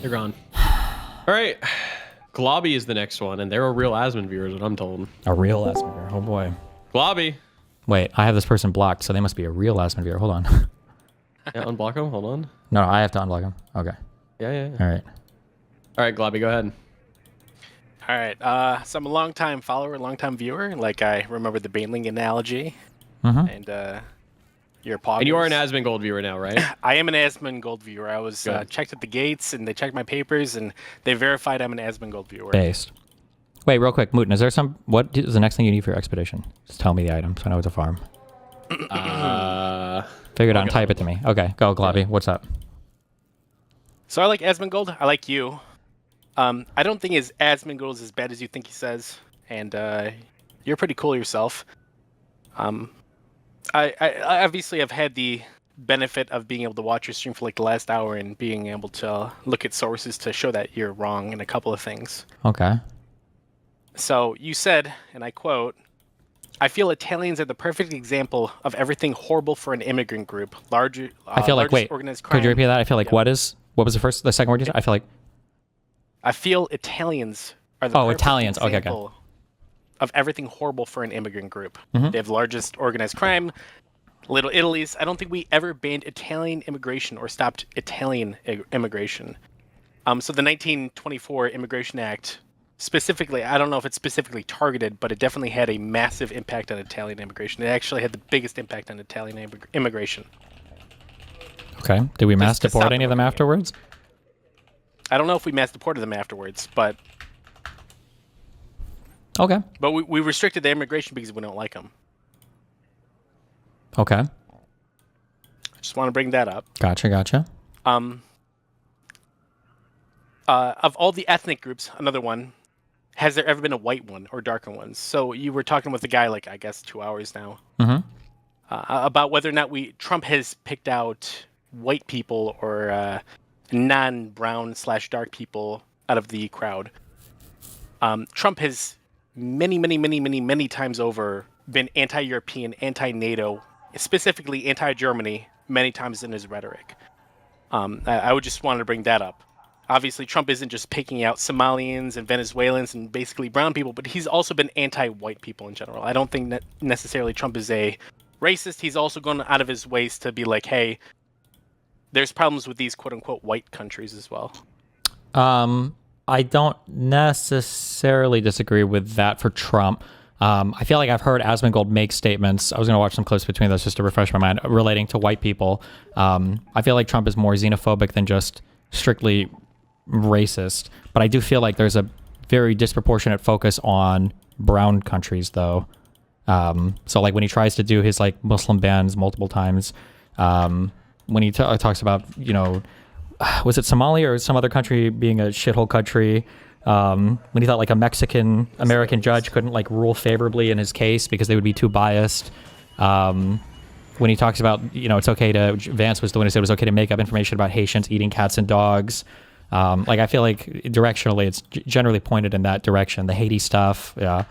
They're gone. All right. Globby is the next one, and they're a real Asmon viewer, is what I'm told. A real Asmon viewer. Oh boy. Globby. Wait, I have this person blocked, so they must be a real Asmon viewer. Hold on. Yeah, unblock him. Hold on. No, I have to unblock him. Okay. Yeah. All right. All right, Globby, go ahead. All right. So I'm a long-time follower, long-time viewer. Like, I remember the Baneling analogy. And your poggers. And you are an Asmon Gold viewer now, right? I am an Asmon Gold viewer. I was checked at the gates, and they checked my papers, and they verified I'm an Asmon Gold viewer. Based. Wait, real quick, Mooten, is there some... What is the next thing you need for your expedition? Just tell me the item, so I know it's a farm. Figure it out and type it to me. Okay, go, Globby. Yeah. What's up? So I like Asmon Gold. I like you. I don't think his Asmon Gold is as bad as you think he says, and you're pretty cool yourself. I obviously have had the benefit of being able to watch your stream for like the last hour and being able to look at sources to show that you're wrong in a couple of things. Okay. So you said, and I quote, "I feel Italians are the perfect example of everything horrible for an immigrant group. Larger, I feel like, wait, organized crime." Could you repeat that? I feel like what was the second word you said? I feel Italians are the perfect Italians. example of everything horrible for an immigrant group. Mm-hmm. They have the largest organized crime. Little Italy's. I don't think we ever banned Italian immigration or stopped Italian immigration. So the 1924 Immigration Act, specifically, I don't know if it's specifically targeted, but it definitely had a massive impact on Italian immigration. It actually had the biggest impact on Italian immigration. Okay. Did we mass deport any of them afterwards? I don't know if we mass deported them afterwards, but... Okay. But we restricted their immigration because we don't like them. Okay. Just want to bring that up. Gotcha. Of all the ethnic groups, another one, has there ever been a white one or darker ones? So you were talking with a guy, like, I guess 2 hours now, about whether or not Trump has picked out white people or non-brown/dark people out of the crowd. Trump has many times over been anti-European, anti-NATO, specifically anti-Germany, many times in his rhetoric. I would just want to bring that up. Obviously, Trump isn't just picking out Somalians and Venezuelans and basically brown people, but he's also been anti-white people in general. I don't think that necessarily Trump is a racist. He's also gone out of his ways to be like, hey, there's problems with these quote-unquote white countries as well. I don't necessarily disagree with that for Trump. I feel like I've heard Asmongold make statements. I was going to watch some clips between those just to refresh my mind relating to white people. I feel like Trump is more xenophobic than just strictly racist. But I do feel like there's a very disproportionate focus on brown countries, though. So like when he tries to do his like Muslim bans multiple times, when he talks about, was it Somalia or some other country being a shithole country? When he thought like a Mexican American judge couldn't like rule favorably in his case because they would be too biased. When he talks about, it's okay to, Vance was the one who said it was okay to make up information about Haitians eating cats and dogs. Like I feel like directionally it's generally pointed in that direction. The Haiti stuff, yeah.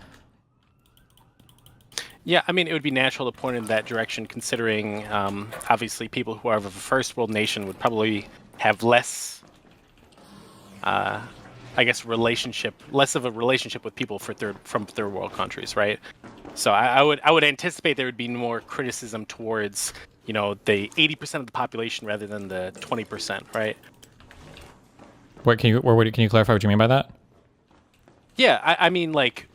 Yeah, I mean, it would be natural to point in that direction considering, obviously, people who are of a first world nation would probably have less, less of a relationship with people from third world countries, right? So I would anticipate there would be more criticism towards, the 80% of the population rather than the 20%, right? What can you clarify what you mean by that? Yeah, I mean, like,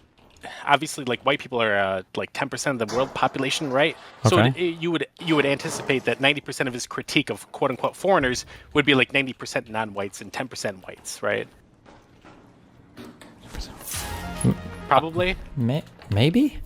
obviously, like, white people are like 10% of the world population, right? Okay. So you would anticipate that 90% of his critique of quote unquote foreigners would be like 90% non-whites and 10% whites, right? Probably. Maybe.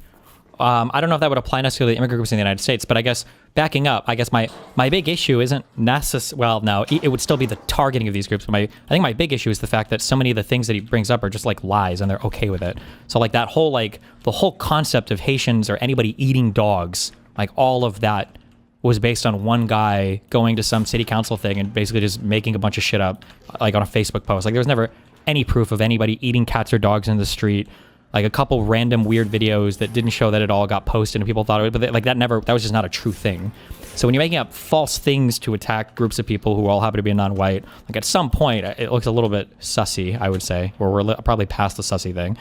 I don't know if that would apply necessarily to immigrant groups in the United States, but I guess backing up, my big issue isn't necessarily, well, no, it would still be the targeting of these groups, but I think my big issue is the fact that so many of the things that he brings up are just like lies and they're okay with it. So like that whole, like the whole concept of Haitians or anybody eating dogs, like all of that was based on one guy going to some city council thing and basically just making a bunch of shit up like on a Facebook post. Like there was never any proof of anybody eating cats or dogs in the street. Like a couple random weird videos that didn't show that it all got posted and people thought it would, but that was just not a true thing. So when you're making up false things to attack groups of people who all happen to be non-white, like at some point it looks a little bit sussy, I would say, or we're probably past the sussy thing.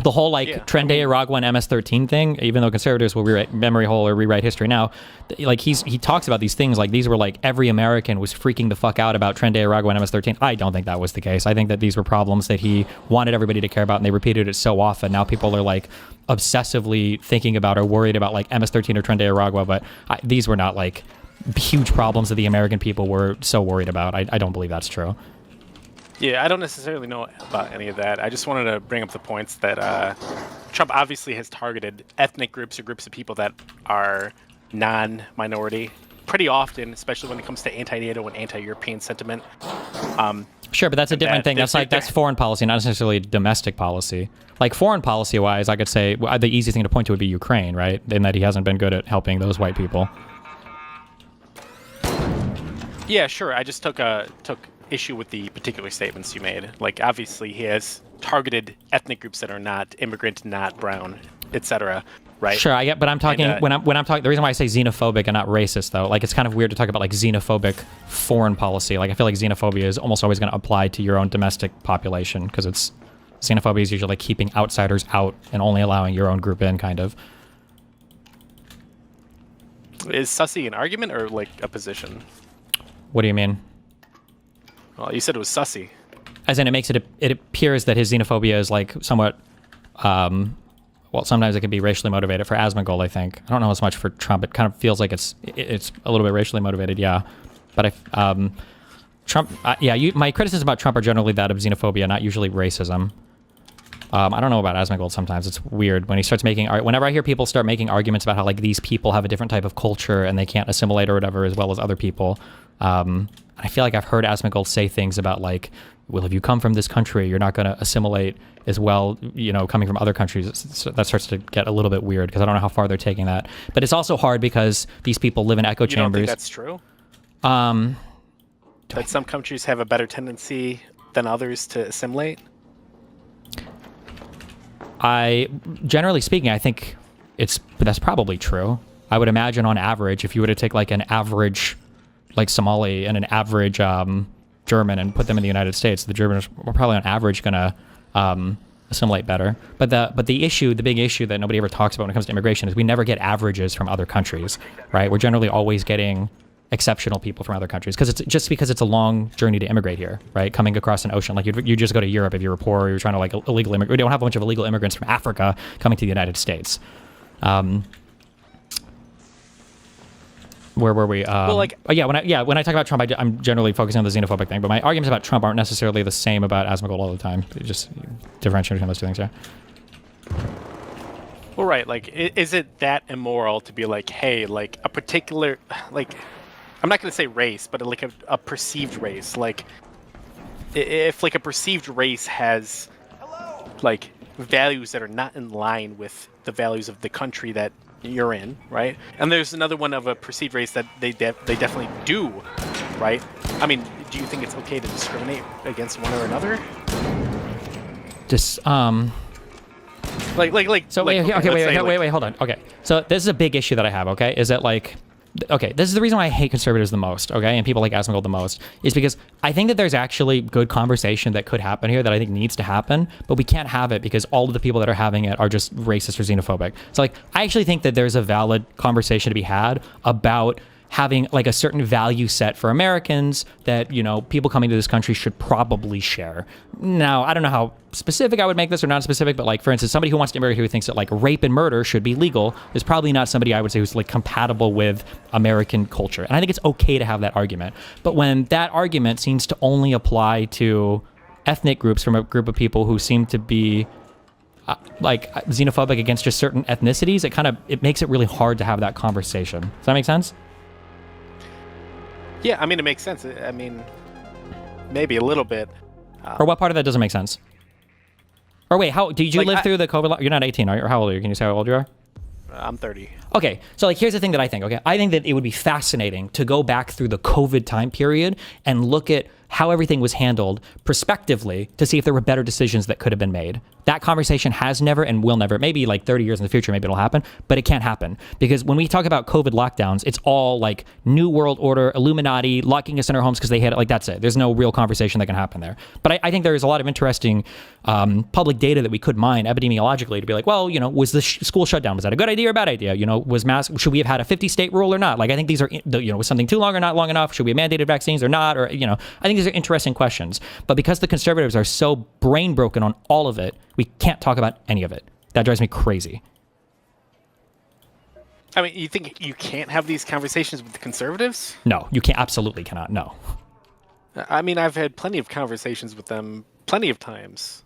The whole like Tren de Aragua and MS-13 thing, even though conservatives will rewrite memory hole or rewrite history now, like he talks about these things like these were like every American was freaking the fuck out about Tren de Aragua and MS-13. I don't think that was the case. I think that these were problems that he wanted everybody to care about, and they repeated it so often. Now people are like obsessively thinking about or worried about like MS-13 or Tren de Aragua, but these were not like huge problems that the American people were so worried about. I don't believe that's true. Yeah, I don't necessarily know about any of that. I just wanted to bring up the points that Trump obviously has targeted ethnic groups or groups of people that are non-minority pretty often, especially when it comes to anti-NATO and anti-European sentiment. Sure, but that's a different thing. That's foreign policy, not necessarily domestic policy. Like foreign policy-wise, I could say the easy thing to point to would be Ukraine, right? In that he hasn't been good at helping those white people. Yeah, sure. I just took issue with the particular statements you made. Like, obviously, he has targeted ethnic groups that are not immigrant, not brown, etc. Right? Sure, I get, but I'm talking when I'm talking. The reason why I say xenophobic and not racist, though, like it's kind of weird to talk about like xenophobic foreign policy. Like I feel like xenophobia is almost always going to apply to your own domestic population because it's xenophobia is usually like keeping outsiders out and only allowing your own group in, kind of. Is sussy an argument or like a position? What do you mean? Well, you said it was sussy. As in, it appears that his xenophobia is like somewhat, well, sometimes it can be racially motivated. For Asmongold, I think. I don't know as much for Trump. It kind of feels like it's a little bit racially motivated, yeah. But Trump, my criticisms about Trump are generally that of xenophobia, not usually racism. I don't know about Asmongold sometimes. It's weird when he starts making, whenever I hear people start making arguments about how like these people have a different type of culture and they can't assimilate or whatever as well as other people. I feel like I've heard Asmongold say things about like, well, if you come from this country, you're not going to assimilate as well, you know, coming from other countries. So that starts to get a little bit weird because I don't know how far they're taking that. But it's also hard because these people live in echo chambers. You don't think that's true? That some countries have a better tendency than others to assimilate? Generally speaking, I think that's probably true. I would imagine on average, if you were to take like an average like Somali and an average German and put them in the United States, the Germans are probably on average going to assimilate better. But the big issue that nobody ever talks about when it comes to immigration is we never get averages from other countries, right? We're generally always getting exceptional people from other countries because it's a long journey to immigrate here, right? Coming across an ocean, like you just go to Europe if you're poor or you're trying to like illegal immigrate. We don't have a bunch of illegal immigrants from Africa coming to the United States. Where were we? Well, when I talk about Trump, I'm generally focusing on the xenophobic thing, but my arguments about Trump aren't necessarily the same about Asmongold all the time. Just differentiate between those two things, yeah. Well, right. Like, is it that immoral to be like, hey, like a particular, like, I'm not going to say race, but like a perceived race. Like, if like a perceived race has like values that are not in line with the values of the country that you're in, right? And there's another one of a perceived race that they definitely do, right? I mean, do you think it's okay to discriminate against one or another? Just Like. So wait, hold on. Okay, so this is a big issue that I have. Okay, is that like, okay, this is the reason why I hate conservatives the most. Okay, and people like Asmongold the most is because I think that there's actually good conversation that could happen here that I think needs to happen, but we can't have it because all of the people that are having it are just racist or xenophobic. So like, I actually think that there's a valid conversation to be had about having like a certain value set for Americans that, you know, people coming to this country should probably share. Now, I don't know how specific I would make this or not specific, but like, for instance, somebody who wants to immigrate who thinks that like rape and murder should be legal is probably not somebody I would say who's like compatible with American culture. And I think it's okay to have that argument. But when that argument seems to only apply to ethnic groups from a group of people who seem to be like xenophobic against just certain ethnicities, it makes it really hard to have that conversation. Does that make sense? Yeah, I mean, it makes sense. I mean, maybe a little bit. Or what part of that doesn't make sense? Or wait, how did you live through the COVID? You're not 18, are you? Or how old are you? Can you say how old you are? I'm 30. Okay, so like here's the thing that I think, okay? I think that it would be fascinating to go back through the COVID time period and look at how everything was handled prospectively to see if there were better decisions that could have been made. That conversation has never and will never, maybe like 30 years in the future, maybe it'll happen, but it can't happen. Because when we talk about COVID lockdowns, it's all like New World Order, Illuminati, locking us in our homes because they had it. Like, that's it. There's no real conversation that can happen there. But I think there's a lot of interesting public data that we could mine epidemiologically to be like, well, was the school shutdown, was that a good idea or a bad idea? Was should we have had a 50-state rule or not? Like, I think these are, was something too long or not long enough? Should we have mandated vaccines or not? Or, I think these are interesting questions. But because the conservatives are so brain broken on all of it, we can't talk about any of it. That drives me crazy. I mean, you think you can't have these conversations with the conservatives? No, you can't. Absolutely cannot. No. I mean, I've had plenty of conversations with them plenty of times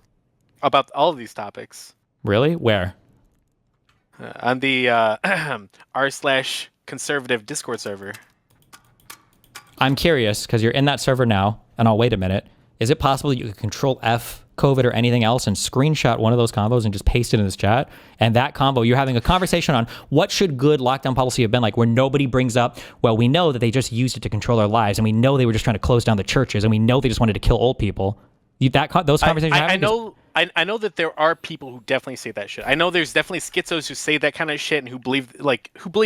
about all of these topics. Really? Where? On the r/conservative Discord server. I'm curious because you're in that server now, and I'll wait a minute. Is it possible that you could control F COVID or anything else and screenshot one of those combos and just paste it in this chat? And that combo, you're having a conversation on what should good lockdown policy have been like, where nobody brings up, well, we know that they just used it to control our lives, and we know they were just trying to close down the churches, and we know they just wanted to kill old people. Those conversations I know that there are people who definitely say that shit. I know there's definitely schizos who say that kind of shit and who believe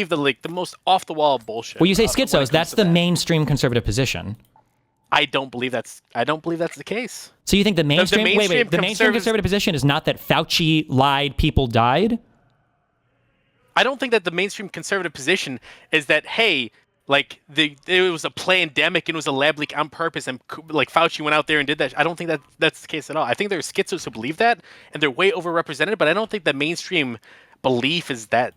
the most off the wall bullshit. Well, you say schizos, that's the mainstream conservative position. I don't believe that's the case. So you think the mainstream mainstream the mainstream conservative position is not that Fauci lied, people died? I don't think that the mainstream conservative position is that, hey, like it was a pandemic and it was a lab leak on purpose, and like Fauci went out there and did that. I don't think that's the case at all. I think there's schizos who believe that, and they're way overrepresented. But I don't think the mainstream belief is that.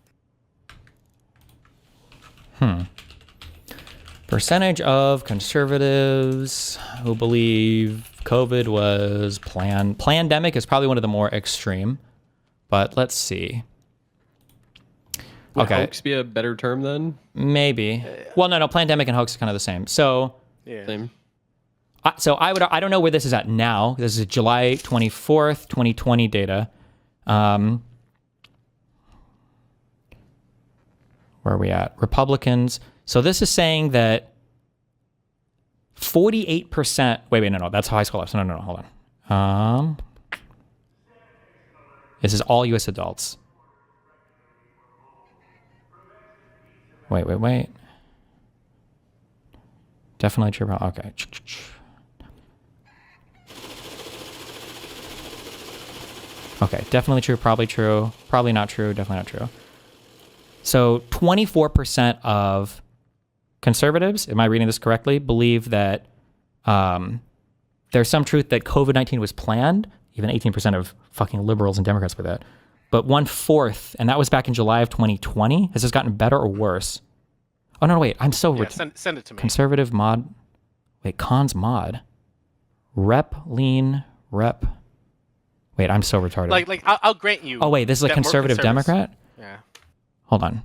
Percentage of conservatives who believe COVID was planned. Plandemic is probably one of the more extreme, but let's see. Would hoax be a better term then? Maybe. Well, no, plandemic and hoax is kind of the same. So, Yeah. Same. I don't know where this is at now. This is July 24th, 2020 data. Where are we at? Republicans. So this is saying that 48%. Wait, no, that's high school lives. No, hold on. This is all U.S. adults. Wait. Definitely true. Okay. Okay, definitely true, probably not true, definitely not true. So 24% of conservatives, am I reading this correctly, believe that there's some truth that COVID-19 was planned. Even 18% of fucking liberals and Democrats believe that. But 1/4, and that was back in July of 2020. Has this gotten better or worse? Oh, no, wait. I'm so... Send it to me. Conservative mod... Wait, cons mod. Rep, lean, rep... Wait, I'm so retarded. I'll grant you... Oh, wait, this is a conservative Democrat? Yeah. Hold on.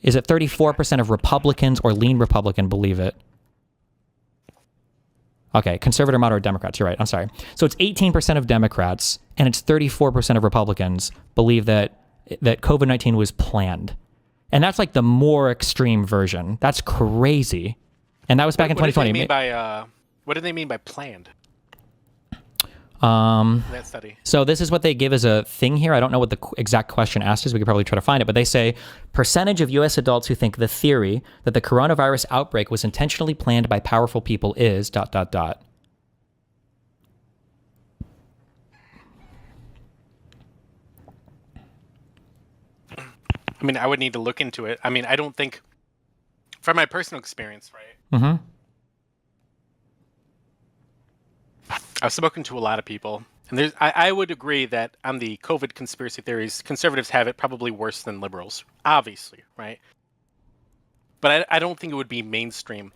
Is it 34% of Republicans or lean Republican believe it? Okay, conservative, moderate Democrats. You're right. I'm sorry. So it's 18% of Democrats and it's 34% of Republicans believe that COVID-19 was planned. And that's like the more extreme version. That's crazy. And that was back in 2020. What do they mean by planned? That study. So this is what they give as a thing here. I don't know what the exact question asked is. We could probably try to find it. But they say, percentage of U.S. adults who think the theory that the coronavirus outbreak was intentionally planned by powerful people is ... I mean, I would need to look into it. I mean, I don't think, from my personal experience, right? Mm-hmm. I've spoken to a lot of people, and I would agree that on the COVID conspiracy theories, conservatives have it probably worse than liberals, obviously, right? But I don't think it would be mainstream.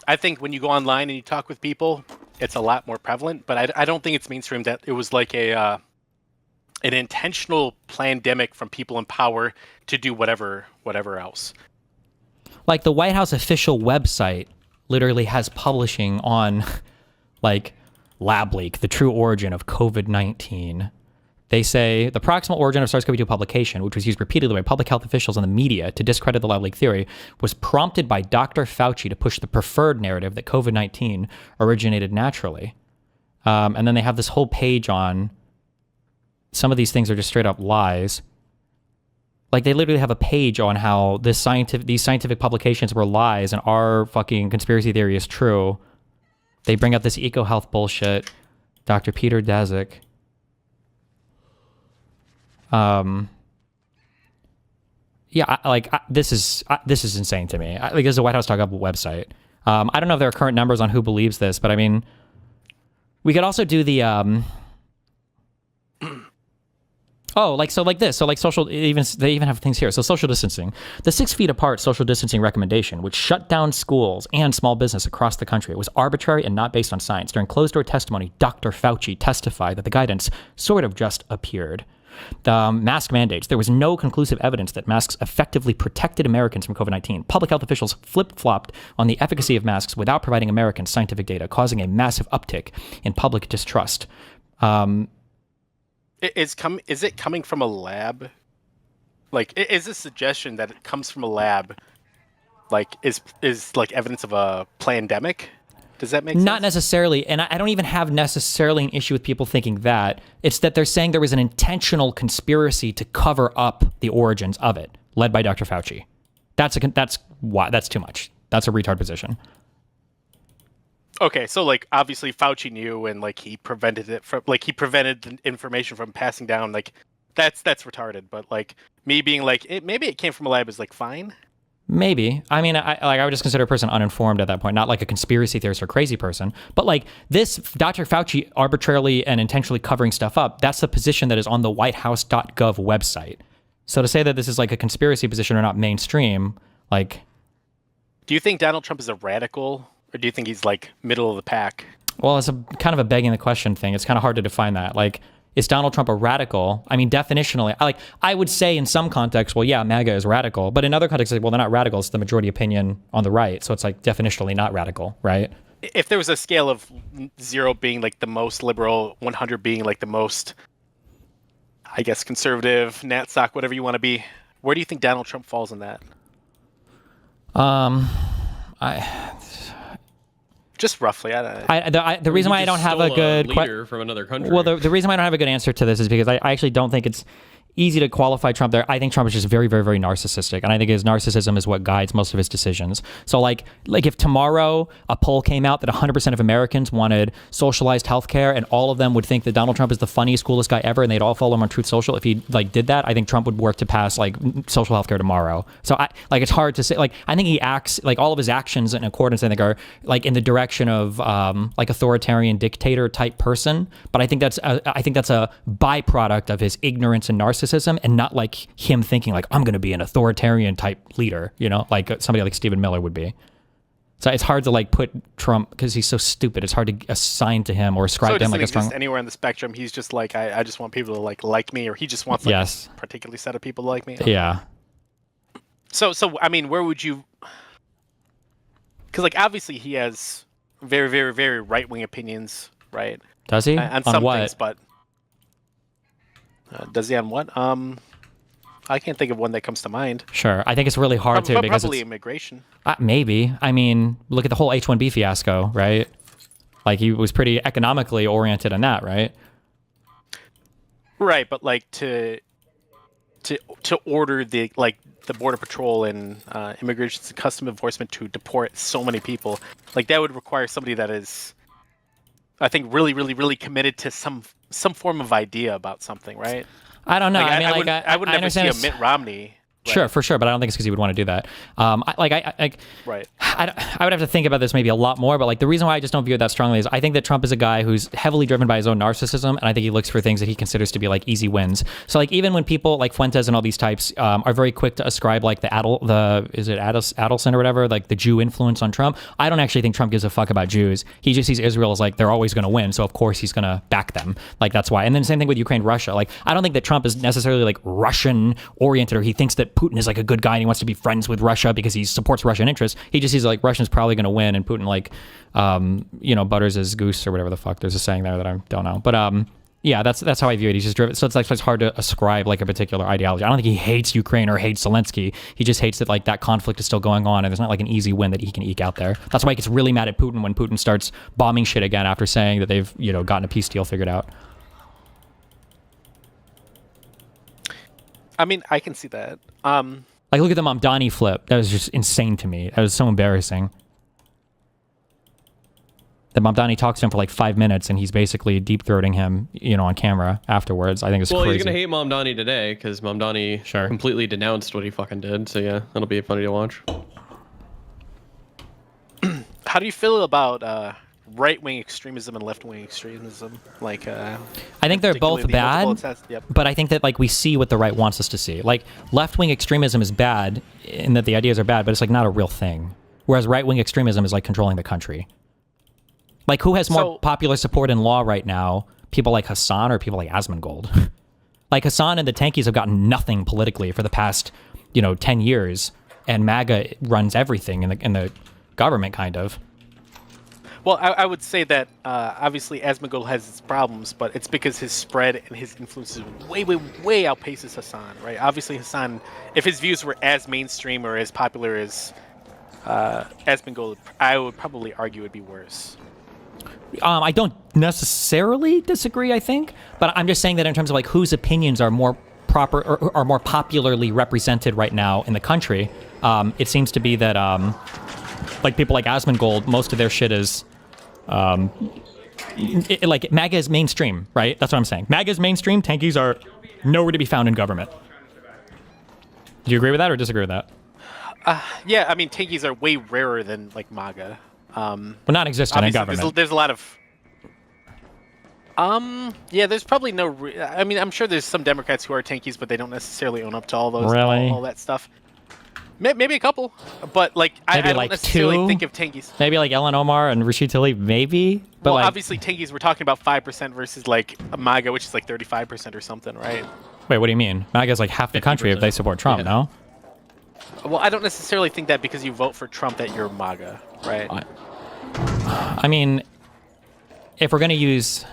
I think when you go online and you talk with people, it's a lot more prevalent, but I don't think it's mainstream that it was like an intentional pandemic from people in power to do whatever else. Like the White House official website literally has publishing on like lab leak, the true origin of COVID-19. They say the proximal origin of SARS-CoV-2 publication, which was used repeatedly by public health officials and the media to discredit the lab leak theory, was prompted by Dr. Fauci to push the preferred narrative that COVID-19 originated naturally. And then they have this whole page on some of these things are just straight up lies. Like they literally have a page on how these scientific publications were lies and our fucking conspiracy theory is true. They bring up this eco-health bullshit. Dr. Peter Daszak. This is insane to me. Like, this is a WhiteHouse.gov website. I don't know if there are current numbers on who believes this, but I mean, we could also do the social, they even have things here. So social distancing, the 6 feet apart social distancing recommendation, which shut down schools and small business across the country, was arbitrary and not based on science. During closed door testimony, Dr. Fauci testified that the guidance sort of just appeared. The mask mandates. There was no conclusive evidence that masks effectively protected Americans from COVID-19. Public health officials flip-flopped on the efficacy of masks without providing Americans scientific data, causing a massive uptick in public distrust. Is it coming from a lab? Like, is this suggestion that it comes from a lab, like, is like evidence of a pandemic? Does that make sense? Not necessarily, and I don't even have necessarily an issue with people thinking that. It's that they're saying there was an intentional conspiracy to cover up the origins of it, led by Dr. Fauci. That's too much. That's a retard position. Okay, so like obviously Fauci knew, and like he prevented the information from passing down. Like that's retarded. But like me being like maybe it came from a lab is like fine. Maybe. I mean, I would just consider a person uninformed at that point, not like a conspiracy theorist or crazy person. But like this, Dr. Fauci arbitrarily and intentionally covering stuff up, that's the position that is on the WhiteHouse.gov website. So to say that this is like a conspiracy position or not mainstream, like... Do you think Donald Trump is a radical, or do you think he's like middle of the pack? Well, it's a kind of a begging the question thing. It's kind of hard to define that. Like, is Donald Trump a radical? I mean, definitionally, I would say in some contexts, well, yeah, MAGA is radical. But in other contexts, well, they're not radical. It's the majority opinion on the right. So it's like definitionally not radical, right? If there was a scale of 0 being like the most liberal, 100 being like the most, I guess, conservative, natsock, whatever you want to be, where do you think Donald Trump falls in that? Just roughly. The reason why I don't have a good leader from another country. Well, the reason why I don't have a good answer to this is because I actually don't think it's easy to qualify Trump there. I think Trump is just very, very, very narcissistic, and I think his narcissism is what guides most of his decisions. So like if tomorrow a poll came out that 100% of Americans wanted socialized healthcare, and all of them would think that Donald Trump is the funniest, coolest guy ever, and they'd all follow him on Truth Social, if he like did that, I think Trump would work to pass like social healthcare tomorrow. So it's hard to say. Like I think he acts like all of his actions in accordance, I think, are like in the direction of like authoritarian dictator type person. But I think that's a byproduct of his ignorance and narcissism, and not like him thinking like, I'm going to be an authoritarian type leader, you know, like somebody like Stephen Miller would be. So it's hard to like put Trump, because he's so stupid, it's hard to assign to him or ascribe to him like a strong... anywhere on the spectrum. He's just like, I just want people to like me, or he just wants like a particular set of people to like me. Okay. Yeah. So I mean, where would you... Because like obviously he has very, very, very right-wing opinions, right? Does he? On some what? Things, but... does he on what? I can't think of one that comes to mind. Sure. I think it's really hard to, because probably it's... immigration. Maybe. I mean, look at the whole H-1B fiasco, right? Like, he was pretty economically oriented in that, right? Right, but like to order the Border Patrol and Immigration and Customs Enforcement to deport so many people, like that would require somebody that is, I think, really, really, really committed to some form of idea about something, right? I don't know. Like, I would never see a Mitt Romney. Right? Sure, for sure, but I don't think it's because he would want to do that. Right. I would have to think about this maybe a lot more, but like the reason why I just don't view it that strongly is I think that Trump is a guy who's heavily driven by his own narcissism, and I think he looks for things that he considers to be like easy wins. So like even when people like Fuentes and all these types are very quick to ascribe like Adelson or whatever, like the Jew influence on Trump, I don't actually think Trump gives a fuck about Jews. He just sees Israel as like they're always going to win, so of course he's going to back them. Like that's why. And then same thing with Ukraine, Russia. Like I don't think that Trump is necessarily like Russian oriented, or he thinks that Putin is like a good guy and he wants to be friends with Russia because he supports Russian interests. He just sees like Russia's probably going to win, and Putin like butters his goose or whatever the fuck. There's a saying there that I don't know, but Yeah, that's how I view it. He's just driven. So it's like it's hard to ascribe like a particular ideology. I don't think he hates Ukraine or hates Zelensky. He just hates that like that conflict is still going on, and there's not like an easy win that he can eke out there. That's why he gets really mad at Putin when Putin starts bombing shit again after saying that they've gotten a peace deal figured out. I mean, I can see that. Like look at the Mamdani flip. That was just insane to me. That was so embarrassing. That Mamdani talks to him for like 5 minutes, and he's basically deep throating him, on camera afterwards. I think it's crazy. Well, he's gonna hate Mamdani today because Mamdani completely denounced what he fucking did. So yeah, that'll be funny to watch. How do you feel about right-wing extremism and left-wing extremism? Like, I think they're both bad, but I think that like we see what the right wants us to see. Like left-wing extremism is bad in that the ideas are bad, but it's like not a real thing. Whereas right-wing extremism is like controlling the country. Like, who has more popular support in law right now? People like Hassan or people like Asmongold? Like, Hassan and the Tankies have gotten nothing politically for the past, 10 years, and MAGA runs everything in the government, kind of. Well, I would say that obviously Asmongold has its problems, but it's because his spread and his influence way outpaces Hassan, right? Obviously, Hassan, if his views were as mainstream or as popular as Asmongold, I would probably argue it'd be worse. I don't necessarily disagree, I think, but I'm just saying that in terms of like whose opinions are more proper or are more popularly represented right now in the country, it seems to be that like people like Asmongold, most of their shit is like MAGA is mainstream, right? That's what I'm saying. MAGA is mainstream. Tankies are nowhere to be found in government. Do you agree with that or disagree with that? Yeah, I mean, Tankies are way rarer than like MAGA. Well, non-existent in government. There's a lot of. Yeah, there's probably no. I mean, I'm sure there's some Democrats who are Tankies, but they don't necessarily own up to all those, all that stuff. Maybe a couple, but like I don't like necessarily think of Tankies. Maybe like Ellen Omar and Rashid Tlaib, maybe. But well, like, obviously Tankies, we're talking about 5% versus like MAGA, which is like 35% or something, right? Wait, what do you mean? MAGA is like half the country if they support Trump, no? Well, I don't necessarily think that because you vote for Trump that you're MAGA, right? I mean, if we're going to use...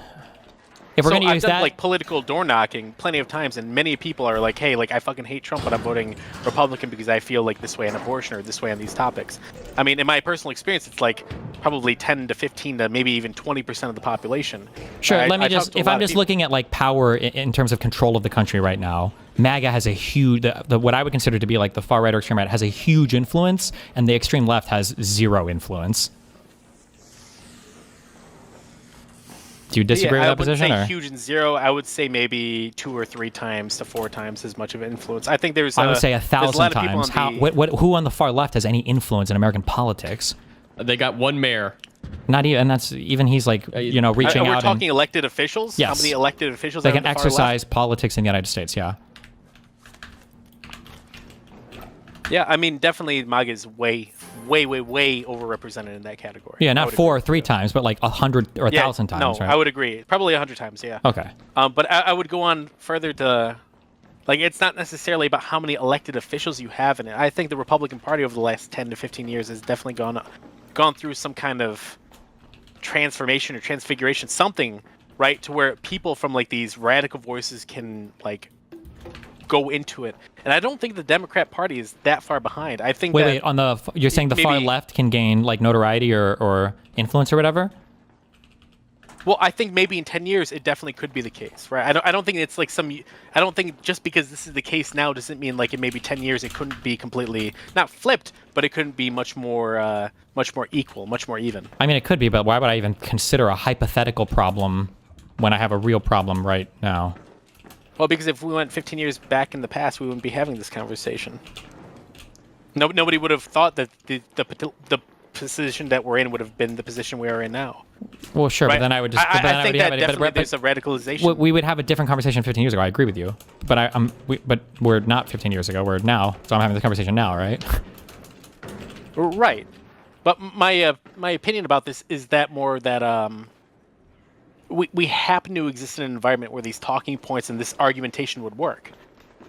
I've done like political door knocking plenty of times, and many people are like, hey, like I fucking hate Trump, but I'm voting Republican because I feel like this way on abortion or this way on these topics. I mean, in my personal experience, it's like probably 10 to 15 to maybe even 20% of the population. Sure, let me just, if I'm just looking at like power in terms of control of the country right now, MAGA has a huge, what I would consider to be like the far right or extreme right has a huge influence, and the extreme left has zero influence. Do you disagree with that position? I wouldn't say huge and zero. I would say maybe 2 or 3 times to 4 times as much of an influence. I think there's. I would say 1,000 times. Who on the far left has any influence in American politics? They got one mayor. Not even, and that's even he's like reaching out. We're talking elected officials. Yes. How many elected officials? They can exercise politics in the United States. Yeah. Yeah, I mean, definitely MAGA is way overrepresented in that category. Yeah, not 4 or 3 times, but like 100 or 1,000 times. No, right? I would agree. Probably 100 times. Yeah. Okay. But I would go on further to, like, it's not necessarily about how many elected officials you have in it. I think the Republican Party over the last 10 to 15 years has definitely gone through some kind of transformation or transfiguration, something, right, to where people from like these radical voices can like go into it. And I don't think the Democrat Party is that far behind. I think wait, on the you're saying the far left can gain like notoriety or influence or whatever? Well, I think maybe in 10 years it definitely could be the case, right? I don't think it's like I don't think just because this is the case now doesn't mean like in maybe 10 years it couldn't be completely not flipped, but it couldn't be much more equal, much more even. I mean, it could be, but why would I even consider a hypothetical problem when I have a real problem right now? Well, because if we went 15 years back in the past, we wouldn't be having this conversation. Nobody would have thought that the position that we're in would have been the position we are in now. Well, sure, right? But then I would just. I think that definitely there's a radicalization. We would have a different conversation 15 years ago. I agree with you, but but we're not 15 years ago. We're now, so I'm having this conversation now, right? Right, but my opinion about this is that more that we happen to exist in an environment where these talking points and this argumentation would work,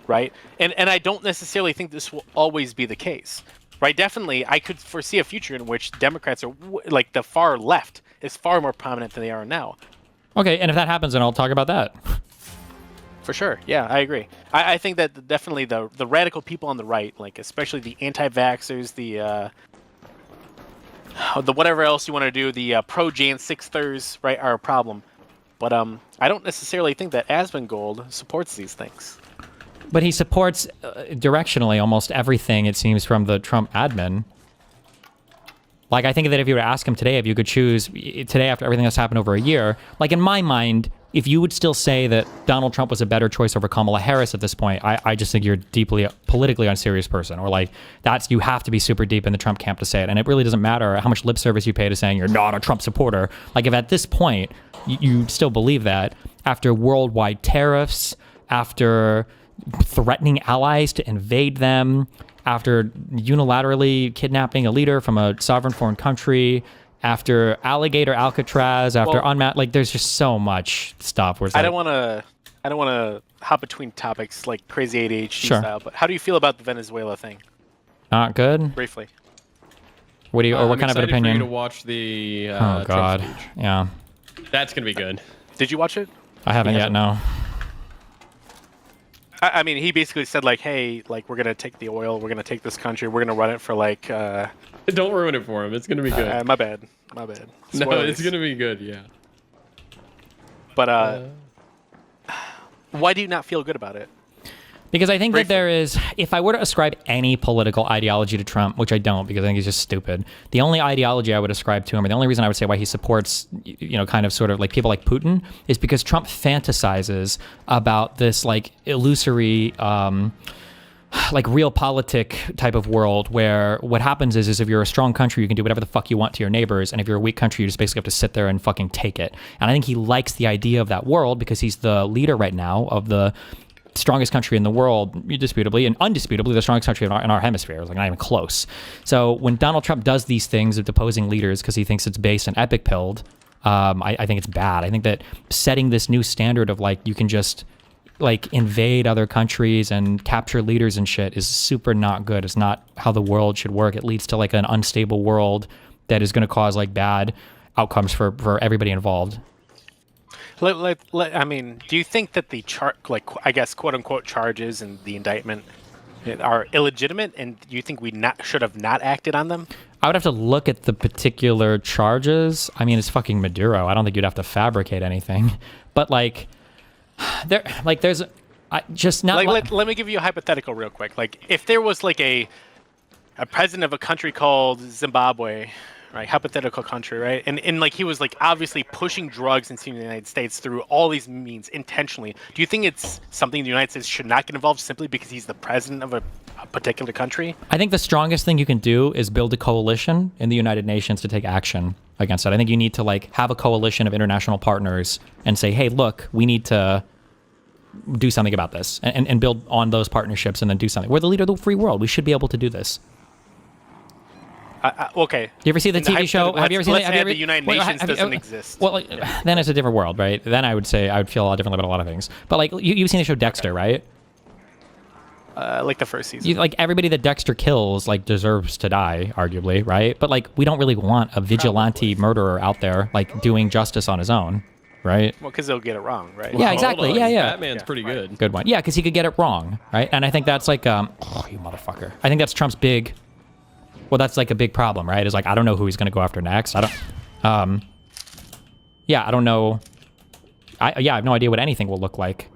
right? And I don't necessarily think this will always be the case, right? Definitely, I could foresee a future in which Democrats are like the far left is far more prominent than they are now. Okay, and if that happens, then I'll talk about that. For sure. Yeah, I agree. I think that definitely the radical people on the right, like especially the anti-vaxxers, the whatever else you want to do, the pro-Jan 6thers, right, are a problem. But I don't necessarily think that Asmongold supports these things. But he supports directionally almost everything, it seems, from the Trump admin. Like, I think that if you were to ask him today, if you could choose today after everything that's happened over a year, like in my mind, if you would still say that Donald Trump was a better choice over Kamala Harris at this point, I just think you're a deeply politically unserious person. Or like, you have to be super deep in the Trump camp to say it. And it really doesn't matter how much lip service you pay to saying you're not a Trump supporter. Like, if at this point you still believe that, after worldwide tariffs, after threatening allies to invade them, after unilaterally kidnapping a leader from a sovereign foreign country, after alligator Alcatraz, after like there's just so much stuff. Where it's I don't want to hop between topics like crazy ADHD style. But how do you feel about the Venezuela thing? Not good. Briefly. What do you? Or what kind of an I'm excited opinion? for you to watch the Oh God, Trump speech. yeah. That's gonna be good. Did you watch it? I haven't yet. No. I mean, he basically said like, "Hey, like we're gonna take the oil, we're gonna take this country, we're gonna run it for like." Don't ruin it for him. It's gonna be good. My bad. No, Spoilers. it's gonna be good. Yeah. But why do you not feel good about it? Because I think that there is, if I were to ascribe any political ideology to Trump, which I don't because I think he's just stupid, the only ideology I would ascribe to him, or the only reason I would say why he supports, kind of sort of like people like Putin, is because Trump fantasizes about this like illusory, like realpolitik type of world where what happens is if you're a strong country, you can do whatever the fuck you want to your neighbors. And if you're a weak country, you just basically have to sit there and fucking take it. And I think he likes the idea of that world because he's the leader right now of the strongest country in the world, indisputably, and undisputably the strongest country in our hemisphere. It's like not even close. So when Donald Trump does these things of deposing leaders because he thinks it's based and epic pilled, I think it's bad. I think that setting this new standard of like you can just like invade other countries and capture leaders and shit is super not good. It's not how the world should work. It leads to like an unstable world that is going to cause like bad outcomes for everybody involved. I mean, do you think that the I guess, quote unquote, charges and the indictment are illegitimate, and do you think we should have not acted on them? I would have to look at the particular charges. I mean, it's fucking Maduro. I don't think you'd have to fabricate anything, but like, there's just not. Let me give you a hypothetical real quick. Like, if there was like a president of a country called Zimbabwe. Right, hypothetical country, right? And like he was like obviously pushing drugs into the United States through all these means intentionally. Do you think it's something the United States should not get involved simply because he's the president of a particular country? I think the strongest thing you can do is build a coalition in the United Nations to take action against it. I think you need to like have a coalition of international partners and say, hey, look, we need to do something about this and build on those partnerships and then do something. We're the leader of the free world. We should be able to do this. Okay. You ever see the TV show? Have you ever seen it? The United Nations doesn't exist. Well, then it's a different world, right? Then I would say I would feel a lot differently about a lot of things. But like you've seen the show Dexter, right? Like the first season. Like everybody that Dexter kills like deserves to die, arguably, right? But like we don't really want a vigilante murderer out there like doing justice on his own, right? Well, because they'll get it wrong, right? Yeah, exactly. Yeah. Batman's pretty good. Good one. Yeah, because he could get it wrong, right? And I think that's like, oh, you motherfucker. I think that's Trump's big. Well, that's like a big problem, right? Is like I don't know who he's going to go after next. I don't. Yeah, I don't know. I have no idea what anything will look like.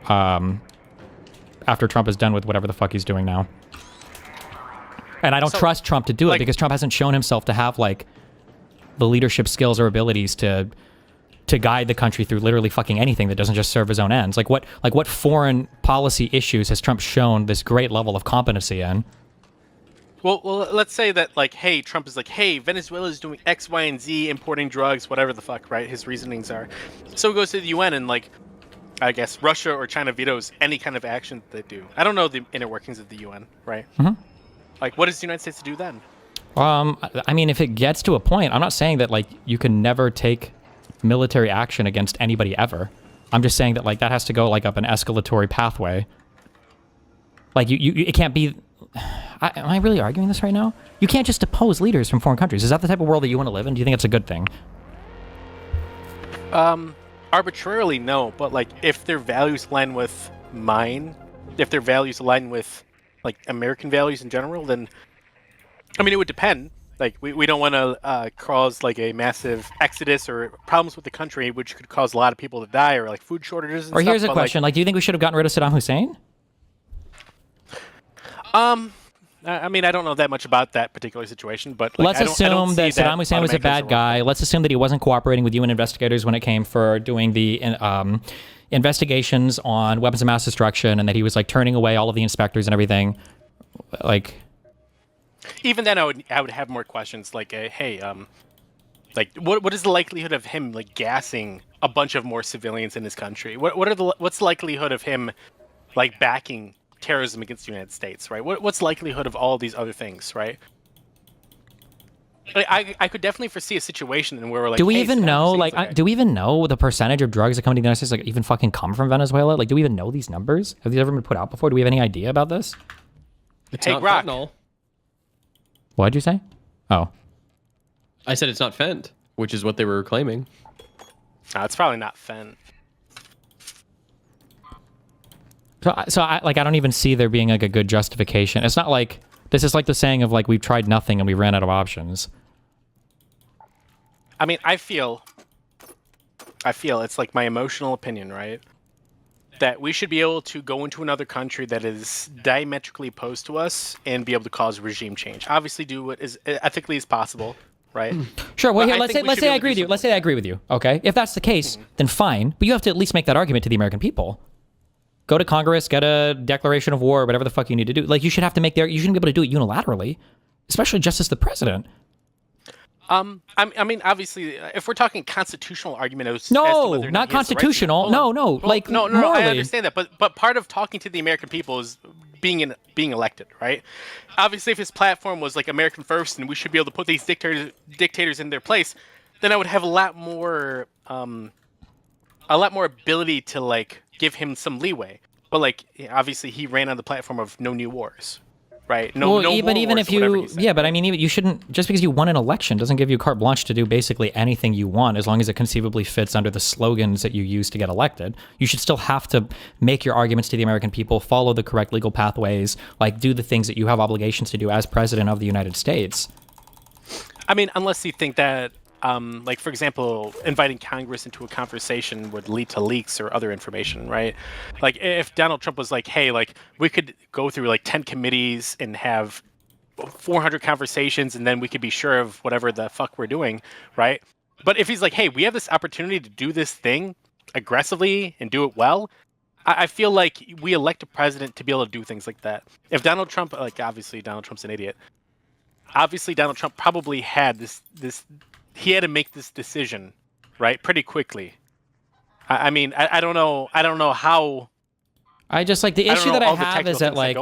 After Trump is done with whatever the fuck he's doing now. And I don't trust Trump to do it because Trump hasn't shown himself to have like the leadership skills or abilities to guide the country through literally fucking anything that doesn't just serve his own ends. Like what foreign policy issues has Trump shown this great level of competency in? Well, let's say that, like, hey, Trump is like, hey, Venezuela is doing X, Y, and Z, importing drugs, whatever the fuck, right? His reasonings are. So he goes to the UN and, like, I guess Russia or China vetoes any kind of action that they do. I don't know the inner workings of the UN, right? Mm-hmm. Like, what does the United States do then? I mean, if it gets to a point, I'm not saying that, like, you can never take military action against anybody ever. I'm just saying that, like, that has to go, like, up an escalatory pathway. Like, it can't be... am I really arguing this right now? You can't just depose leaders from foreign countries. Is that the type of world that you want to live in? Do you think it's a good thing? Arbitrarily, no. But like, if their values align with mine, if their values align with like American values in general, then I mean, it would depend. Like, we don't want to cause like a massive exodus or problems with the country, which could cause a lot of people to die, or like food shortages. And Or stuff, here's a but, question: like, do you think we should have gotten rid of Saddam Hussein? I mean, I don't know that much about that particular situation, but like, Let's assume that Saddam Hussein was a bad guy. Let's assume that he wasn't cooperating with UN investigators when it came for doing the investigations on weapons of mass destruction, and that he was like turning away all of the inspectors and everything. Like, even then, I would have more questions. Like, hey, like what is the likelihood of him like gassing a bunch of more civilians in his country? What's the likelihood of him like backing terrorism against the United States, right? What's the likelihood of all these other things, right? Like, I could definitely foresee a situation where we're like, do we hey, even Saddam know? Hussein's Like, do we even know the percentage of drugs that come to the United States like even fucking come from Venezuela? Like, do we even know these numbers? Have these ever been put out before? Do we have any idea about this? It's Hey, not Rock. fentanyl. What'd you say? Oh, I said it's not fent, which is what they were claiming. it's probably not Fen. so I don't even see there being like a good justification. It's not like this is like the saying of like we've tried nothing and we ran out of options. I mean, I feel it's like my emotional opinion, right? That we should be able to go into another country that is diametrically opposed to us and be able to cause regime change. Obviously, do what is ethically is possible, right? Sure. Well, But here, I let's think say we should be I able to agree do with you. something. Let's say I agree with you. Okay, if that's the case, then fine. But you have to at least make that argument to the American people. Go to Congress, get a declaration of war, whatever the fuck you need to do. Like, you should have to make you shouldn't be able to do it unilaterally, especially just as the president. I mean, obviously, if we're talking constitutional argument, as to No, whether or not he has the right to- constitutional. Hold on. No, Hold- like no, morally. I understand that, but part of talking to the American people is being elected, right? Obviously, if his platform was like American first, and we should be able to put these dictators in their place, then I would have a lot more ability to like give him some leeway. But like, obviously, he ran on the platform of no new wars. Right. No, well, no even more wars if or whatever you, he said. yeah, but I mean, you shouldn't just because you won an election doesn't give you carte blanche to do basically anything you want, as long as it conceivably fits under the slogans that you use to get elected. You should still have to make your arguments to the American people, follow the correct legal pathways, like do the things that you have obligations to do as president of the United States. I mean, unless you think that, like, for example, inviting Congress into a conversation would lead to leaks or other information, right? Like, if Donald Trump was like, hey, like, we could go through like 10 committees and have 400 conversations, and then we could be sure of whatever the fuck we're doing, right? But if he's like, hey, we have this opportunity to do this thing aggressively and do it well, I feel like we elect a president to be able to do things like that. If Donald Trump, like, obviously Donald Trump's an idiot. Obviously, Donald Trump probably had this he had to make this decision, right, pretty quickly. I mean, I don't know how. I just like the issue that I have is that like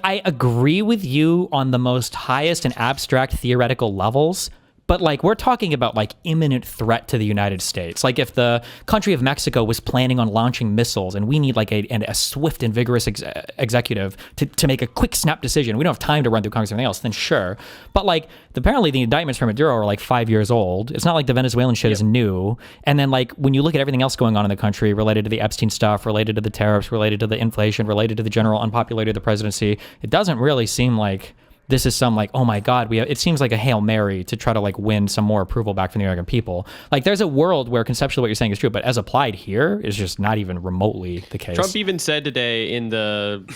I agree with you on the most highest and abstract theoretical levels. But like we're talking about like imminent threat to the United States. Like if the country of Mexico was planning on launching missiles and we need like a swift and vigorous executive to make a quick snap decision. We don't have time to run through Congress and everything else, then sure. But like apparently the indictments from Maduro are like 5 years old. It's not like the Venezuelan shit is new. And then like when you look at everything else going on in the country related to the Epstein stuff, related to the tariffs, related to the inflation, related to the general unpopularity of the presidency, it doesn't really seem like this is some like, oh my God, it seems like a Hail Mary to try to like win some more approval back from the American people. Like there's a world where conceptually what you're saying is true, but as applied here is just not even remotely the case. Trump even said today in the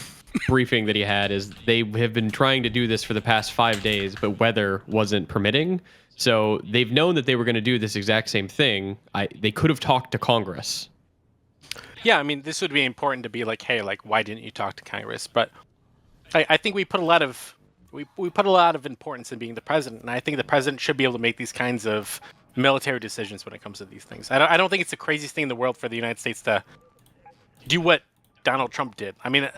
briefing that he had is they have been trying to do this for the past 5 days, but weather wasn't permitting. So they've known that they were going to do this exact same thing. They could have talked to Congress. Yeah, I mean, this would be important to be like, hey, like, why didn't you talk to Congress? But I think we put a lot of importance in being the president, and I think the president should be able to make these kinds of military decisions when it comes to these things. I don't think it's the craziest thing in the world for the United States to do what Donald Trump did. I mean,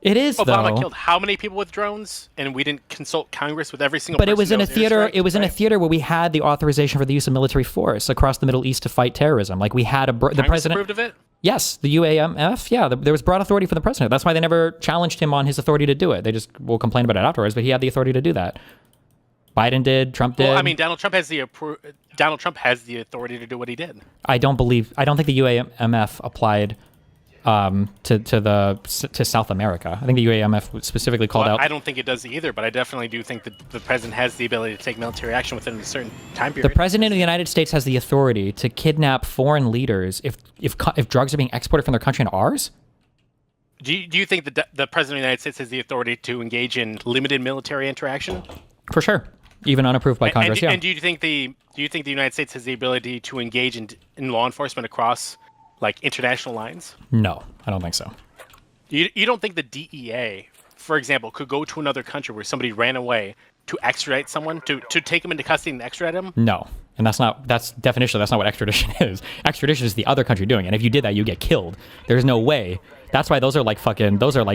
it is Obama though. killed how many people with drones, and we didn't consult Congress with every single. But it was person in a that theater. airstrike, It was in a right? theater where we had the authorization for the use of military force across the Middle East to fight terrorism. Like we had the Congress president approved of it. Yes, the UAMF. Yeah, there was broad authority for the president. That's why they never challenged him on his authority to do it. They just will complain about it afterwards, but he had the authority to do that. Biden did. Trump did. Well, I mean, Donald Trump has the authority to do what he did. I don't think the UAMF applied to South America. I think the UAMF specifically called out. I don't think it does either, but I definitely do think that the president has the ability to take military action within a certain time period. The president of the United States has the authority to kidnap foreign leaders if drugs are being exported from their country into ours. Do you think that the president of the United States has the authority to engage in limited military interaction? For sure, even unapproved by Congress. And do you think the United States has the ability to engage in law enforcement across like international lines? No, I don't think so. You don't think the DEA, for example, could go to another country where somebody ran away to extradite someone, to take them into custody and extradite them? No. And that's not what extradition is. Extradition is the other country doing it. And if you did that, you get killed. There's no way. That's why those are like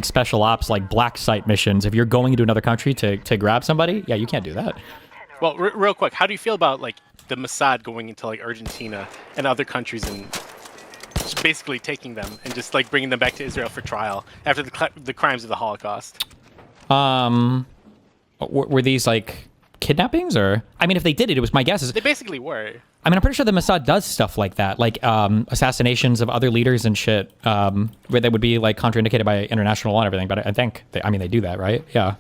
special ops, like black site missions. If you're going into another country to grab somebody, yeah, you can't do that. Well, real quick, how do you feel about like the Mossad going into like Argentina and other countries and just basically taking them and just like bringing them back to Israel for trial after the crimes of the Holocaust? Were these like kidnappings, or I mean, if they did it, my guess is they basically were. I mean, I'm pretty sure the Mossad does stuff like that, like assassinations of other leaders and shit, where they would be like contraindicated by international law and everything. But I think they do that, right? Yeah.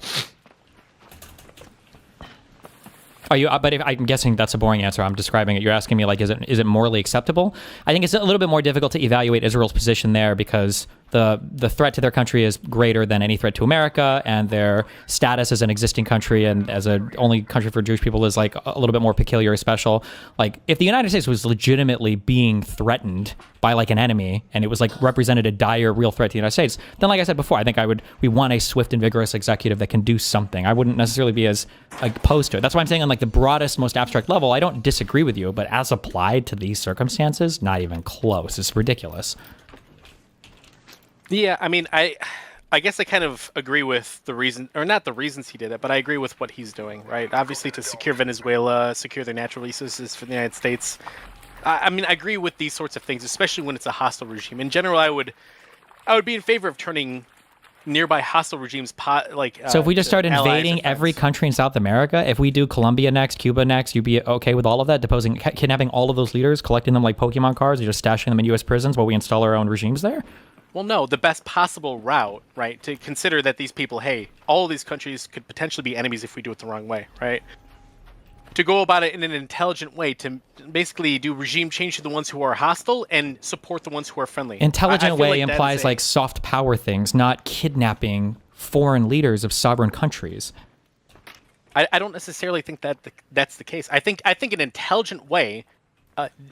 Are you? But I'm guessing that's a boring answer. I'm describing it. You're asking me like, is it morally acceptable? I think it's a little bit more difficult to evaluate Israel's position there because the threat to their country is greater than any threat to America, and their status as an existing country and as a only country for Jewish people is like a little bit more peculiar or special. Like if the United States was legitimately being threatened by like an enemy and it was like represented a dire real threat to the United States, then like I said before, I think we want a swift and vigorous executive that can do something. I wouldn't necessarily be as like opposed to it. That's why I'm saying on like the broadest, most abstract level, I don't disagree with you, but as applied to these circumstances, not even close. It's ridiculous. Yeah, I mean, I guess I kind of agree with the reason, or not the reasons he did it, but I agree with what he's doing, right? Obviously, to secure Venezuela, secure their natural resources for the United States. I mean, I agree with these sorts of things, especially when it's a hostile regime. In general, I would be in favor of turning nearby hostile regimes so if we just start invading every country in South America, if we do Colombia next, Cuba next, you'd be okay with all of that, deposing, kidnapping all of those leaders, collecting them like Pokemon cards, and just stashing them in U.S. prisons while we install our own regimes there? Well, no, the best possible route, right, to consider that these people, hey, all of these countries could potentially be enemies if we do it the wrong way, right? To go about it in an intelligent way, to basically do regime change to the ones who are hostile and support the ones who are friendly. Intelligent way implies like soft power things, not kidnapping foreign leaders of sovereign countries. I don't necessarily think that's the case. I think an intelligent way,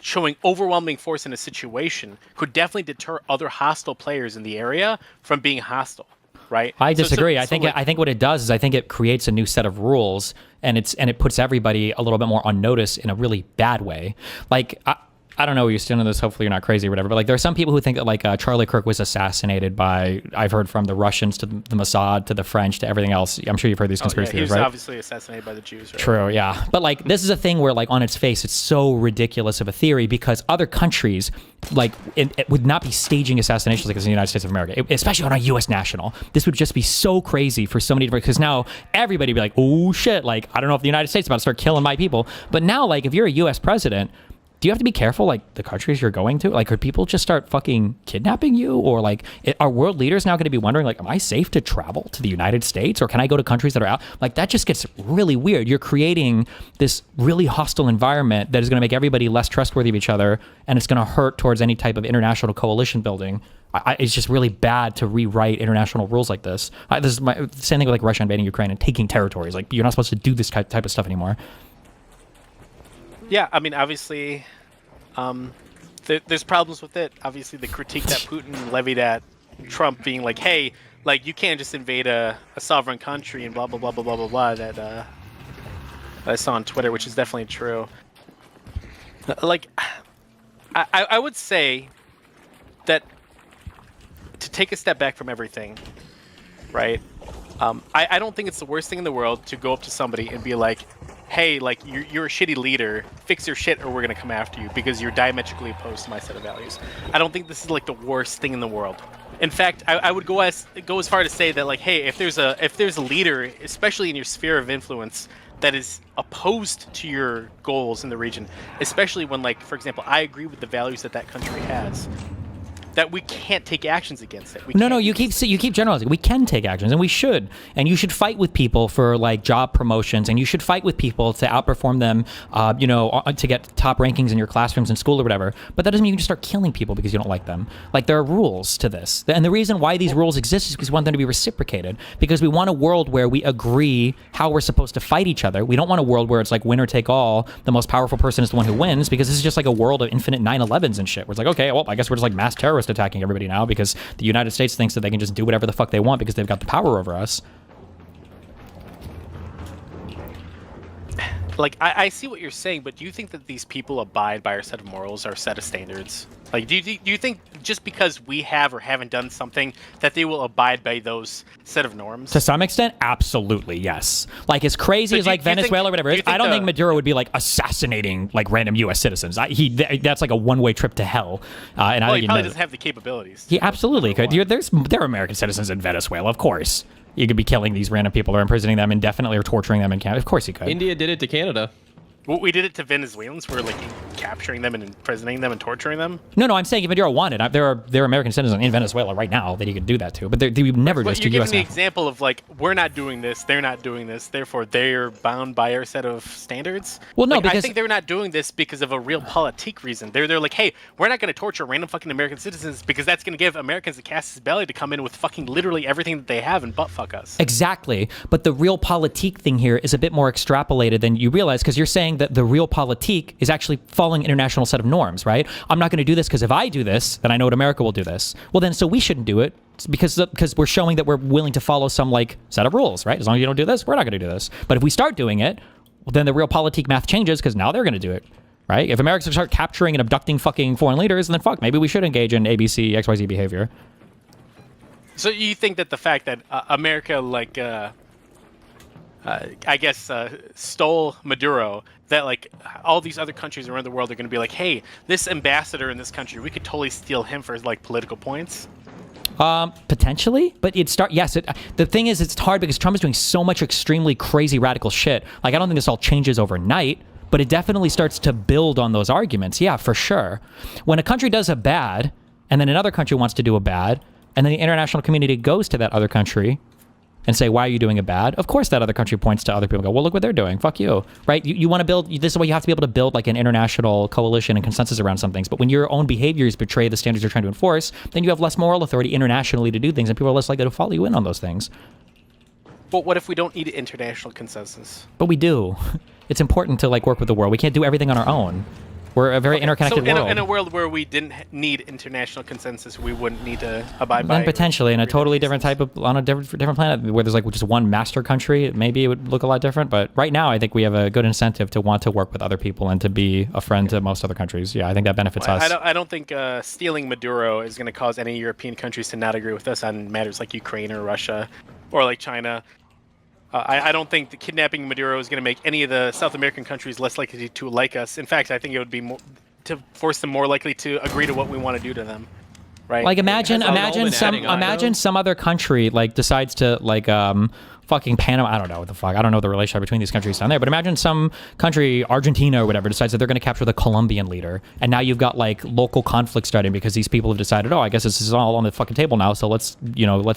showing overwhelming force in a situation, could definitely deter other hostile players in the area from being hostile. Right? I disagree. I think what it does is I think it creates a new set of rules, and it puts everybody a little bit more on notice in a really bad way. Like I don't know where you stand on this. Hopefully you're not crazy or whatever. But like there are some people who think that like Charlie Kirk was assassinated by, I've heard from the Russians to the Mossad to the French to everything else. I'm sure you've heard these conspiracy theories, right? He was obviously assassinated by the Jews, right? True, yeah. But like this is a thing where like on its face it's so ridiculous of a theory because other countries like it would not be staging assassinations like this in the United States of America, especially on a U.S. national. This would just be so crazy for so many different, because now everybody would be like, oh shit, like I don't know if the United States is about to start killing my people. But now like if you're a U.S. president, do you have to be careful, like, the countries you're going to? Like, could people just start fucking kidnapping you? Or, like, are world leaders now going to be wondering, like, am I safe to travel to the United States? Or can I go to countries that are out? Like, that just gets really weird. You're creating this really hostile environment that is going to make everybody less trustworthy of each other, and it's going to hurt towards any type of international coalition building. It's just really bad to rewrite international rules like this. This is the same thing with, like, Russia invading Ukraine and taking territories. Like, you're not supposed to do this type of stuff anymore. Yeah, I mean, obviously, there's problems with it. Obviously, the critique that Putin levied at Trump being like, hey, like, you can't just invade a sovereign country and blah, blah, blah, blah, blah, blah, blah, that I saw on Twitter, which is definitely true. Like, I would say that to take a step back from everything, right, I don't think it's the worst thing in the world to go up to somebody and be like, hey, like, you're a shitty leader, fix your shit or we're going to come after you because you're diametrically opposed to my set of values. I don't think this is, like, the worst thing in the world. In fact, I would go as far to say that, like, hey, if there's a leader, especially in your sphere of influence, that is opposed to your goals in the region, especially when, like, for example, I agree with the values that country has, that we can't take actions against it. No, you keep generalizing. We can take actions, and we should. And you should fight with people for like job promotions, and you should fight with people to outperform them, to get top rankings in your classrooms in school or whatever. But that doesn't mean you can just start killing people because you don't like them. Like, there are rules to this, and the reason why these rules exist is because we want them to be reciprocated. Because we want a world where we agree how we're supposed to fight each other. We don't want a world where it's like winner take all. The most powerful person is the one who wins, because this is just like a world of infinite 9/11s and shit. Where it's like, okay, well, I guess we're just like mass terrorists attacking everybody now because the United States thinks that they can just do whatever the fuck they want because they've got the power over us. Like, I see what you're saying, but do you think that these people abide by our set of morals, our set of standards? Like, do you think just because we have or haven't done something that they will abide by those set of norms? To some extent, absolutely, yes. Like, as crazy as like Venezuela or whatever is, I don't think Maduro would be like assassinating like random U.S. citizens. That's like a one-way trip to hell. And well, he probably doesn't have the capabilities. He absolutely could. There are American citizens in Venezuela, of course. You could be killing these random people or imprisoning them indefinitely or torturing them in Canada. Of course you could. India did it to Canada. Well, we did it to Venezuelans. We're like capturing them and imprisoning them and torturing them. No, I'm saying if Maduro wanted, there are American citizens in Venezuela right now that he could do that to, but they would never just do You're U.S. giving the example of like, we're not doing this, they're not doing this, therefore they're bound by our set of standards. Well, no, like, because I think they're not doing this because of a real politique reason. They're like, hey, we're not going to torture random fucking American citizens because that's going to give Americans a casus belli to come in with fucking literally everything that they have and butt fuck us. Exactly, but the real politique thing here is a bit more extrapolated than you realize, because you're saying that the real politique is actually following international set of norms, right? I'm not going to do this because if I do this, then I know what America will do this. Well, then, so we shouldn't do it because we're showing that we're willing to follow some like set of rules, right? As long as you don't do this, we're not going to do this. But if we start doing it, well, then the real politique math changes because now they're going to do it, right? If Americans start capturing and abducting fucking foreign leaders, then fuck, maybe we should engage in ABC, XYZ behavior. So you think that the fact that America, like, I guess, stole Maduro, that like all these other countries around the world are going to be like, hey, this ambassador in this country, we could totally steal him for like political points? Potentially, but the thing is, it's hard because Trump is doing so much extremely crazy radical shit. Like, I don't think this all changes overnight, but it definitely starts to build on those arguments. Yeah, for sure. When a country does a bad, and then another country wants to do a bad, and then the international community goes to that other country and say, why are you doing it bad? Of course that other country points to other people and go, well, look what they're doing. Fuck you, right? You want to build, this is why you have to be able to build like an international coalition and consensus around some things. But when your own behaviors betray the standards you're trying to enforce, then you have less moral authority internationally to do things, and people are less likely to follow you in on those things. But what if we don't need international consensus? But we do. It's important to like work with the world. We can't do everything on our own. We're a very interconnected world. So in a world where we didn't need international consensus, we wouldn't need to abide by. Then potentially in a totally different type of, on a different planet where there's like just one master country, maybe it would look a lot different. But right now, I think we have a good incentive to want to work with other people and to be a friend to most other countries. Yeah, I think that benefits us. I don't think stealing Maduro is going to cause any European countries to not agree with us on matters like Ukraine or Russia or like China. I don't think the kidnapping Maduro is going to make any of the South American countries less likely to like us. In fact, I think it would be more to force them more likely to agree to what we want to do to them. Right? Like imagine some other country like decides to like fucking Panama. I don't know what the fuck. I don't know the relationship between these countries down there. But imagine some country, Argentina or whatever, decides that they're going to capture the Colombian leader, and now you've got like local conflict starting because these people have decided, oh, I guess this is all on the fucking table now. So let's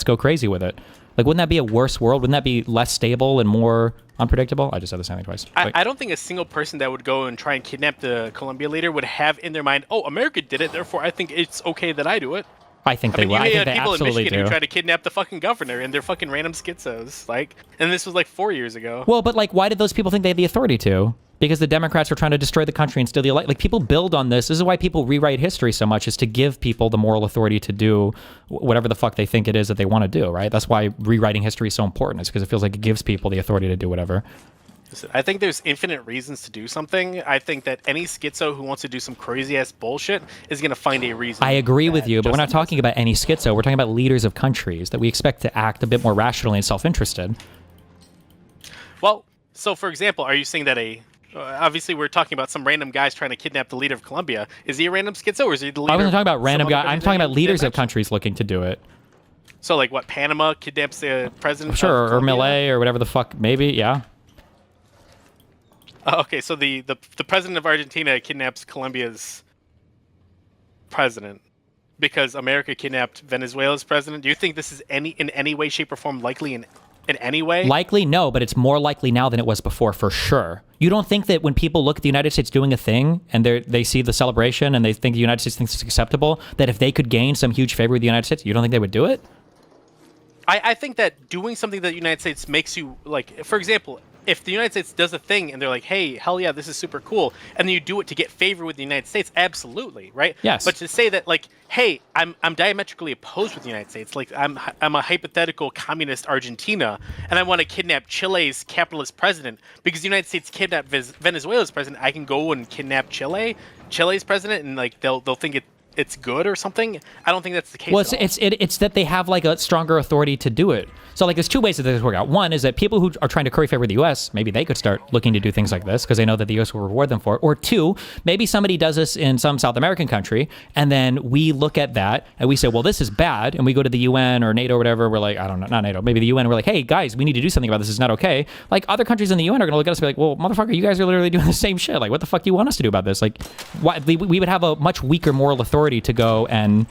go crazy with it. Like, wouldn't that be a worse world? Wouldn't that be less stable and more unpredictable? I just said the same thing twice. I don't think a single person that would go and try and kidnap the Colombia leader would have in their mind, oh, America did it, therefore I think it's okay that I do it. I think they will. I think they people absolutely in Michigan do. who try to kidnap the fucking governor, and they're fucking random schizos. Like, and this was like 4 years ago. Well, but like, why did those people think they had the authority to? Because the Democrats were trying to destroy the country and steal the elect. Like, people build on this. This is why people rewrite history so much, is to give people the moral authority to do whatever the fuck they think it is that they want to do, right? That's why rewriting history is so important. It's because it feels like it gives people the authority to do whatever. I think there's infinite reasons to do something. I think that any schizo who wants to do some crazy ass bullshit is going to find a reason. I agree with you, but we're not talking about any schizo. We're talking about leaders of countries that we expect to act a bit more rationally and self-interested. Well, so for example, are you saying that obviously we're talking about some random guys trying to kidnap the leader of Colombia. Is he a random schizo, or is he the leader? I wasn't talking about random guy. I'm talking about leaders of countries looking to do it. So like what, Panama kidnaps the president? Sure, or Millet or whatever the fuck, maybe, yeah. Okay, so the president of Argentina kidnaps Colombia's president because America kidnapped Venezuela's president. Do you think this is in any way, shape, or form likely in any way? Likely, no, but it's more likely now than it was before, for sure. You don't think that when people look at the United States doing a thing and they see the celebration and they think the United States thinks it's acceptable, that if they could gain some huge favor with the United States, you don't think they would do it? I think that doing something that the United States makes you, like, for example, if the United States does a thing and they're like, hey, hell yeah, this is super cool, and then you do it to get favor with the United States, absolutely, right? Yes. But to say that, like, hey, I'm diametrically opposed with the United States, like I'm a hypothetical communist Argentina, and I want to kidnap Chile's capitalist president because the United States kidnapped Venezuela's president, I can go and kidnap Chile's president, and like they'll think it's good or something. I don't think that's the case. Well, it's that they have like a stronger authority to do it. So like there's two ways that this work out. One is that people who are trying to curry favor with the U.S., maybe they could start looking to do things like this because they know that the U.S. will reward them for it. Or two, maybe somebody does this in some South American country, and then we look at that and we say, well, this is bad, and we go to the UN or NATO or whatever. We're like, I don't know, not NATO, maybe the UN. We're like, hey guys, we need to do something about this. It's not okay. Like other countries in the UN are going to look at us and be like, well, motherfucker, you guys are literally doing the same shit. Like, what the fuck do you want us to do about this? Like, why we would have a much weaker moral authority to go and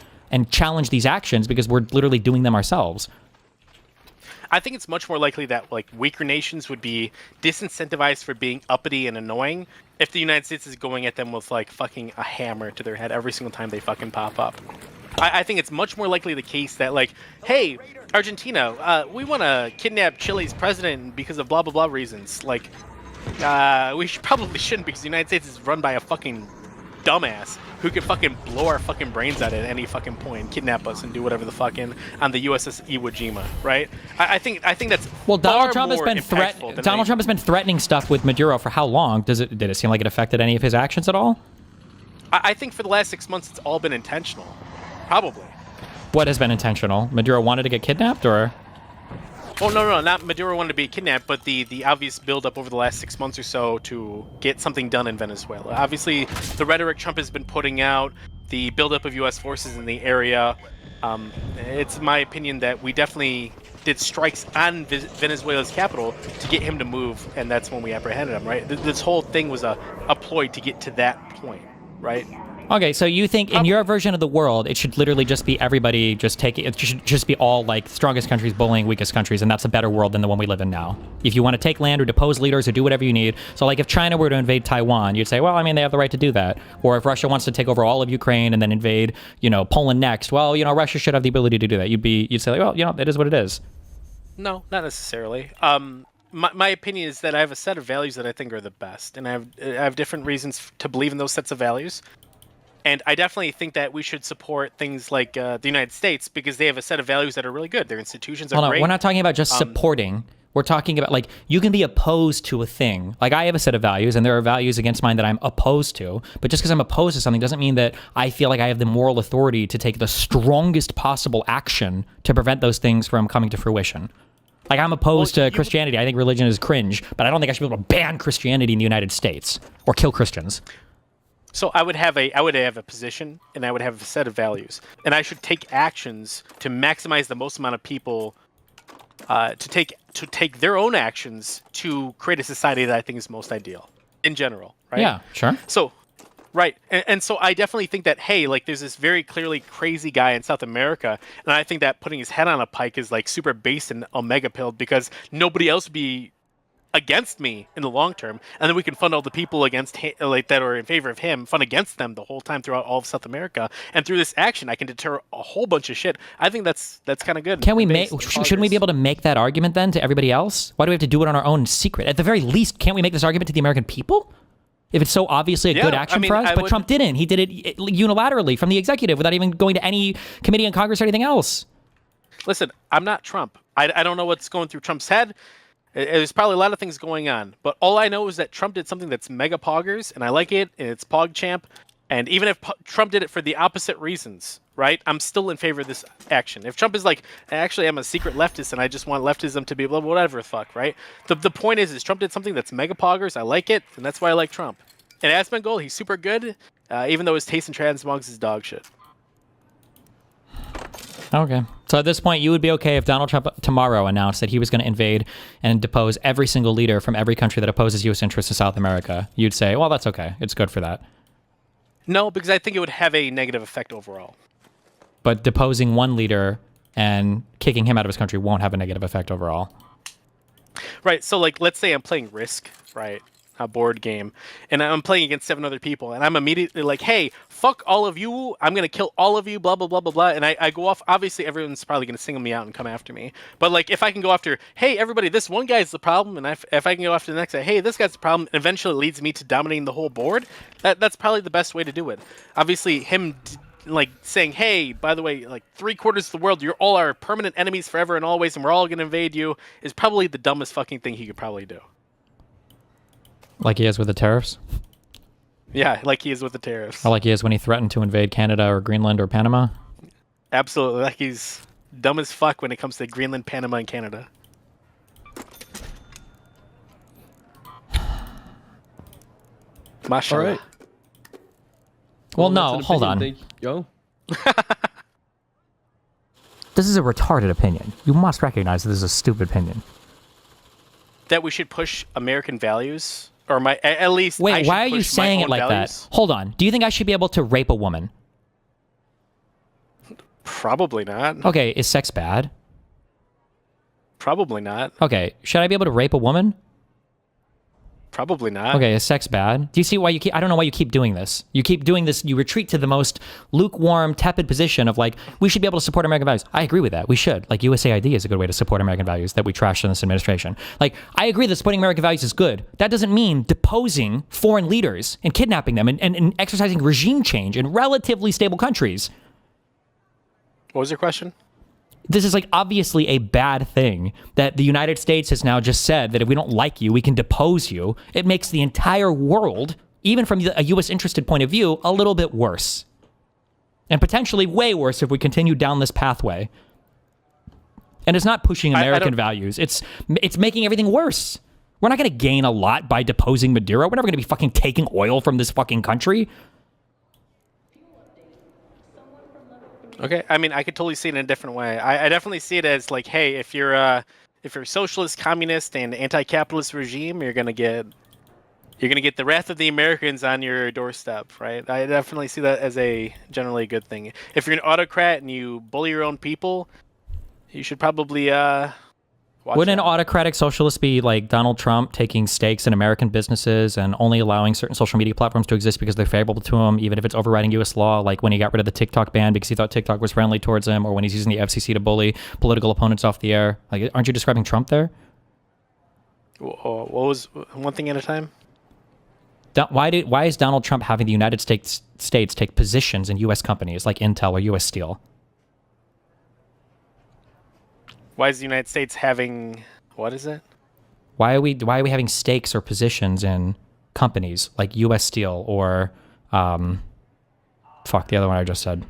challenge these actions because we're literally doing them ourselves. I think it's much more likely that like weaker nations would be disincentivized for being uppity and annoying if the United States is going at them with like fucking a hammer to their head every single time they fucking pop up. I think it's much more likely the case that like, hey, Argentina, we want to kidnap Chile's president because of blah blah blah reasons. Like, we probably shouldn't because the United States is run by a fucking dumbass who could fucking blow our fucking brains out at any fucking point, kidnap us, and do whatever the fucking on the USS Iwo Jima, right? I think that's well. Donald Trump has been threatening stuff with Maduro for how long? Did it seem like it affected any of his actions at all? I think for the last 6 months it's all been intentional, probably. What has been intentional? Maduro wanted to get kidnapped, or? Oh no, not Maduro wanted to be kidnapped, but the obvious buildup over the last 6 months or so to get something done in Venezuela. Obviously, the rhetoric Trump has been putting out, the buildup of U.S. forces in the area. It's my opinion that we definitely did strikes on Venezuela's capital to get him to move, and that's when we apprehended him. Right? This whole thing was a ploy to get to that point. Right? Okay, so you think in your version of the world, it should literally just be everybody just taking it should just be all like strongest countries bullying weakest countries, and that's a better world than the one we live in now. If you want to take land or depose leaders or do whatever you need, so like if China were to invade Taiwan, you'd say, well, I mean, they have the right to do that. Or if Russia wants to take over all of Ukraine and then invade, Poland next, well, Russia should have the ability to do that. You'd say, like, well, it is what it is. No, not necessarily. My opinion is that I have a set of values that I think are the best, and I have different reasons to believe in those sets of values. And I definitely think that we should support things like the United States because they have a set of values that are really good. Their institutions are great. We're not talking about just supporting. We're talking about, like, you can be opposed to a thing. Like, I have a set of values, and there are values against mine that I'm opposed to. But just because I'm opposed to something doesn't mean that I feel like I have the moral authority to take the strongest possible action to prevent those things from coming to fruition. Like, I'm opposed to Christianity. I think religion is cringe, but I don't think I should be able to ban Christianity in the United States or kill Christians. So I would have a position, and I would have a set of values, and I should take actions to maximize the most amount of people, to take their own actions to create a society that I think is most ideal in general, right? Yeah, sure. So, right, and so I definitely think that, hey, like there's this very clearly crazy guy in South America, and I think that putting his head on a pike is like super based and omega pilled because nobody else would be against me in the long term, and then we can fund all the people against like that are in favor of him, fund against them the whole time throughout all of South America, and through this action I can deter a whole bunch of shit. I think that's kind of good. Shouldn't we be able to make that argument then to everybody else? Why do we have to do it on our own in secret? At the very least, can't we make this argument to the American people? If it's so obviously a good action for us, but Trump didn't. He did it unilaterally from the executive without even going to any committee in Congress or anything else. Listen, I'm not Trump. I don't know what's going through Trump's head. There's probably a lot of things going on, but all I know is that Trump did something that's mega poggers, and I like it, and it's PogChamp. And even if Trump did it for the opposite reasons, right, I'm still in favor of this action. If Trump is like, actually, I'm a secret leftist, and I just want leftism to be blah, whatever the fuck, right? The point is Trump did something that's mega poggers, I like it, and that's why I like Trump. And Aspen Gold, he's super good, even though his taste in transmogs is dog shit. Okay. So at this point, you would be okay if Donald Trump tomorrow announced that he was going to invade and depose every single leader from every country that opposes U.S. interests in South America. You'd say, well, that's okay. It's good for that. No, because I think it would have a negative effect overall. But deposing one leader and kicking him out of his country won't have a negative effect overall. Right. So, like, let's say I'm playing Risk, right? A board game, and I'm playing against 7 other people, and I'm immediately like, hey, fuck all of you. I'm going to kill all of you, blah, blah, blah, blah, blah. And I go off. Obviously, everyone's probably going to single me out and come after me. But, like, if I can go after, hey, everybody, this one guy's the problem, and if I can go after the next guy, hey, this guy's the problem, and eventually it leads me to dominating the whole board, that's probably the best way to do it. Obviously, him like saying, hey, by the way, like 3/4 of the world, you're all our permanent enemies forever and always, and we're all going to invade you, is probably the dumbest fucking thing he could probably do. Like he is with the tariffs? Yeah, like he is with the tariffs. Or like he is when he threatened to invade Canada or Greenland or Panama? Absolutely. Like he's dumb as fuck when it comes to Greenland, Panama, and Canada. Mashallah. All right. Well, that's no, an hold on. opinion. Yo. This is a retarded opinion. You must recognize this is a stupid opinion. That we should push American values, or at least. Wait, why are you saying it like that? Hold on. Do you think I should be able to rape a woman? Probably not. Okay, is sex bad? Probably not. Okay, should I be able to rape a woman? Probably not. Okay, is sex bad? Do you see why you keep... I don't know why you keep doing this. You keep doing this, you retreat to the most lukewarm, tepid position of like, we should be able to support American values. I agree with that. We should. Like, USAID is a good way to support American values that we trashed in this administration. Like, I agree that supporting American values is good. That doesn't mean deposing foreign leaders and kidnapping them and exercising regime change in relatively stable countries. What was your question? This is like obviously a bad thing that the United States has now just said that if we don't like you, we can depose you. It makes the entire world, even from a U.S. interested point of view, a little bit worse. And potentially way worse if we continue down this pathway. And it's not pushing American values. It's making everything worse. We're not going to gain a lot by deposing Maduro. We're never going to be fucking taking oil from this fucking country. Okay, I mean, I could totally see it in a different way. I definitely see it as like, hey, if you're a socialist, communist, and anti-capitalist regime, you're gonna get the wrath of the Americans on your doorstep, right? I definitely see that as a generally good thing. If you're an autocrat and you bully your own people, you should probably watch Wouldn't out. an autocratic socialist be like Donald Trump taking stakes in American businesses and only allowing certain social media platforms to exist because they're favorable to him, even if it's overriding U.S. law, like when he got rid of the TikTok ban because he thought TikTok was friendly towards him, or when he's using the FCC to bully political opponents off the air? Like, aren't you describing Trump there? What was one thing at a time? Why is Donald Trump having the United States take positions in U.S. companies like Intel or U.S. Steel? Why is the United States having what is it? Why are we having stakes or positions in companies like U.S. Steel or the other one I just said?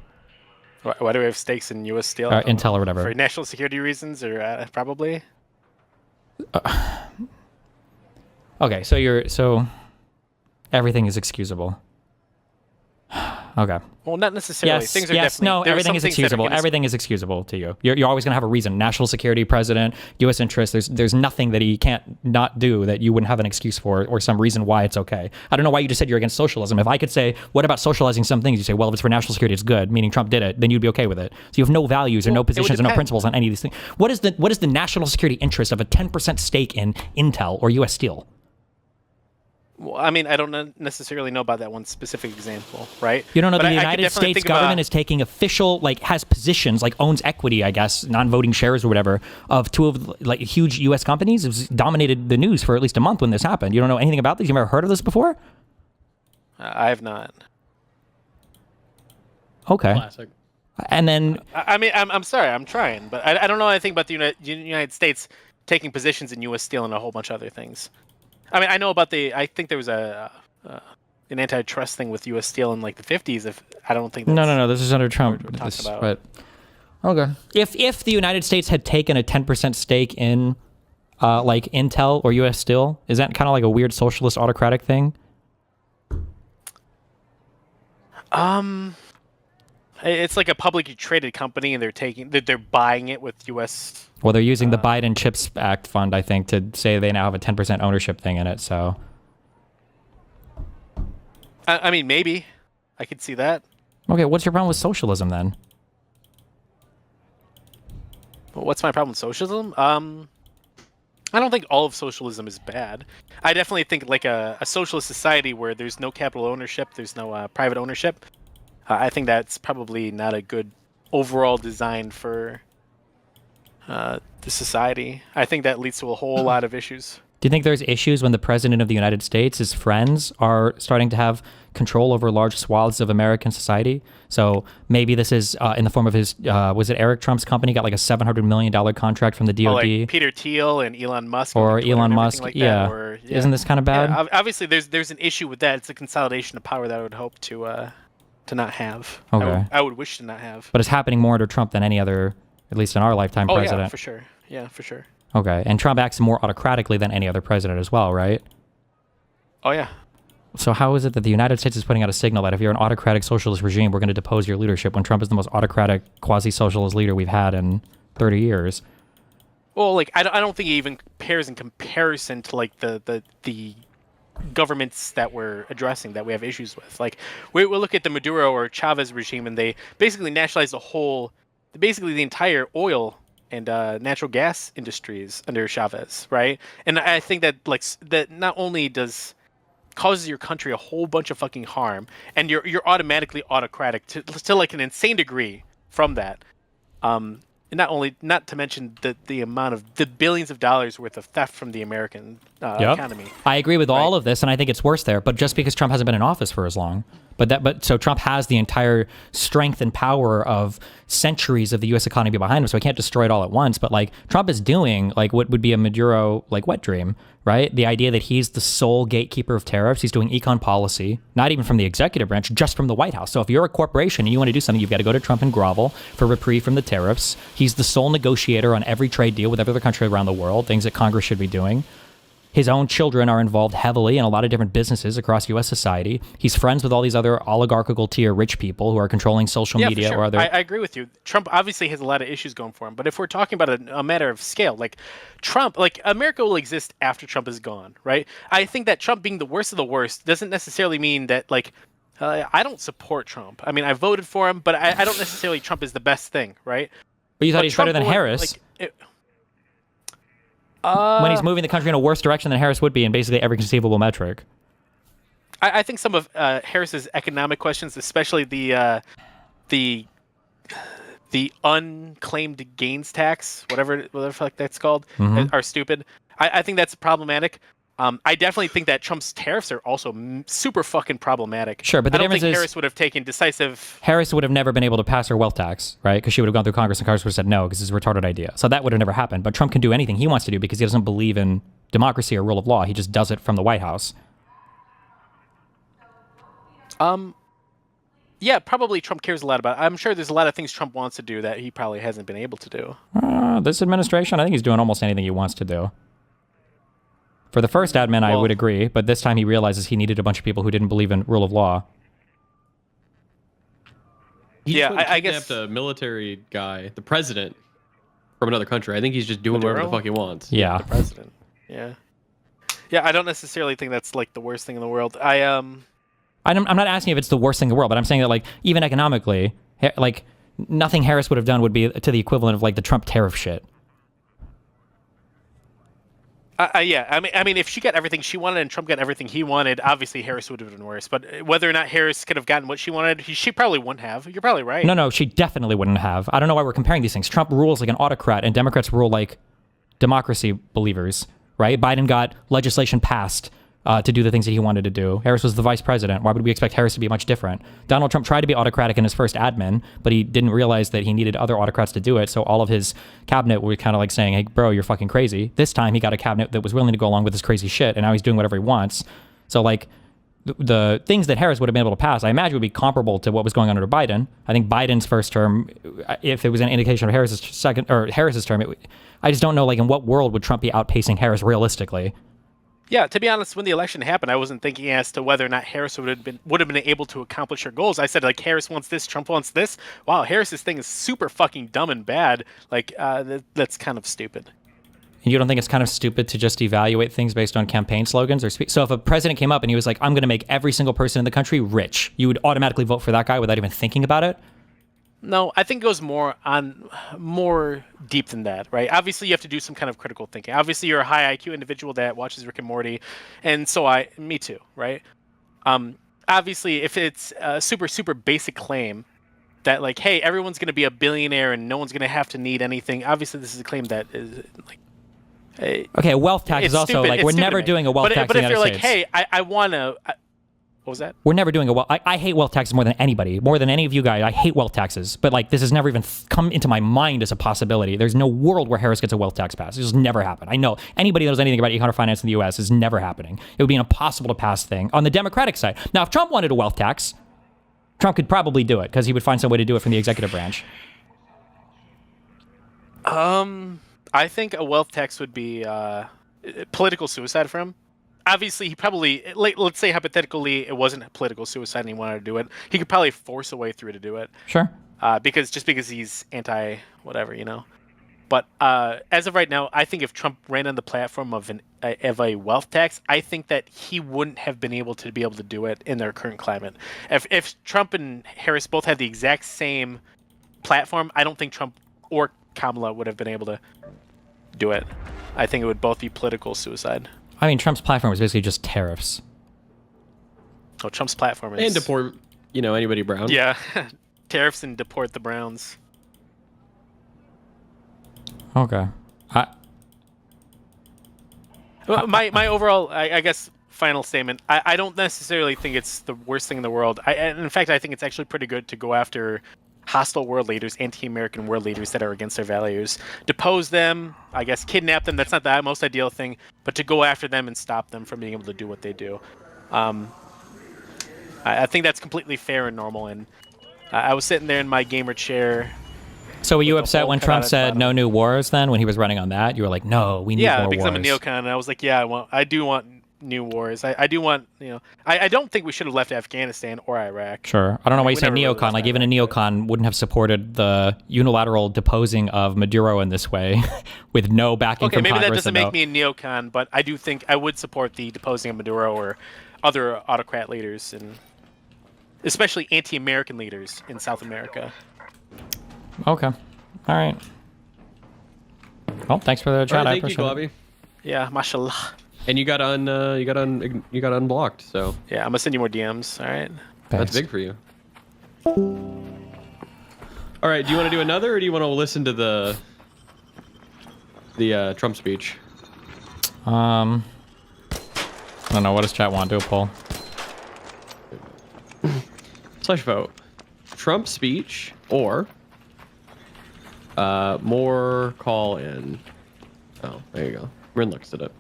Why do we have stakes in U.S. Steel? Intel or whatever. For national security reasons, or probably. Okay, so everything is excusable. Okay. Well, not necessarily. Yes, Things are yes, definitely, no, there are everything some is things that are excusable. gonna- Everything is excusable to you. You're always going to have a reason. National security, president, U.S. interests. There's nothing that he can't not do that you wouldn't have an excuse for or some reason why it's okay. I don't know why you just said you're against socialism. If I could say, what about socializing some things? You say, well, if it's for national security, it's good, meaning Trump did it, then you'd be okay with it. So you have no values or no positions or no depend. principles on any of these things. What is the national security interest of a 10% stake in Intel or U.S. Steel? Well, I mean, I don't necessarily know about that one specific example, right? You don't know But that the I could United definitely States think of a- government is taking official, like, has positions, like owns equity, I guess, non-voting shares or whatever, of two of like huge U.S. companies. It was dominated the news for at least a month when this happened. You don't know anything about this? You've never heard of this before? I have not. Okay. Classic. And then, I mean, I'm sorry, I'm trying, but I don't know anything about the United States taking positions in U.S. Steel and a whole bunch of other things. I mean, I know about I think there was an antitrust thing with U.S. Steel in like the 50s. If I don't think that's, no, this is under Trump. we're talking This- about. But okay. If the United States had taken a 10% stake in, like Intel or U.S. Steel, is that kind of like a weird socialist autocratic thing? It's like a publicly traded company, and they're buying it with U.S. Well, they're using the Biden Chips Act fund, I think, to say they now have a 10% ownership thing in it. So, I mean, maybe I could see that. okay, what's your problem with socialism then? Well, what's my problem with socialism? I don't think all of socialism is bad. I definitely think like a socialist society where there's no capital ownership, there's no private ownership. I think that's probably not a good overall design for the society. I think that leads to a whole lot of issues. Do you think there's issues when the president of the United States, his friends, are starting to have control over large swaths of American society? So maybe this is in the form of his, was it Eric Trump's company got like a $700 million contract from the DOD? Oh, like Peter Thiel and Elon Musk. Or Elon Musk, like yeah. That, or, yeah. Isn't this kind of bad? Yeah, obviously, there's an issue with that. It's a consolidation of power that I would hope to not have. Okay. I would wish to not have. But it's happening more under Trump than any other, at least in our lifetime, president. Yeah, for sure. Yeah, for sure. Okay, and Trump acts more autocratically than any other president as well, right? Oh, yeah. So how is it that the United States is putting out a signal that if you're an autocratic socialist regime, we're going to depose your leadership when Trump is the most autocratic quasi-socialist leader we've had in 30 years? Well, like, I don't think it even pairs in comparison to, like, the governments that we're addressing that we have issues with. Like, we'll look at the Maduro or Chavez regime, and they basically nationalized basically the entire oil and natural gas industries under Chavez, right? And I think that that not only causes your country a whole bunch of fucking harm, and you're automatically autocratic to like an insane degree from that. And not to mention the amount of the billions of dollars worth of theft from the American economy. I agree with all of this, and I think it's worse there. But just because Trump hasn't been in office for as long, so Trump has the entire strength and power of centuries of the U.S. economy behind him, so he can't destroy it all at once. But like Trump is doing like what would be a Maduro like wet dream, right? The idea that he's the sole gatekeeper of tariffs. He's doing econ policy, not even from the executive branch, just from the White House. So if you're a corporation and you want to do something, you've got to go to Trump and grovel for reprieve from the tariffs. He's the sole negotiator on every trade deal with every other country around the world, things that Congress should be doing. His own children are involved heavily in a lot of different businesses across U.S. society. He's friends with all these other oligarchical tier rich people who are controlling social media for sure. or other. I agree with you. Trump obviously has a lot of issues going for him, but if we're talking about a matter of scale, like Trump, like America will exist after Trump is gone, right? I think that Trump being the worst of the worst doesn't necessarily mean that like I don't support Trump. I mean, I voted for him, but I don't necessarily Trump is the best thing, right? But you thought he's better than Harris. When he's moving the country in a worse direction than Harris would be in basically every conceivable metric. I think some of Harris's economic questions, especially the unclaimed gains tax, whatever the fuck that's called, are stupid. I think that's problematic. I definitely think that Trump's tariffs are also super fucking problematic. Sure, but the difference is Harris would have taken decisive. Harris would have never been able to pass her wealth tax, right? Because she would have gone through Congress, and Congress would have said no because it's a retarded idea. So that would have never happened. But Trump can do anything he wants to do because he doesn't believe in democracy or rule of law. He just does it from the White House. Yeah, probably Trump cares a lot about it. I'm sure there's a lot of things Trump wants to do that he probably hasn't been able to do. This administration, I think he's doing almost anything he wants to do. For the first admin, I would agree, but this time he realizes he needed a bunch of people who didn't believe in rule of law. I guess the military guy, the president from another country. I think he's just doing whatever the fuck he wants. Yeah, the president. Yeah, I don't necessarily think that's like the worst thing in the world. I'm not asking if it's the worst thing in the world, but I'm saying that like even economically, like nothing Harris would have done would be to the equivalent of like the Trump tariff shit. Yeah, I mean, if she got everything she wanted and Trump got everything he wanted, obviously Harris would have been worse. But whether or not Harris could have gotten what she wanted, she probably wouldn't have. You're probably right. No, she definitely wouldn't have. I don't know why we're comparing these things. Trump rules like an autocrat, and Democrats rule like democracy believers, right? Biden got legislation passed to do the things that he wanted to do. Harris was the vice president. Why would we expect Harris to be much different? Donald Trump tried to be autocratic in his first admin, but he didn't realize that he needed other autocrats to do it. So all of his cabinet were kind of like saying, hey, bro, you're fucking crazy. This time he got a cabinet that was willing to go along with this crazy shit, and now he's doing whatever he wants. So like the things that Harris would have been able to pass, I imagine would be comparable to what was going on under Biden. I think Biden's first term, if it was an indication of Harris's second or Harris's term, I just don't know like in what world would Trump be outpacing Harris realistically. Yeah, to be honest, when the election happened, I wasn't thinking as to whether or not Harris would have been able to accomplish her goals. I said like Harris wants this, Trump wants this. Wow, Harris's thing is super fucking dumb and bad. Like that's kind of stupid. And you don't think it's kind of stupid to just evaluate things based on campaign slogans or so if a president came up and he was like, I'm going to make every single person in the country rich, you would automatically vote for that guy without even thinking about it? No, I think it goes more deep than that, right? Obviously, you have to do some kind of critical thinking. Obviously, you're a high IQ individual that watches Rick and Morty, and me too, right? Obviously, if it's a super super basic claim that like, hey, everyone's going to be a billionaire and no one's going to have to need anything. Obviously, this is a claim that is like. Okay, wealth tax is also stupid. like we're never doing a wealth tax but in the if you're United like, States. hey, I want to. What was that? We're never doing a wealth. I hate wealth taxes more than anybody, more than any of you guys. I hate wealth taxes, but like this has never even come into my mind as a possibility. There's no world where Harris gets a wealth tax passed. It just never happened. I know anybody that knows anything about e-commerce finance in the U.S. is never happening. It would be an impossible to pass thing on the Democratic side. Now, if Trump wanted a wealth tax, Trump could probably do it because he would find some way to do it from the executive branch. I think a wealth tax would be political suicide for him. Obviously, he probably, let's say hypothetically, it wasn't political suicide and he wanted to do it. He could probably force a way through to do it. Sure. Because he's anti whatever, But as of right now, I think if Trump ran on the platform of a wealth tax, I think that he wouldn't have been able to do it in their current climate. If Trump and Harris both had the exact same platform, I don't think Trump or Kamala would have been able to do it. I think it would both be political suicide. I mean, Trump's platform is basically just tariffs. Oh, Trump's platform is... And deport, anybody brown. Yeah, tariffs and deport the Browns. Okay. My overall, I guess, final statement, I don't necessarily think it's the worst thing in the world. And in fact, I think it's actually pretty good to go after hostile world leaders, anti-American world leaders that are against their values. Depose them, I guess kidnap them, that's not the most ideal thing, but to go after them and stop them from being able to do what they do. I think that's completely fair and normal, and I was sitting there in my gamer chair. So were you upset when Trump said no new wars then, when he was running on that? You were like, no, we need more wars. Yeah, because I'm a neocon, and I was like, yeah, I do want new wars. I do want, I don't think we should have left Afghanistan or Iraq. Sure. I don't know why you say neocon. Really, like, even a neocon wouldn't have supported the unilateral deposing of Maduro in this way with no backing from Congress. Okay, maybe that doesn't make me a neocon, but I do think I would support the deposing of Maduro or other autocrat leaders, and especially anti-American leaders in South America. Okay. All right. Well, thanks for the chat. I appreciate it. Globby. Yeah, mashallah. And you got unblocked, so yeah, I'm gonna send you more DMs. All right. That's big for you. All right, do you want to do another, or do you want to listen to the Trump speech? I don't know. What does chat want? Do a poll. /vote. Trump speech or more call in. Oh, there you go. Rin looks it up.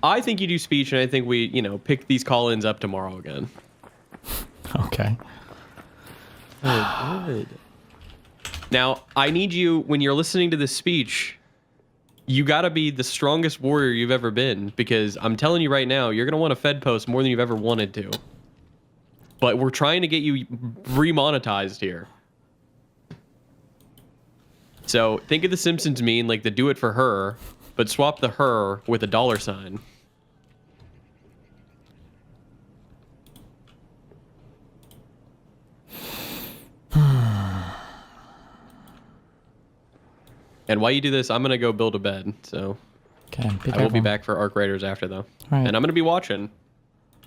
I think you do speech, and I think we, pick these call-ins up tomorrow again. Okay. Oh, good. Now, I need you, when you're listening to this speech, you got to be the strongest warrior you've ever been, because I'm telling you right now, you're going to want a Fed post more than you've ever wanted to. But we're trying to get you remonetized here. So think of the Simpsons meme, like the do it for her, but swap the her with a $sign. And while you do this, I'm going to go build a bed. So okay, I will be back for Arc Raiders after, though. Right. And I'm going to be watching.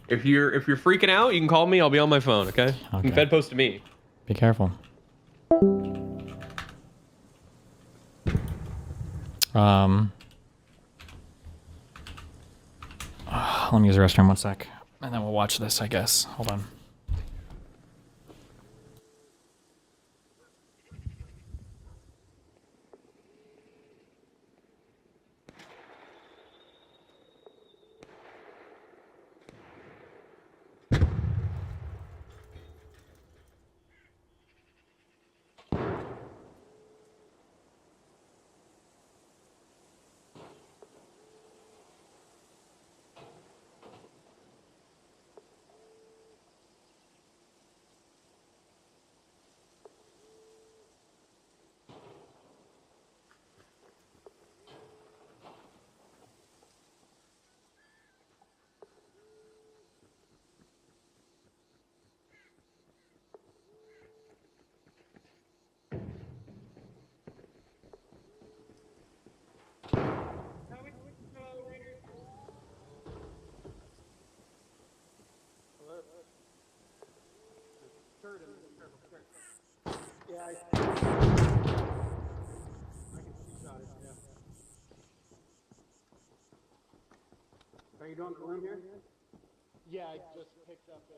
If you're freaking out, you can call me. I'll be on my phone, okay? You can Fed post to me. Be careful. Let me use the restroom 1 sec. And then we'll watch this, I guess. Hold on. Yeah, I can see solid, yeah. Are you doing the balloon here? Yeah, I just picked up a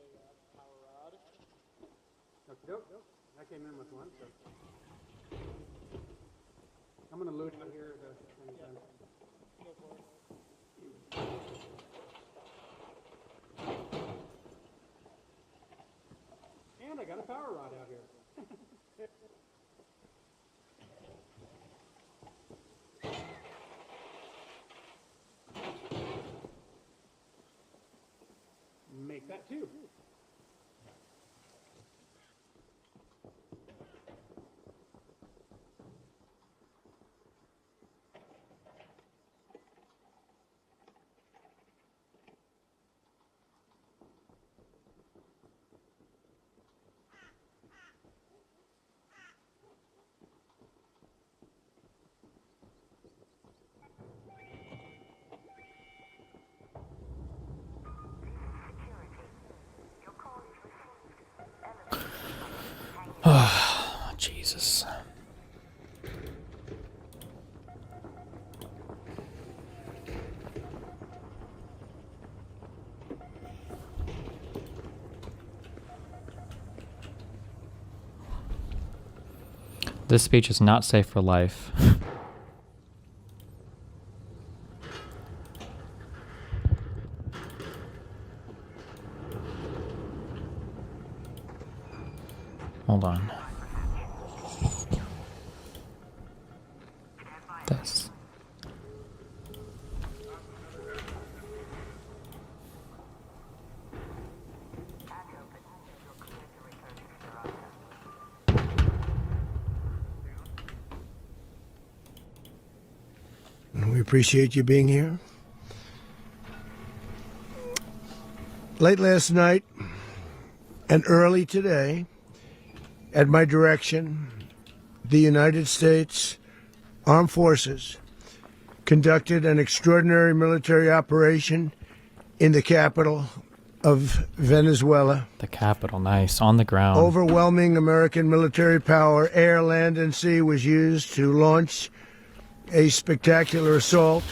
power rod. Okey-doke. I came in with one, so. I'm going to load out here the same time. Go for it. And I got a power rod out here. Make that two. Jesus. This speech is not safe for life. Hold on. This. We appreciate you being here. Late last night and early today, at my direction, the United States Armed Forces conducted an extraordinary military operation in the capital of Venezuela. The capital, nice. On the ground. Overwhelming American military power, air, land, and sea, was used to launch a spectacular assault.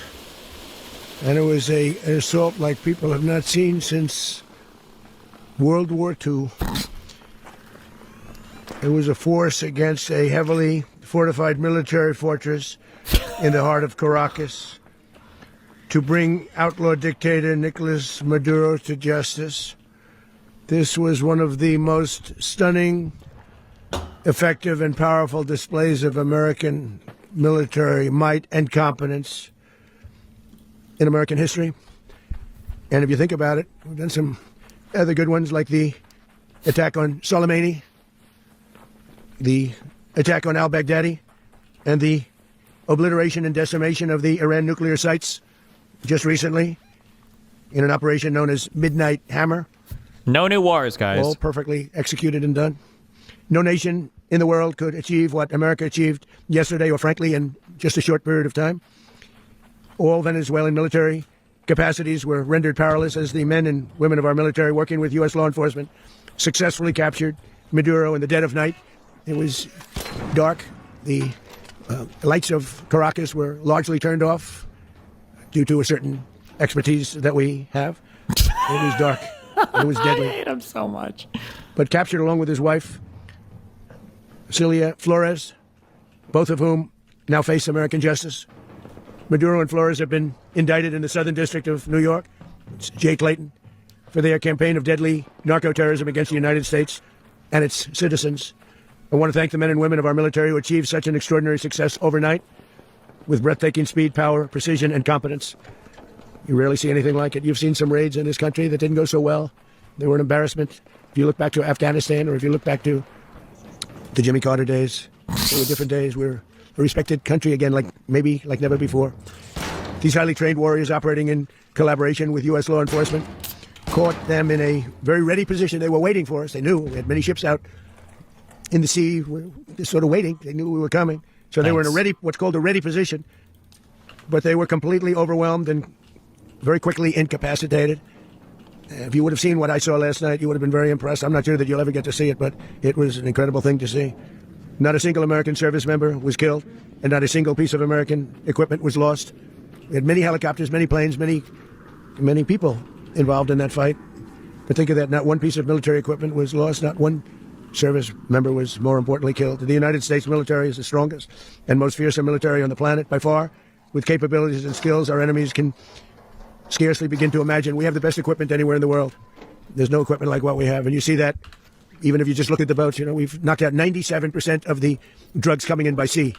And it was an assault like people have not seen since World War II. It was a force against a heavily fortified military fortress in the heart of Caracas to bring outlaw dictator Nicolas Maduro to justice. This was one of the most stunning, effective, and powerful displays of American military might and competence in American history. And if you think about it, we've done some other good ones like the attack on Soleimani, the attack on al-Baghdadi, and the obliteration and decimation of the Iran nuclear sites just recently in an operation known as Midnight Hammer. No new wars, guys. All perfectly executed and done. No nation in the world could achieve what America achieved yesterday, or frankly, in just a short period of time. All Venezuelan military capacities were rendered powerless as the men and women of our military, working with U.S. law enforcement, successfully captured Maduro in the dead of night. It was dark. The lights of Caracas were largely turned off due to a certain expertise that we have. It was dark. It was deadly. I hate him so much. But captured along with his wife, Celia Flores, both of whom now face American justice. Maduro and Flores have been indicted in the Southern District of New York, it's Jay Clayton, for their campaign of deadly narco-terrorism against the United States and its citizens. I want to thank the men and women of our military who achieved such an extraordinary success overnight with breathtaking speed, power, precision, and competence. You rarely see anything like it. You've seen some raids in this country that didn't go so well. They were an embarrassment. If you look back to Afghanistan, or if you look back to the Jimmy Carter days, they were different days. We're a respected country again, like never before. These highly trained warriors operating in collaboration with U.S. law enforcement caught them in a very ready position. They were waiting for us. They knew we had many ships out in the sea, just sort of waiting. They knew we were coming. So they were in what's called a ready position. But they were completely overwhelmed and very quickly incapacitated. If you would have seen what I saw last night, you would have been very impressed. I'm not sure that you'll ever get to see it, but it was an incredible thing to see. Not a single American service member was killed, and not a single piece of American equipment was lost. We had many helicopters, many planes, many people involved in that fight. But think of that, not one piece of military equipment was lost, not one service member was, more importantly, killed. The United States military is the strongest and most fearsome military on the planet by far. With capabilities and skills our enemies can scarcely begin to imagine. We have the best equipment anywhere in the world. There's no equipment like what we have. And you see that even if you just look at the boats. We've knocked out 97% of the drugs coming in by sea.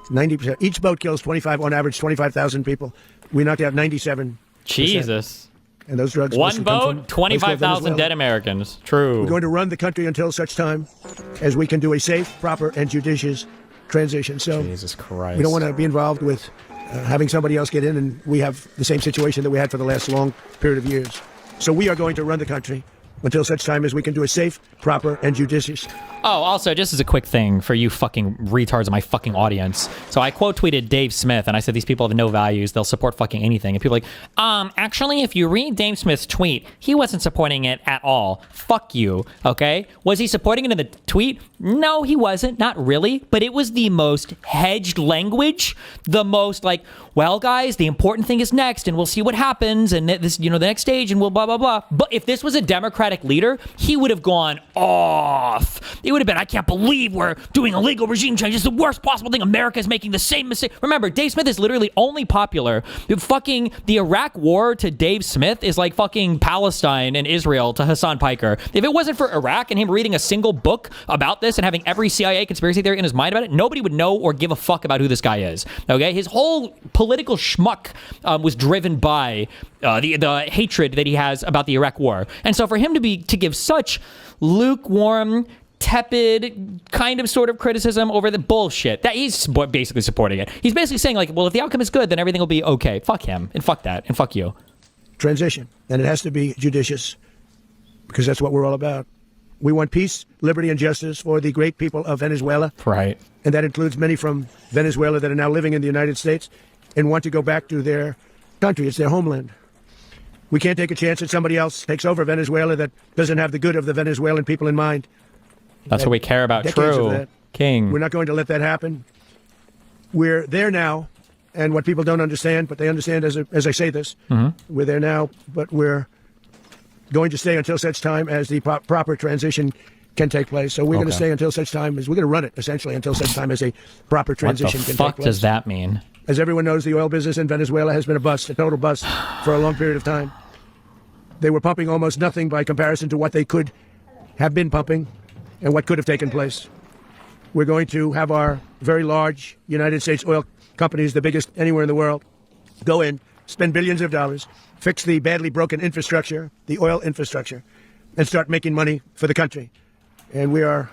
90%. Each boat kills on average, 25,000 people. We knocked out 97%. Jesus. And those drugs. One boat, 25,000 dead Americans. True. We're going to run the country until such time as we can do a safe, proper, and judicious transition. So Jesus Christ. We don't want to be involved with having somebody else get in, and we have the same situation that we had for the last long period of years. So we are going to run the country until such time as we can do a safe, proper, and judicious. Oh, also, just as a quick thing for you fucking retards in my fucking audience. So I quote tweeted Dave Smith, and I said these people have no values. They'll support fucking anything. And people are like, actually, if you read Dave Smith's tweet, he wasn't supporting it at all. Fuck you, okay? Was he supporting it in the tweet? No, he wasn't. Not really. But it was the most hedged language. The most like, well, guys, the important thing is next, and we'll see what happens, and this, the next stage, and we'll blah, blah, blah. But if this was a Democratic leader, he would have gone off. It would have been, I can't believe we're doing a legal regime change. It's the worst possible thing. America is making the same mistake. Remember, Dave Smith is literally only popular. Fucking the Iraq war to Dave Smith is like fucking Palestine and Israel to Hassan Piker. If it wasn't for Iraq and him reading a single book about this and having every CIA conspiracy theory in his mind about it, nobody would know or give a fuck about who this guy is. Okay? His whole political schmuck was driven by the hatred that he has about the Iraq war. And so for him to give such lukewarm, tepid kind of sort of criticism over the bullshit that he's basically supporting it. He's basically saying like, well, if the outcome is good, then everything will be okay. Fuck him and fuck that and fuck you. Transition. And it has to be judicious because that's what we're all about. We want peace, liberty, and justice for the great people of Venezuela. Right. And that includes many from Venezuela that are now living in the United States and want to go back to their country. It's their homeland. We can't take a chance that somebody else takes over Venezuela that doesn't have the good of the Venezuelan people in mind. That's what we care about. True. King. We're not going to let that happen. We're there now, and what people don't understand, but they understand as I say this, we're there now, but we're going to stay until such time as the proper transition can take place. So we're going to stay until such time as we're going to run it, essentially, until such time as a proper transition can take place. What the fuck does that mean? As everyone knows, the oil business in Venezuela has been a bust, a total bust, for a long period of time. They were pumping almost nothing by comparison to what they could have been pumping and what could have taken place. We're going to have our very large United States oil companies, the biggest anywhere in the world, go in, spend billions of dollars, fix the badly broken infrastructure, the oil infrastructure, and start making money for the country. And we are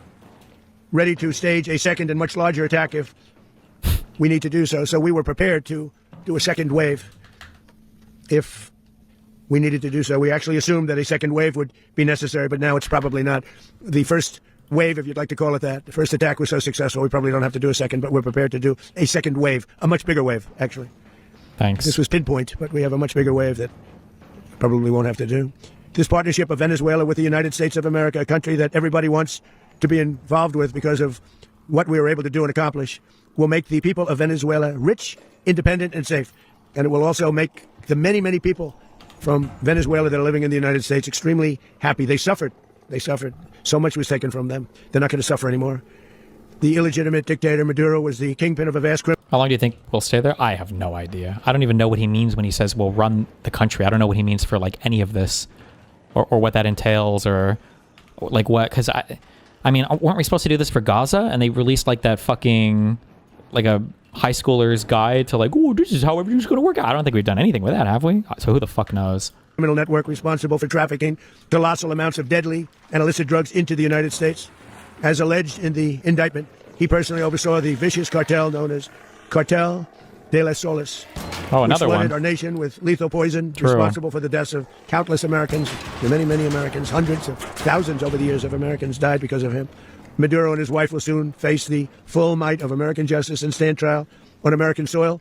ready to stage a second and much larger attack if we need to do so. So we were prepared to do a second wave if we needed to do so. We actually assumed that a second wave would be necessary, but now it's probably not. The first wave, if you'd like to call it that, the first attack was so successful, we probably don't have to do a second, but we're prepared to do a second wave, a much bigger wave, actually. Thanks. This was pinpoint, but we have a much bigger wave that probably won't have to do. This partnership of Venezuela with the United States of America, a country that everybody wants to be involved with because of what we were able to do and accomplish, will make the people of Venezuela rich, independent, and safe. And it will also make the many, many people from Venezuela that are living in the United States extremely happy. They suffered. They suffered. So much was taken from them. They're not going to suffer anymore. The illegitimate dictator Maduro was the kingpin of a vast criminal. How long do you think we'll stay there? I have no idea. I don't even know what he means when he says we'll run the country. I don't know what he means for like any of this or what that entails or like what. Because I mean, weren't we supposed to do this for Gaza? And they released like that fucking like a high schooler's guide to like, oh, this is how everything's going to work out. I don't think we've done anything with that, have we? So who the fuck knows? Criminal network responsible for trafficking colossal amounts of deadly and illicit drugs into the United States. As alleged in the indictment, he personally oversaw the vicious cartel known as Cartel de las Solis. Oh, another which flooded one. our nation with lethal poison, True. responsible for the deaths of countless Americans, many, many Americans. Hundreds of thousands over the years of Americans died because of him. Maduro and his wife will soon face the full might of American justice and stand trial on American soil.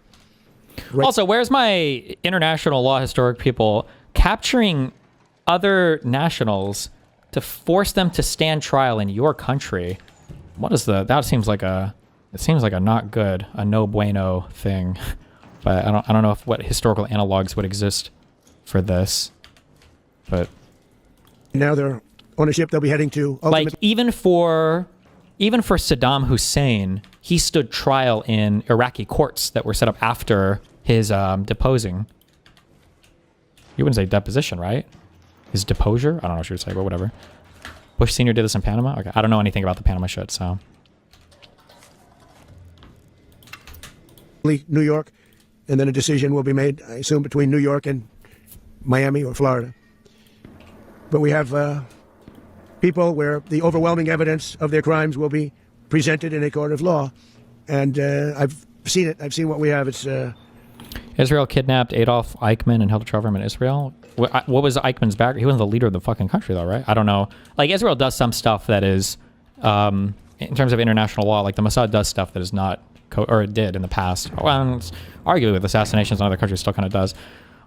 Also, where's my international law historic people capturing other nationals to force them to stand trial in your country? what is that seems like a not good, a no bueno thing. But I don't know what historical analogs would exist for this. But Now they're on a ship they'll be heading to. like even for Saddam Hussein, he stood trial in Iraqi courts that were set up after his deposing. You wouldn't say deposition, right? His deposure? I don't know what you would say, but whatever. Bush Sr. did this in Panama? Okay, I don't know anything about the Panama shit, so. New York, and then a decision will be made, I assume, between New York and Miami or Florida. But we have people where the overwhelming evidence of their crimes will be presented in a court of law. And I've seen it. I've seen what we have. It's Israel kidnapped Adolf Eichmann and held a trial for him in Israel. What was Eichmann's background? He wasn't the leader of the fucking country, though, right? I don't know. Like, Israel does some stuff that is, in terms of international law, like the Mossad does stuff that is not, or it did in the past. Well, it's arguably with assassinations in other countries still kind of does.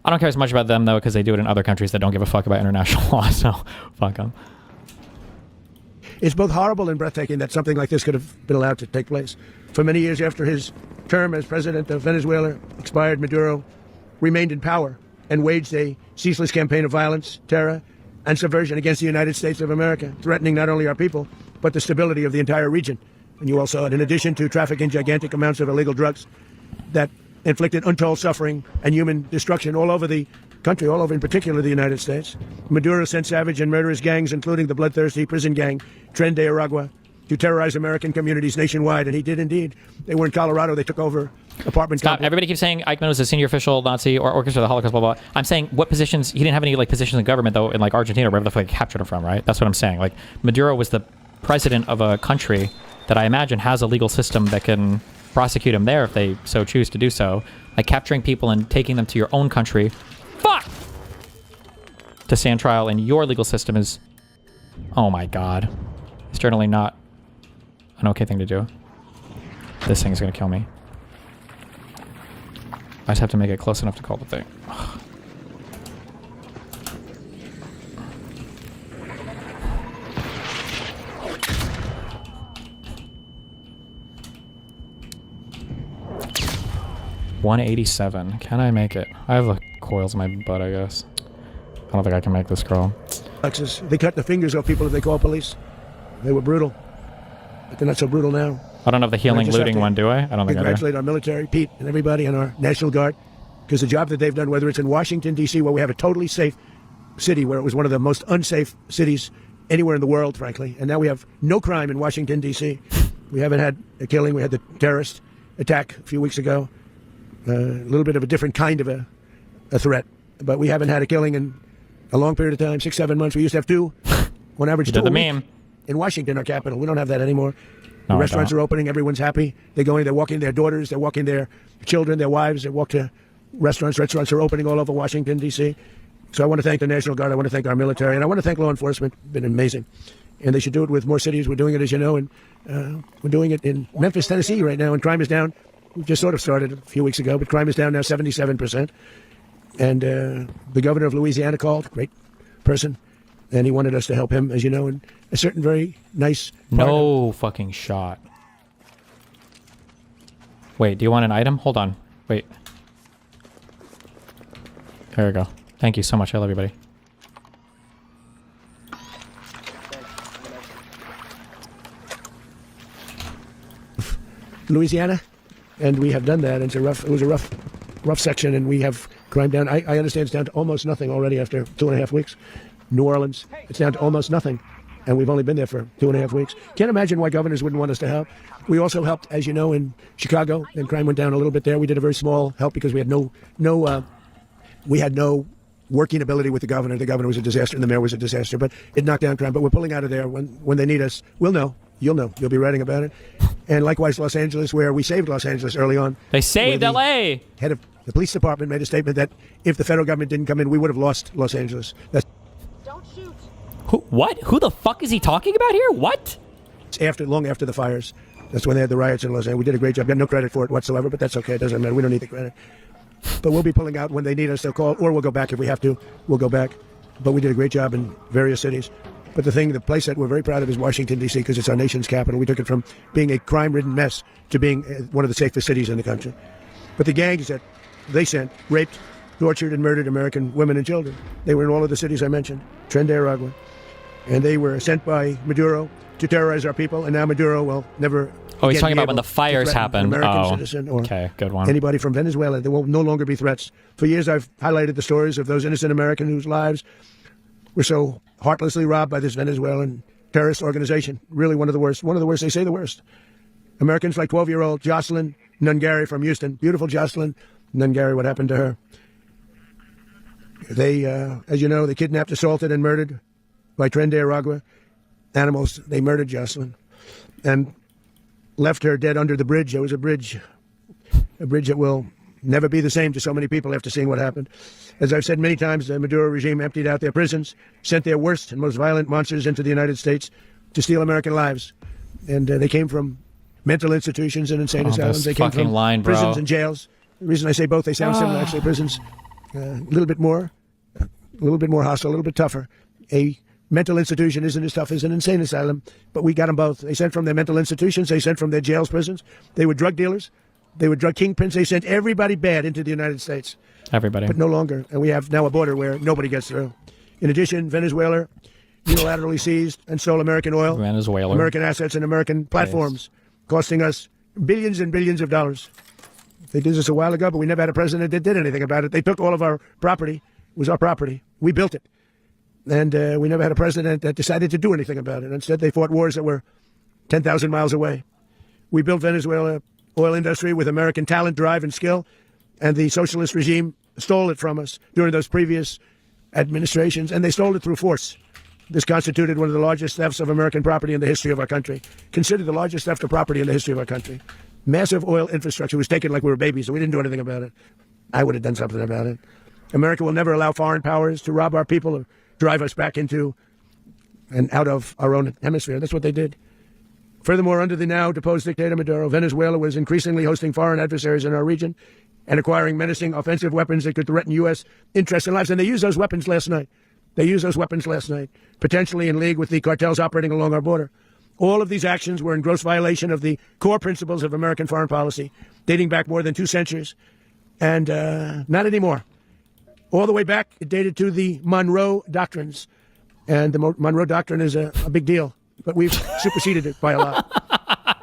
I don't care as much about them, though, because they do it in other countries that don't give a fuck about international law, so fuck them. It's both horrible and breathtaking that something like this could have been allowed to take place. For many years after his term as president of Venezuela expired, Maduro remained in power and waged a ceaseless campaign of violence, terror, and subversion against the United States of America, threatening not only our people, but the stability of the entire region. And you all saw it. In addition to trafficking gigantic amounts of illegal drugs that inflicted untold suffering and human destruction all over the country, all over in particular the United States, Maduro sent savage and murderous gangs, including the bloodthirsty prison gang Tren de Aragua, to terrorize American communities nationwide. And he did indeed. They were in Colorado. They took over apartment Stop. complex. Everybody keeps saying Eichmann was a senior official Nazi or orchestrated the Holocaust, blah, blah, blah. I'm saying what positions, he didn't have any like positions in government, though, in like Argentina or wherever the fuck they captured him from, right? That's what I'm saying. Like, Maduro was the president of a country that I imagine has a legal system that can prosecute him there if they so choose to do so. Like capturing people and taking them to your own country. Fuck! To stand trial in your legal system is, oh my god. It's generally not an okay thing to do. This thing is going to kill me. I just have to make it close enough to call the thing. Ugh. $187. Can I make it? I have coils in my butt, I guess. I don't think I can make this crawl. They cut the fingers off people if they call police. They were brutal. But they're not so brutal now. I don't have the healing just have looting to one, do I? I don't think I do. Congratulate our military, Pete, and everybody, and our National Guard, because the job that they've done, whether it's in Washington, D.C., where we have a totally safe city, where it was one of the most unsafe cities anywhere in the world, frankly, and now we have no crime in Washington, D.C. We haven't had a killing. We had the terrorist attack a few weeks ago. A little bit of a different kind of a threat, but we haven't had a killing in a long period of time, 6-7 months. We used to have two, on average, two a week in Washington, our capital. We don't have that anymore. The restaurants are opening. Everyone's happy. They're going. They're walking their daughters. They're walking their children, their wives. They walk to restaurants. Restaurants are opening all over Washington, D.C. So I want to thank the National Guard. I want to thank our military, and I want to thank law enforcement. It's been amazing, and they should do it with more cities. We're doing it, as you know, and we're doing it in Memphis, Tennessee, right now. And crime is down. We just sort of started a few weeks ago, but crime is down now 77%. And the governor of Louisiana called, great person, and he wanted us to help him, as you know, in a certain very nice part of fucking shot. Wait, do you want an item? Hold on. Wait. There we go. Thank you so much. I love you, buddy. Louisiana, and we have done that. And it was a rough section, and we have crime down. I understand it's down to almost nothing already after 2.5 weeks. New Orleans, it's down to almost nothing, and we've only been there for 2.5 weeks. Can't imagine why governors wouldn't want us to help. We also helped, as you know, in Chicago, and crime went down a little bit there. We did a very small help because we had no working ability with the governor. The governor was a disaster, and the mayor was a disaster, but it knocked down crime. But we're pulling out of there when they need us. We'll know. You'll know. You'll be writing about it. And likewise, Los Angeles, where we saved Los Angeles early on. They saved L.A. Head of the police department made a statement that if the federal government didn't come in, we would have lost Los Angeles. Don't shoot. What? Who the fuck is he talking about here? What? Long after the fires. That's when they had the riots in Los Angeles. We did a great job. Got no credit for it whatsoever, but that's okay. It doesn't matter. We don't need the credit. But we'll be pulling out when they need us. They'll call, or we'll go back if we have to. We'll go back. But we did a great job in various cities. But the place that we're very proud of is Washington, D.C., because it's our nation's capital. We took it from being a crime-ridden mess to being one of the safest cities in the country. But the gangs that they sent raped, tortured, and murdered American women and children. They were in all of the cities I mentioned, Tren de Aragua. And they were sent by Maduro to terrorize our people, and now Maduro will never... Oh, he's talking be about when able the fires to threaten happened. an American Oh, citizen or okay, good one. anybody from Venezuela. There will no longer be threats. For years, I've highlighted the stories of those innocent Americans whose lives were so heartlessly robbed by this Venezuelan terrorist organization. Really one of the worst. One of the worst. They say the worst. Americans like 12-year-old Jocelyn Nungary from Houston. Beautiful Jocelyn Nungary. What happened to her? They, as you know, they kidnapped, assaulted, and murdered by Tren de Aragua animals. They murdered Jocelyn and left her dead under the bridge. There was a bridge that will never be the same to so many people after seeing what happened. As I've said many times, the Maduro regime emptied out their prisons, sent their worst and most violent monsters into the United States to steal American lives. And they came from mental institutions and insane asylums. They came from prisons and jails. The reason I say both, they sound similar. Actually, prisons, a little bit more hostile, a little bit tougher. A mental institution isn't as tough as an insane asylum, but we got them both. They sent from their mental institutions. They sent from their jails, prisons. They were drug dealers. They were drug kingpins. They sent everybody bad into the United States. Everybody. But no longer. And we have now a border where nobody gets through. In addition, Venezuela unilaterally seized and sold American oil, American assets, and American platforms, costing us billions and billions of dollars. They did this a while ago, but we never had a president that did anything about it. They took all of our property. It was our property. We built it. And we never had a president that decided to do anything about it. Instead, they fought wars that were 10,000 miles away. We built Venezuela oil industry with American talent, drive, and skill, and the socialist regime stole it from us during those previous administrations, and they stole it through force. This constituted one of the largest thefts of American property in the history of our country. Considered the largest theft of property in the history of our country. Massive oil infrastructure was taken like we were babies, and we didn't do anything about it. I would have done something about it. America will never allow foreign powers to rob our people or drive us back into and out of our own hemisphere. That's what they did. Furthermore, under the now deposed dictator Maduro, Venezuela was increasingly hosting foreign adversaries in our region and acquiring menacing offensive weapons that could threaten U.S. interests and lives. And they used those weapons last night. Potentially in league with the cartels operating along our border. All of these actions were in gross violation of the core principles of American foreign policy, dating back more than 2 centuries. And not anymore. All the way back, it dated to the Monroe Doctrines. And the Monroe Doctrine is a big deal. But we've superseded it by a lot,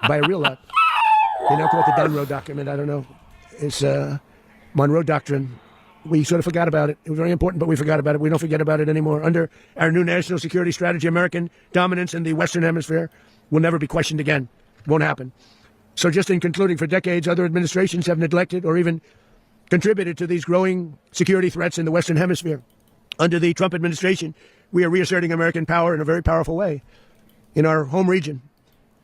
by a real lot. They now call it the Dunroe Document. I don't know. It's Monroe Doctrine. We sort of forgot about it. It was very important, but we forgot about it. We don't forget about it anymore. Under our new national security strategy, American dominance in the Western Hemisphere will never be questioned again. Won't happen. So just in concluding, for decades, other administrations have neglected or even contributed to these growing security threats in the Western Hemisphere. Under the Trump administration, we are reasserting American power in a very powerful way in our home region.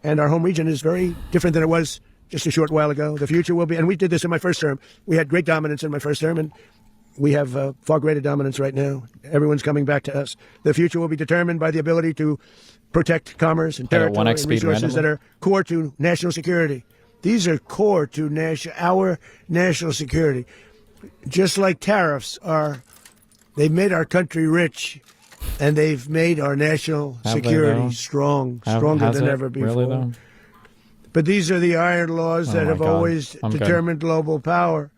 And our home region is very different than it was just a short while ago. The future will be, and we did this in my first term. We had great dominance in my first term, and we have far greater dominance right now. Everyone's coming back to us. The future will be determined by the ability to protect commerce and territory and resources that are core to national security. These are core to our national security. Just like tariffs are, they've made our country rich, and they've made our national security stronger than ever before. Really, but these are the iron laws that have always determined global power.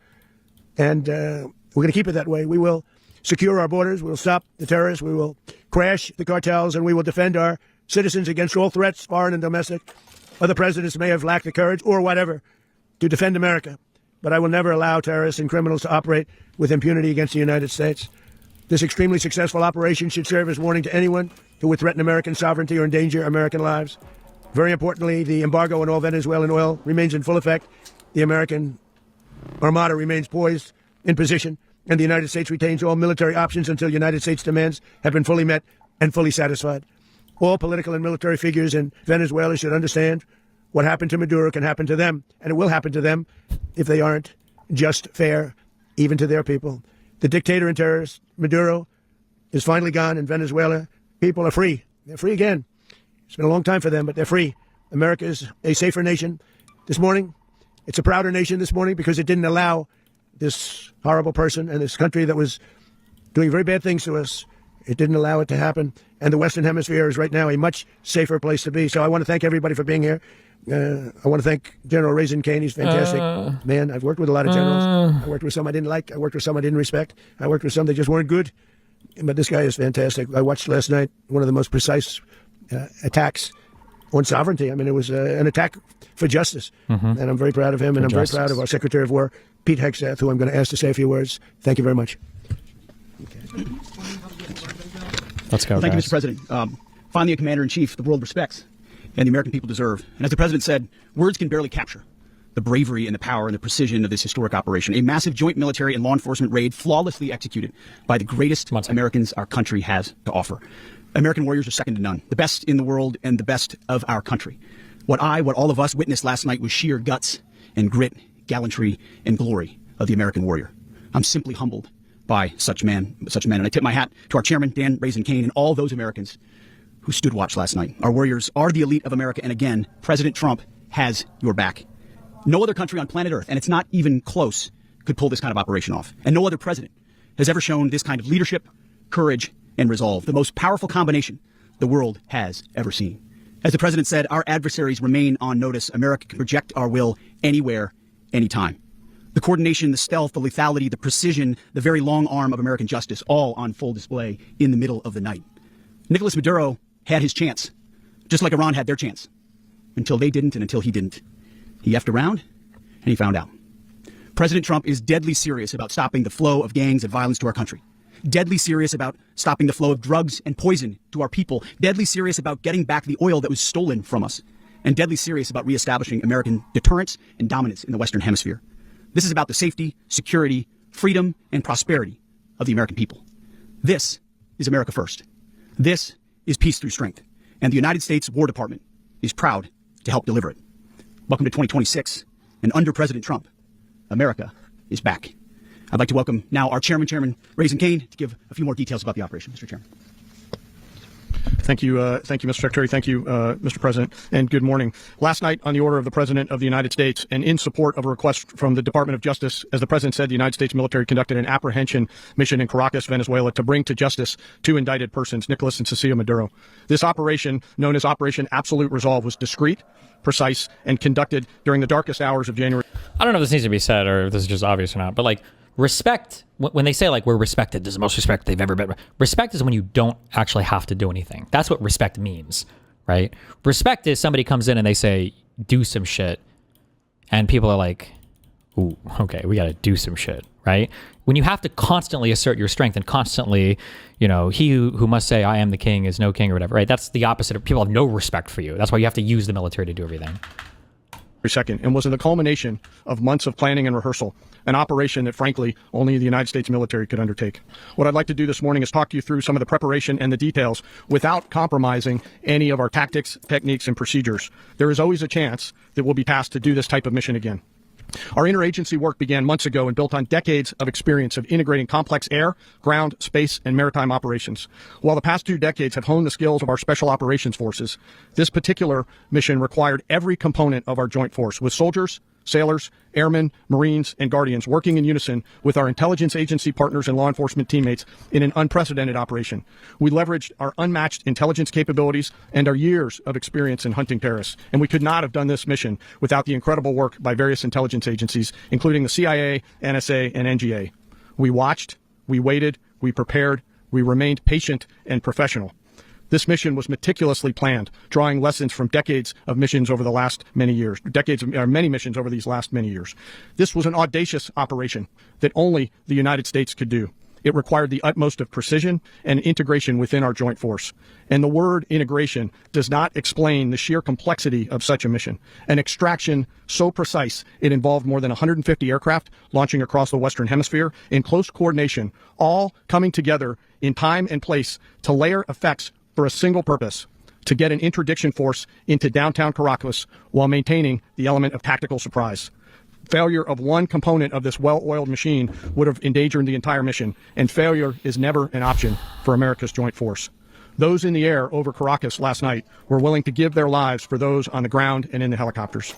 And we're going to keep it that way. We will secure our borders. We'll stop the terrorists. We will crash the cartels, and we will defend our citizens against all threats, foreign and domestic. Other presidents may have lacked the courage or whatever to defend America. But I will never allow terrorists and criminals to operate with impunity against the United States. This extremely successful operation should serve as warning to anyone who would threaten American sovereignty or endanger American lives. Very importantly, the embargo on all Venezuelan oil remains in full effect. The American Armada remains poised in position, and the United States retains all military options until United States demands have been fully met and fully satisfied. All political and military figures in Venezuela should understand what happened to Maduro can happen to them, and it will happen to them if they aren't just fair, even to their people. The dictator and terrorist Maduro is finally gone in Venezuela. People are free. They're free again. It's been a long time for them, but they're free. America is a safer nation this morning. It's a prouder nation this morning because it didn't allow this horrible person and this country that was doing very bad things to us It didn't allow it to happen. And the Western Hemisphere is right now a much safer place to be. So I want to thank everybody for being here. I want to thank General Raisin Kane. He's fantastic. Man, I've worked with a lot of generals. I worked with some I didn't like. I worked with some I didn't respect. I worked with some that just weren't good. But this guy is fantastic. I watched last night one of the most precise attacks on sovereignty. I mean, it was an attack for justice. And I'm very proud of him. And I'm very proud of our Secretary of War, Pete Hegseth, who I'm going to ask to say a few words. Thank you very much. Let's go, Thank guys. you, Mr. President. Finally, a commander-in-chief the world respects and the American people deserve. And as the president said, words can barely capture the bravery and the power and the precision of this historic operation. A massive joint military and law enforcement raid flawlessly executed by the greatest Americans our country has to offer. American warriors are second to none, the best in the world and the best of our country. What all of us witnessed last night was sheer guts and grit, gallantry and glory of the American warrior. I'm simply humbled by such men. And I tip my hat to our chairman, Dan Raisin Kane, and all those Americans who stood watch last night. Our warriors are the elite of America, and again, President Trump has your back. No other country on planet Earth, and it's not even close, could pull this kind of operation off. And no other president has ever shown this kind of leadership, courage, and resolve, the most powerful combination the world has ever seen. As the president said, our adversaries remain on notice. America can project our will anywhere, anytime. The coordination, the stealth, the lethality, the precision, the very long arm of American justice, all on full display in the middle of the night. Nicolas Maduro had his chance, just like Iran had their chance, until they didn't and until he didn't. He effed around, and he found out. President Trump is deadly serious about stopping the flow of gangs and violence to our country. Deadly serious about stopping the flow of drugs and poison to our people. Deadly serious about getting back the oil that was stolen from us. And deadly serious about reestablishing American deterrence and dominance in the Western Hemisphere. This is about the safety, security, freedom, and prosperity of the American people. This is America first. This is peace through strength. And the United States War Department is proud to help deliver it. Welcome to 2026. And under President Trump, America is back. I'd like to welcome now our Chairman Raisin Kane, to give a few more details about the operation. Mr. Chairman. Thank you, Mr. Secretary. Thank you, Mr. President, and good morning. Last night, on the order of the President of the United States and in support of a request from the Department of Justice, as the President said, the United States military conducted an apprehension mission in Caracas, Venezuela, to bring to justice two indicted persons, Nicolas and Cecilia Maduro. This operation, known as Operation Absolute Resolve, was discreet, precise, and conducted during the darkest hours of January. I don't know if this needs to be said or if this is just obvious or not, but like, respect, when they say like we're respected, this is the most respect they've ever been. Respect is when you don't actually have to do anything. That's what respect means, right? Respect is somebody comes in and they say, do some shit. And people are like, ooh, okay, we got to do some shit, right? When you have to constantly assert your strength and constantly, he who must say, I am the king is no king or whatever, right? That's the opposite of people have no respect for you. That's why you have to use the military to do everything. Second, and was in the culmination of months of planning and rehearsal, an operation that, frankly, only the United States military could undertake. What I'd like to do this morning is talk you through some of the preparation and the details without compromising any of our tactics, techniques, and procedures. There is always a chance that we'll be tasked to do this type of mission again. Our interagency work began months ago and built on decades of experience of integrating complex air, ground, space, and maritime operations. While the past 2 decades have honed the skills of our special operations forces, this particular mission required every component of our joint force, with soldiers, sailors, airmen, Marines, and Guardians working in unison with our intelligence agency partners and law enforcement teammates in an unprecedented operation. We leveraged our unmatched intelligence capabilities and our years of experience in hunting terrorists, and we could not have done this mission without the incredible work by various intelligence agencies, including the CIA, NSA, and NGA. We watched, we waited, we prepared, we remained patient and professional. This mission was meticulously planned, drawing lessons from decades of missions over the last many years, many missions over these last many years. This was an audacious operation that only the United States could do. It required the utmost of precision and integration within our joint force. And the word integration does not explain the sheer complexity of such a mission. An extraction so precise, it involved more than 150 aircraft launching across the Western Hemisphere in close coordination, all coming together in time and place to layer effects for a single purpose, to get an interdiction force into downtown Caracas while maintaining the element of tactical surprise. Failure of one component of this well-oiled machine would have endangered the entire mission, and failure is never an option for America's joint force. Those in the air over Caracas last night were willing to give their lives for those on the ground and in the helicopters.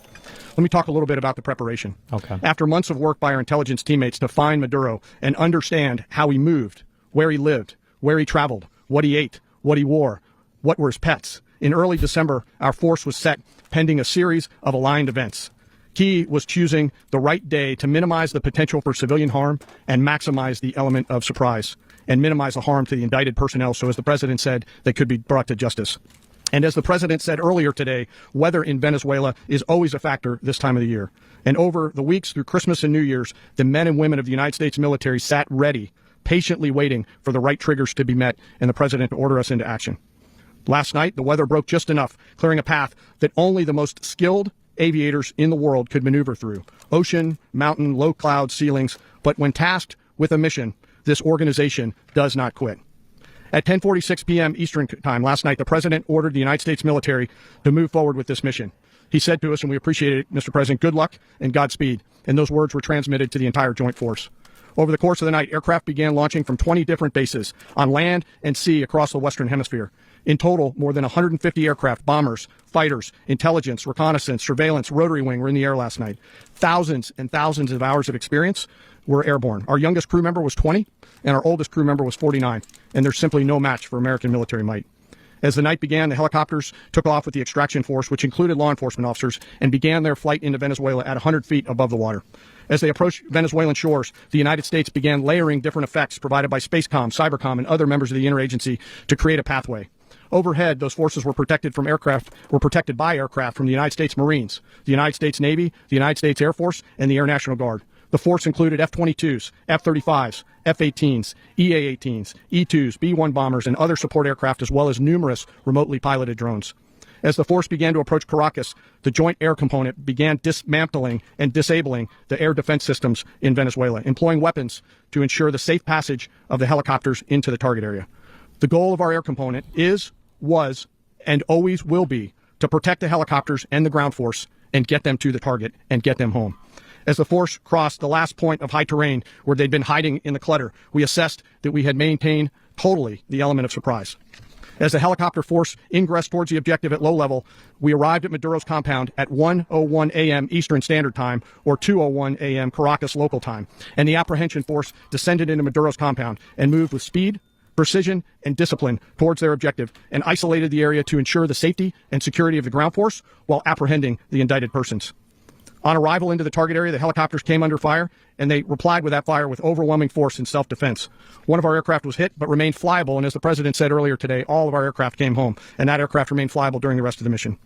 Let me talk a little bit about the preparation. Okay. After months of work by our intelligence teammates to find Maduro and understand how he moved, where he lived, where he traveled, what he ate, what he wore, what were his pets. In early December, our force was set pending a series of aligned events. Key was choosing the right day to minimize the potential for civilian harm and maximize the element of surprise and minimize the harm to the indicted personnel, so as the president said, they could be brought to justice. And as the president said earlier today, weather in Venezuela is always a factor this time of the year. And over the weeks through Christmas and New Year's, the men and women of the United States military sat ready, patiently waiting for the right triggers to be met and the president to order us into action. Last night, the weather broke just enough, clearing a path that only the most skilled aviators in the world could maneuver through. Ocean, mountain, low cloud ceilings. But when tasked with a mission, this organization does not quit. At 10:46 p.m. Eastern Time last night, the president ordered the United States military to move forward with this mission. He said to us, and we appreciate it, Mr. President, good luck and Godspeed. And those words were transmitted to the entire joint force. Over the course of the night, aircraft began launching from 20 different bases on land and sea across the Western Hemisphere. In total, more than 150 aircraft, bombers, fighters, intelligence, reconnaissance, surveillance, rotary wing were in the air last night. Thousands and thousands of hours of experience were airborne. Our youngest crew member was 20, and our oldest crew member was 49, and there's simply no match for American military might. As the night began, the helicopters took off with the extraction force, which included law enforcement officers, and began their flight into Venezuela at 100 feet above the water. As they approached Venezuelan shores, the United States began layering different effects provided by Spacecom, Cybercom, and other members of the interagency to create a pathway. Overhead, those forces were protected by aircraft from the United States Marines, the United States Navy, the United States Air Force, and the Air National Guard. The force included F-22s, F-35s, F-18s, EA-18s, E-2s, B-1 bombers, and other support aircraft, as well as numerous remotely piloted drones. As the force began to approach Caracas, the Joint Air Component began dismantling and disabling the air defense systems in Venezuela, employing weapons to ensure the safe passage of the helicopters into the target area. The goal of our air component is, was, and always will be to protect the helicopters and the ground force and get them to the target and get them home. As the force crossed the last point of high terrain where they'd been hiding in the clutter, we assessed that we had maintained totally the element of surprise. As the helicopter force ingressed towards the objective at low level, we arrived at Maduro's compound at 1:01 a.m. Eastern Standard Time, or 2:01 a.m. Caracas local time, and the apprehension force descended into Maduro's compound and moved with speed, precision, and discipline towards their objective, and isolated the area to ensure the safety and security of the ground force while apprehending the indicted persons. On arrival into the target area, the helicopters came under fire, and they replied with that fire with overwhelming force in self-defense. One of our aircraft was hit, but remained flyable, and as the president said earlier today, all of our aircraft came home, and that aircraft remained flyable during the rest of the mission.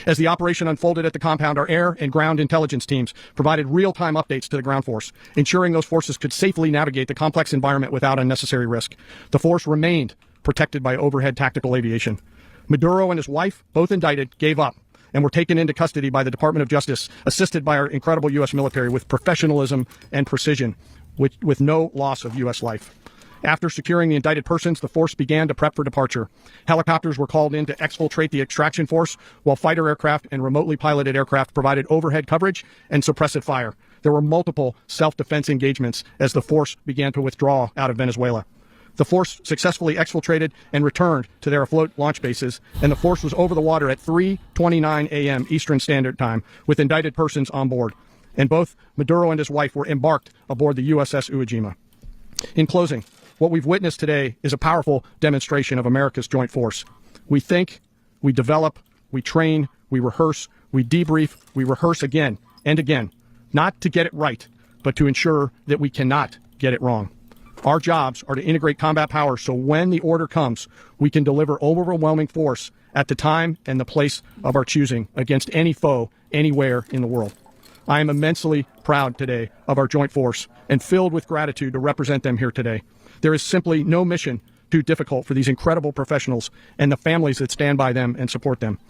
As the operation unfolded at the compound, our air and ground intelligence teams provided real-time updates to the ground force, ensuring those forces could safely navigate the complex environment without unnecessary risk. The force remained protected by overhead tactical aviation. Maduro and his wife, both indicted, gave up and were taken into custody by the Department of Justice, assisted by our incredible U.S. military with professionalism and precision, with no loss of U.S. life. After securing the indicted persons, the force began to prep for departure. Helicopters were called in to exfiltrate the extraction force, while fighter aircraft and remotely piloted aircraft provided overhead coverage and suppressive fire. There were multiple self-defense engagements as the force began to withdraw out of Venezuela. The force successfully exfiltrated and returned to their afloat launch bases, and the force was over the water at 3:29 a.m. Eastern Standard Time with indicted persons on board. And both Maduro and his wife were embarked aboard the USS Iwo Jima. In closing, what we've witnessed today is a powerful demonstration of America's joint force. We think, we develop, we train, we rehearse, we debrief, we rehearse again and again, not to get it right, but to ensure that we cannot get it wrong. Our jobs are to integrate combat power so when the order comes, we can deliver overwhelming force at the time and the place of our choosing against any foe anywhere in the world. I am immensely proud today of our joint force and filled with gratitude to represent them here today. There is simply no mission too difficult for these incredible professionals and the families that stand by them and support them.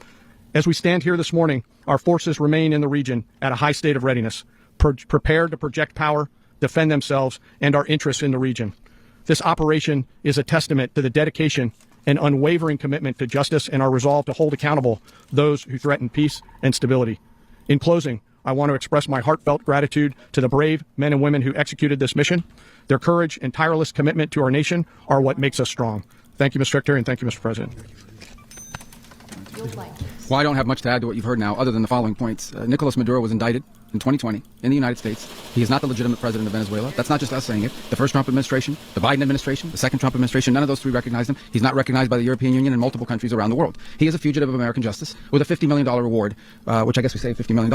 As we stand here this morning, our forces remain in the region at a high state of readiness, prepared to project power, defend themselves, and our interests in the region. This operation is a testament to the dedication and unwavering commitment to justice and our resolve to hold accountable those who threaten peace and stability. In closing, I want to express my heartfelt gratitude to the brave men and women who executed this mission. Their courage and tireless commitment to our nation are what makes us strong. Thank you, Mr. Secretary, and thank you, Mr. President. Well, I don't have much to add to what you've heard now, other than the following points. Nicolas Maduro was indicted. in 2020 in the United States. He is not the legitimate president of Venezuela. That's not just us saying it. The first Trump administration, the Biden administration, the second Trump administration, none of those three recognized him. He's not recognized by the European Union and multiple countries around the world. He is a fugitive of American justice with a $50 million reward, which I guess we say $50 million.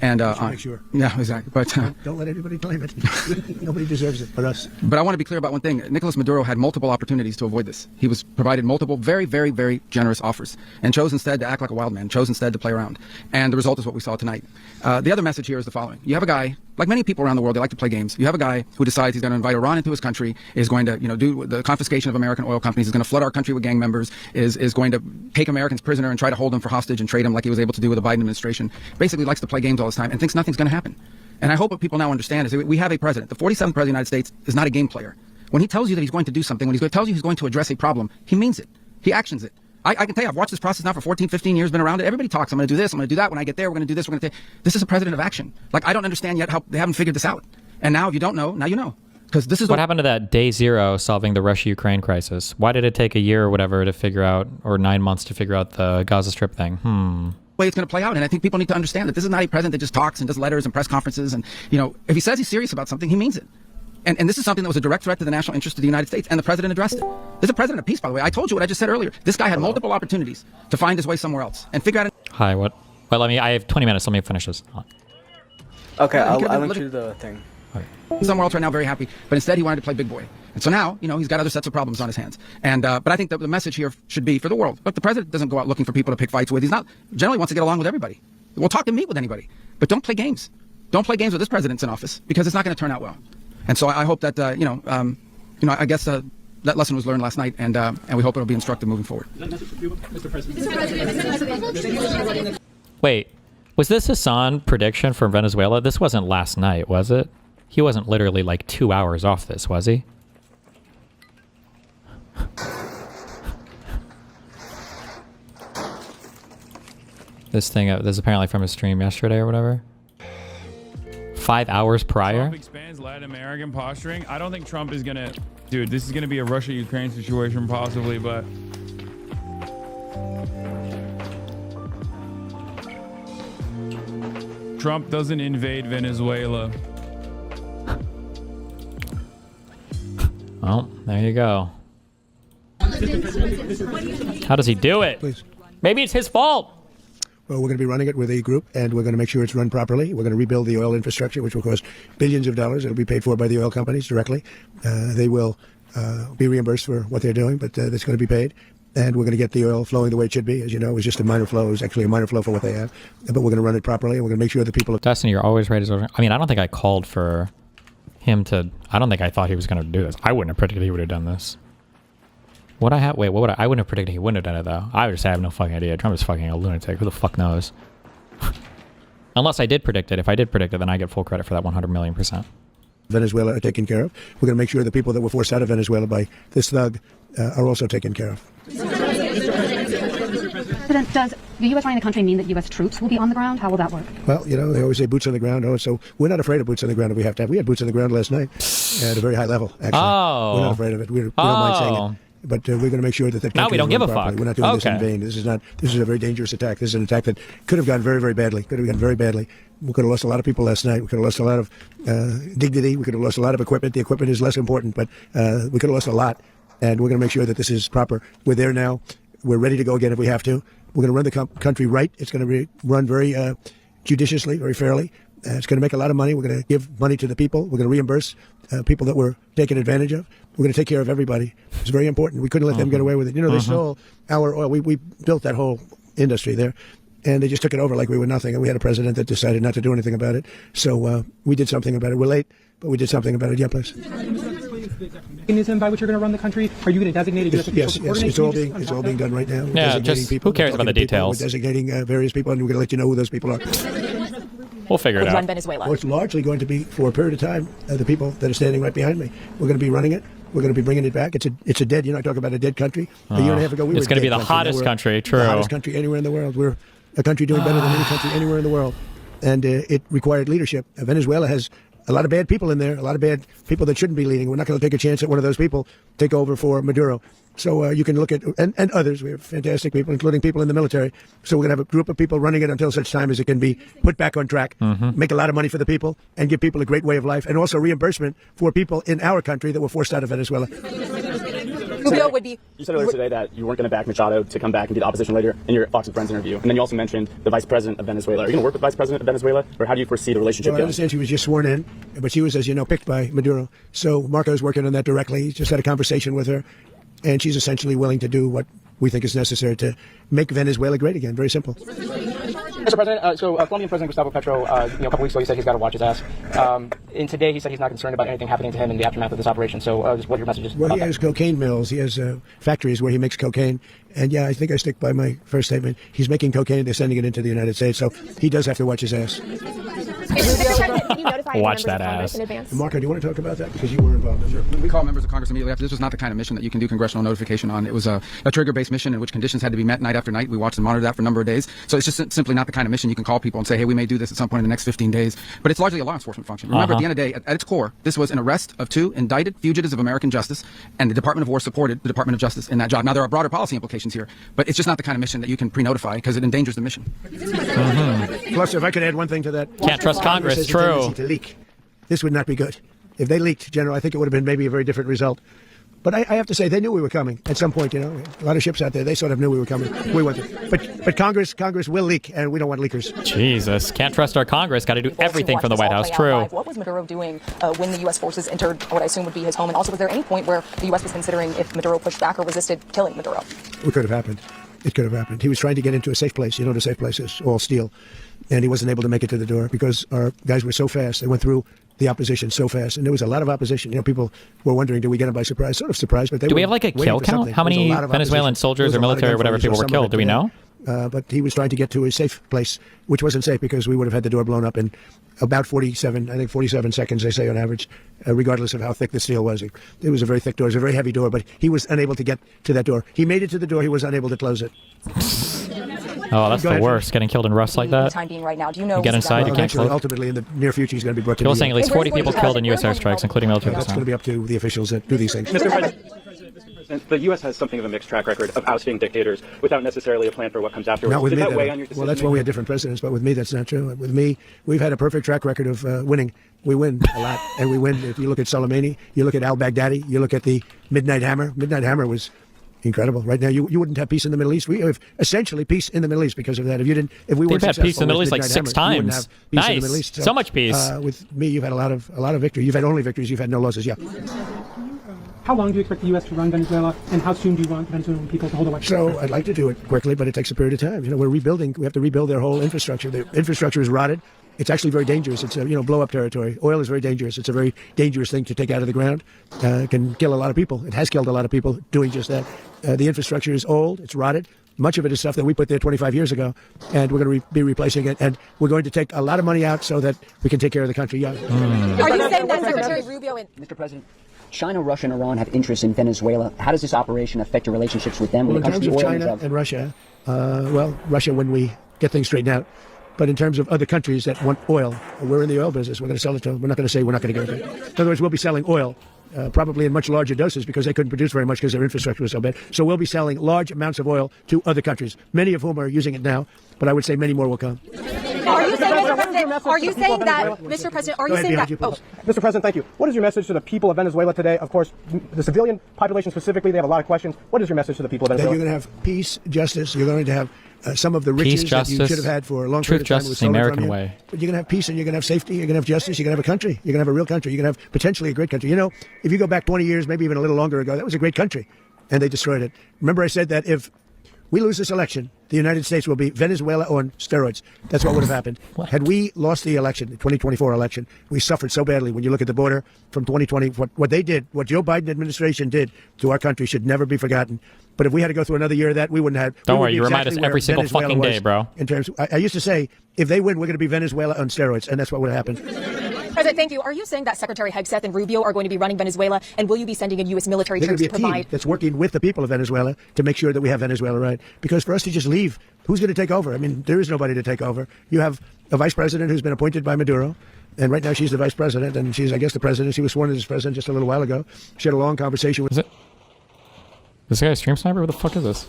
And make sure. Yeah, exactly. But don't let anybody claim it. Nobody deserves it but us. But I want to be clear about one thing. Nicolas Maduro had multiple opportunities to avoid this. He was provided multiple very, very, very generous offers and chose instead to act like a wild man, chose instead to play around. And the result is what we saw tonight. The other message here is the following. You have a guy, like many people around the world, they like to play games. You have a guy who decides he's going to invite Iran into his country, is going to, do the confiscation of American oil companies, is going to flood our country with gang members, is going to take Americans prisoner and try to hold them for hostage and trade them like he was able to do with the Biden administration. Basically likes to play games all this time and thinks nothing's going to happen. And I hope what people now understand is that we have a president. The 47th president of the United States is not a game player. When he tells you that he's going to do something, when he tells you he's going to address a problem, he means it. He actions it. I can tell you, I've watched this process now for 14, 15 years, been around it. Everybody talks. I'm going to do this. I'm going to do that. When I get there, we're going to do this. We're going to This is a president of action. Like, I don't understand yet how they haven't figured this out. And now, if you don't know, now you know. Because this is what happened to that day zero solving the Russia-Ukraine crisis. Why did it take a year or whatever to figure out, or 9 months to figure out the Gaza Strip thing? Way it's going to play out. And I think people need to understand that this is not a president that just talks and does letters and press conferences. And, if he says he's serious about something, he means it. And this is something that was a direct threat to the national interest of the United States, and the president addressed it. There's a president of peace, by the way. I told you what I just said earlier. This guy had multiple opportunities to find his way somewhere else and figure out. Hi, what? Well, I have 20 minutes. Let me finish this. Okay, I went through the thing. Somewhere else right now, very happy, but instead he wanted to play big boy. And so now, he's got other sets of problems on his hands. And but I think that the message here should be for the world. Look, the president doesn't go out looking for people to pick fights with. He's not generally wants to get along with everybody. We'll talk and meet with anybody, but don't play games. Don't play games with this president's in office because it's not going to turn out well. And so I hope that I guess that lesson was learned last night, and we hope it'll be instructive moving forward. Mr. President. Wait, was this Hassan prediction from Venezuela? This wasn't last night, was it? He wasn't literally like 2 hours off this, was he? This is apparently from his stream yesterday or whatever. 5 hours prior. Trump expands Latin American posturing. I don't think Trump is gonna, dude. This is gonna be a Russia-Ukraine situation possibly, but Trump doesn't invade Venezuela. Well, there you go. How does he do it? Please. Maybe it's his fault. Well, we're going to be running it with a group, and we're going to make sure it's run properly. We're going to rebuild the oil infrastructure, which will cost billions of dollars. It'll be paid for by the oil companies directly. They will be reimbursed for what they're doing, but that's going to be paid. And we're going to get the oil flowing the way it should be. As you know, it was just a minor flow. It was actually a minor flow for what they have. But we're going to run it properly, and we're going to make sure that people... Destiny, you're always right. I mean, I don't think I called for him to... I don't think I thought he was going to do this. I wouldn't have predicted he would have done this. What I have... Wait, what would I wouldn't have predicted he wouldn't have done it, though. I would just have no fucking idea. Trump is fucking a lunatic. Who the fuck knows? Unless I did predict it. If I did predict it, then I get full credit for that 100 million%. Venezuela are taken care of. We're going to make sure the people that were forced out of Venezuela by this thug are also taken care of. President, does the U.S. running the country mean that U.S. troops will be on the ground? How will that work? Well, they always say boots on the ground. Oh, so we're not afraid of boots on the ground if we have to have. We had boots on the ground last night at a very high level, actually. Oh. We're not afraid of it. We don't mind saying it. But we're going to make sure that now we don't give a fuck. We're not doing this in vain. This is a very dangerous attack. This is an attack that could have gone very, very badly. We could have lost a lot of people last night. We could have lost a lot of dignity. We could have lost a lot of equipment. The equipment is less important, but we could have lost a lot. And we're going to make sure that this is proper. We're there now. We're ready to go again if we have to. We're going to run the country right. It's going to be run very judiciously, very fairly. It's going to make a lot of money. We're going to give money to the people. We're going to reimburse people that were taken advantage of. We're going to take care of everybody. It's very important. We couldn't let them get away with it. They stole our oil. We built that whole industry there, and they just took it over like we were nothing. And we had a president that decided not to do anything about it. So we did something about it. We're late, but we did something about it. Yeah, please. Mechanism by which you're going to run the country? Are you going to designate a yes, it's all being done right now. Yeah, just who cares about the details? We're designating various people, and we're going to let you know who those people are. We'll figure it out. Run Venezuela. Well, it's largely going to be for a period of time. The people that are standing right behind me. We're going to be running it. We're going to be bringing it back. It's a dead. You're not talking about a dead country. A year and a half ago, we were. It's going to be the hottest country. True. The hottest country anywhere in the world. We're a country doing better than any country anywhere in the world, and it required leadership. Venezuela has a lot of bad people in there, a lot of bad people that shouldn't be leading. We're not going to take a chance that one of those people take over for Maduro. So you can look at, and others, we have fantastic people, including people in the military. So we're going to have a group of people running it until such time as it can be put back on track, make a lot of money for the people, and give people a great way of life, and also reimbursement for people in our country that were forced out of Venezuela. Rubio would be. You said earlier today that you weren't going to back Machado to come back and be the opposition leader in your Fox and Friends interview. And then you also mentioned the vice president of Venezuela. Are you going to work with the vice president of Venezuela, or how do you foresee the relationship Well, I going? understand she was just sworn in, but she was, as you know, picked by Maduro. So Marco's working on that directly. He just had a conversation with her, and she's essentially willing to do what we think is necessary to make Venezuela great again. Very simple. Mr. President, Colombian President Gustavo Petro, a couple weeks ago, he said he's got to watch his ass. And today he said he's not concerned about anything happening to him in the aftermath of this operation. So just what your message is? Well, he has cocaine mills. He has factories where he makes cocaine. And yeah, I think I stick by my first statement. He's making cocaine. They're sending it into the United States. So he does have to watch his ass. Watch that ass. Marco, do you want to talk about that? Because you were involved in it. We call members of Congress immediately after. This was not the kind of mission that you can do congressional notification on. It was a trigger-based mission in which conditions had to be met night after night. We watched and monitored that for a number of days. So it's just simply not the kind of mission you can call people and say, hey, we may do this at some point in the next 15 days. But it's largely a law enforcement function. Remember, at the end of the day, at its core, this was an arrest of 2 indicted fugitives of American justice, and the Department of War supported the Department of Justice in that job. Now, there are broader policy implications here, but it's just not the kind of mission that you can pre-notify because it endangers the mission. Plus, if I could add one thing to that. Can't trust Congress. has a True. tendency to leak. This would not be good. If they leaked, General, I think it would have been maybe a very different result. But I have to say, they knew we were coming at some point. You know, a lot of ships out there, they sort of knew we were coming. We wasn't. But Congress will leak, and we don't want leakers. Jesus, can't trust our Congress. Got to do everything from the White House. True. What was Maduro doing when the U.S. forces entered what I assume would be his home? And also, was there any point where the U.S. was considering if Maduro pushed back or resisted killing Maduro? It could have happened. It could have happened. He was trying to get into a safe place. You know what a safe place is? All steel. And he wasn't able to make it to the door because our guys were so fast. They went through the opposition so fast. And there was a lot of opposition. You know, people were wondering, did we get him by surprise? Sort of surprised, but they Do we were have like a waiting kill for count? something. How There was a many lot of Venezuelan opposition. soldiers There or was a lot of military or whatever gunfire, people so were some of killed? Do we know? But he was trying to get to a safe place, which wasn't safe because we would have had the door blown up in about 47 seconds, they say on average, regardless of how thick the steel was. It was a very thick door. It was a very heavy door, but he was unable to get to that door. He made it to the door. He was unable to close it. Oh, that's the worst. Getting killed in rust like that. Time being right now, do you know? You get inside, you can't close. Ultimately, in the near future, he's going to be brought to People the saying at least 40 people killed in U.S. airstrikes, including military That's going to be up to the officials that do these things. Mr. President, the U.S. has something of a mixed track record of ousting dictators without necessarily a plan for what comes afterwards. Not with Did me. that weigh on your decision? Well, that's why we had different presidents, but with me, that's not true. With me, we've had a perfect track record of winning. We win a lot, and we win. If you look at Soleimani, you look at al-Baghdadi, you look at the Midnight Hammer. Midnight Hammer was incredible. Right now, you wouldn't have peace in the Middle East. We have essentially peace in the Middle East because of that. If we weren't had peace in the Middle East like 6 times. You wouldn't have peace in the Middle East. So much peace. With me, you've had a lot of victory. You've had only victories. You've had no losses. Yeah. How long do you expect the U.S. to run Venezuela, and how soon do you want Venezuelan people to hold election? So I'd like to do it quickly, but it takes a period of time. You know, we're rebuilding. We have to rebuild their whole infrastructure. The infrastructure is rotted. It's actually very dangerous. It's a blow-up territory. Oil is very dangerous. It's a very dangerous thing to take out of the ground. It can kill a lot of people. It has killed a lot of people doing just that. The infrastructure is old. It's rotted. Much of it is stuff that we put there 25 years ago, and we're going to be replacing it. And we're going to take a lot of money out so that we can take care of the country. Yeah. Are you saying that Secretary Rubio and Mr. President, China, Russia, and Iran have interests in Venezuela. How does this operation affect your relationships with them when Well, it in comes terms to of oil China and Russia, Russia when we get things straightened out. But in terms of other countries that want oil, we're in the oil business. We're going to sell it to them. We're not going to say we're not going to give it to them. In other words, we'll be selling oil, probably in much larger doses because they couldn't produce very much because their infrastructure was so bad. So we'll be selling large amounts of oil to other countries, many of whom are using it now, but I would say many more will come. Are you saying, Mr. President, are you saying that, Mr. President, are you saying that? Mr. President, thank you. What is your message to the people of Venezuela today? Of course, the civilian population specifically, they have a lot of questions. What is your message to the people of Venezuela? That you're going to have peace, justice. You're going to have some of the riches peace, that you justice, should have had for a long truth, period of time. justice, the American way. But you're going to have peace and you're going to have safety. You're going to have justice. You're going to have a country. You're going to have a real country. You're going to have potentially a great country. You know, if you go back 20 years, maybe even a little longer ago, that was a great country, and they destroyed it. Remember, I said that if we lose this election, the United States will be Venezuela on steroids. That's what would have happened. Had we lost the election, the 2024 election, we suffered so badly. When you look at the border from 2020, what they did, what Joe Biden administration did to our country should never be forgotten. But if we had to go through another year of that, we wouldn't have. Don't worry, you remind us every single fucking day, bro. In terms, I used to say, if they win, we're going to be Venezuela on steroids, and that's what would have happened. President, thank you. Are you saying that Secretary Hegseth and Rubio are going to be running Venezuela, and will you be sending in U.S. military There's troops going to to be a provide? team that's working with the people of Venezuela to make sure that we have Venezuela right. Because for us to just leave who's going to take over? I mean, there is nobody to take over. You have a vice president who's been appointed by Maduro, and right now she's the vice president, and she's, I guess, the president. She was sworn in as president just a little while ago. She had a long conversation with... Is it? This guy a stream sniper? What the fuck is this?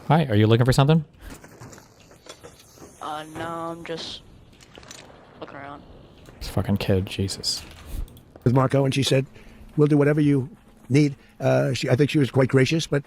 Hi, are you looking for something? No, I'm just looking around. This fucking kid, Jesus. With Marco, and she said, we'll do whatever you need. I think she was quite gracious, but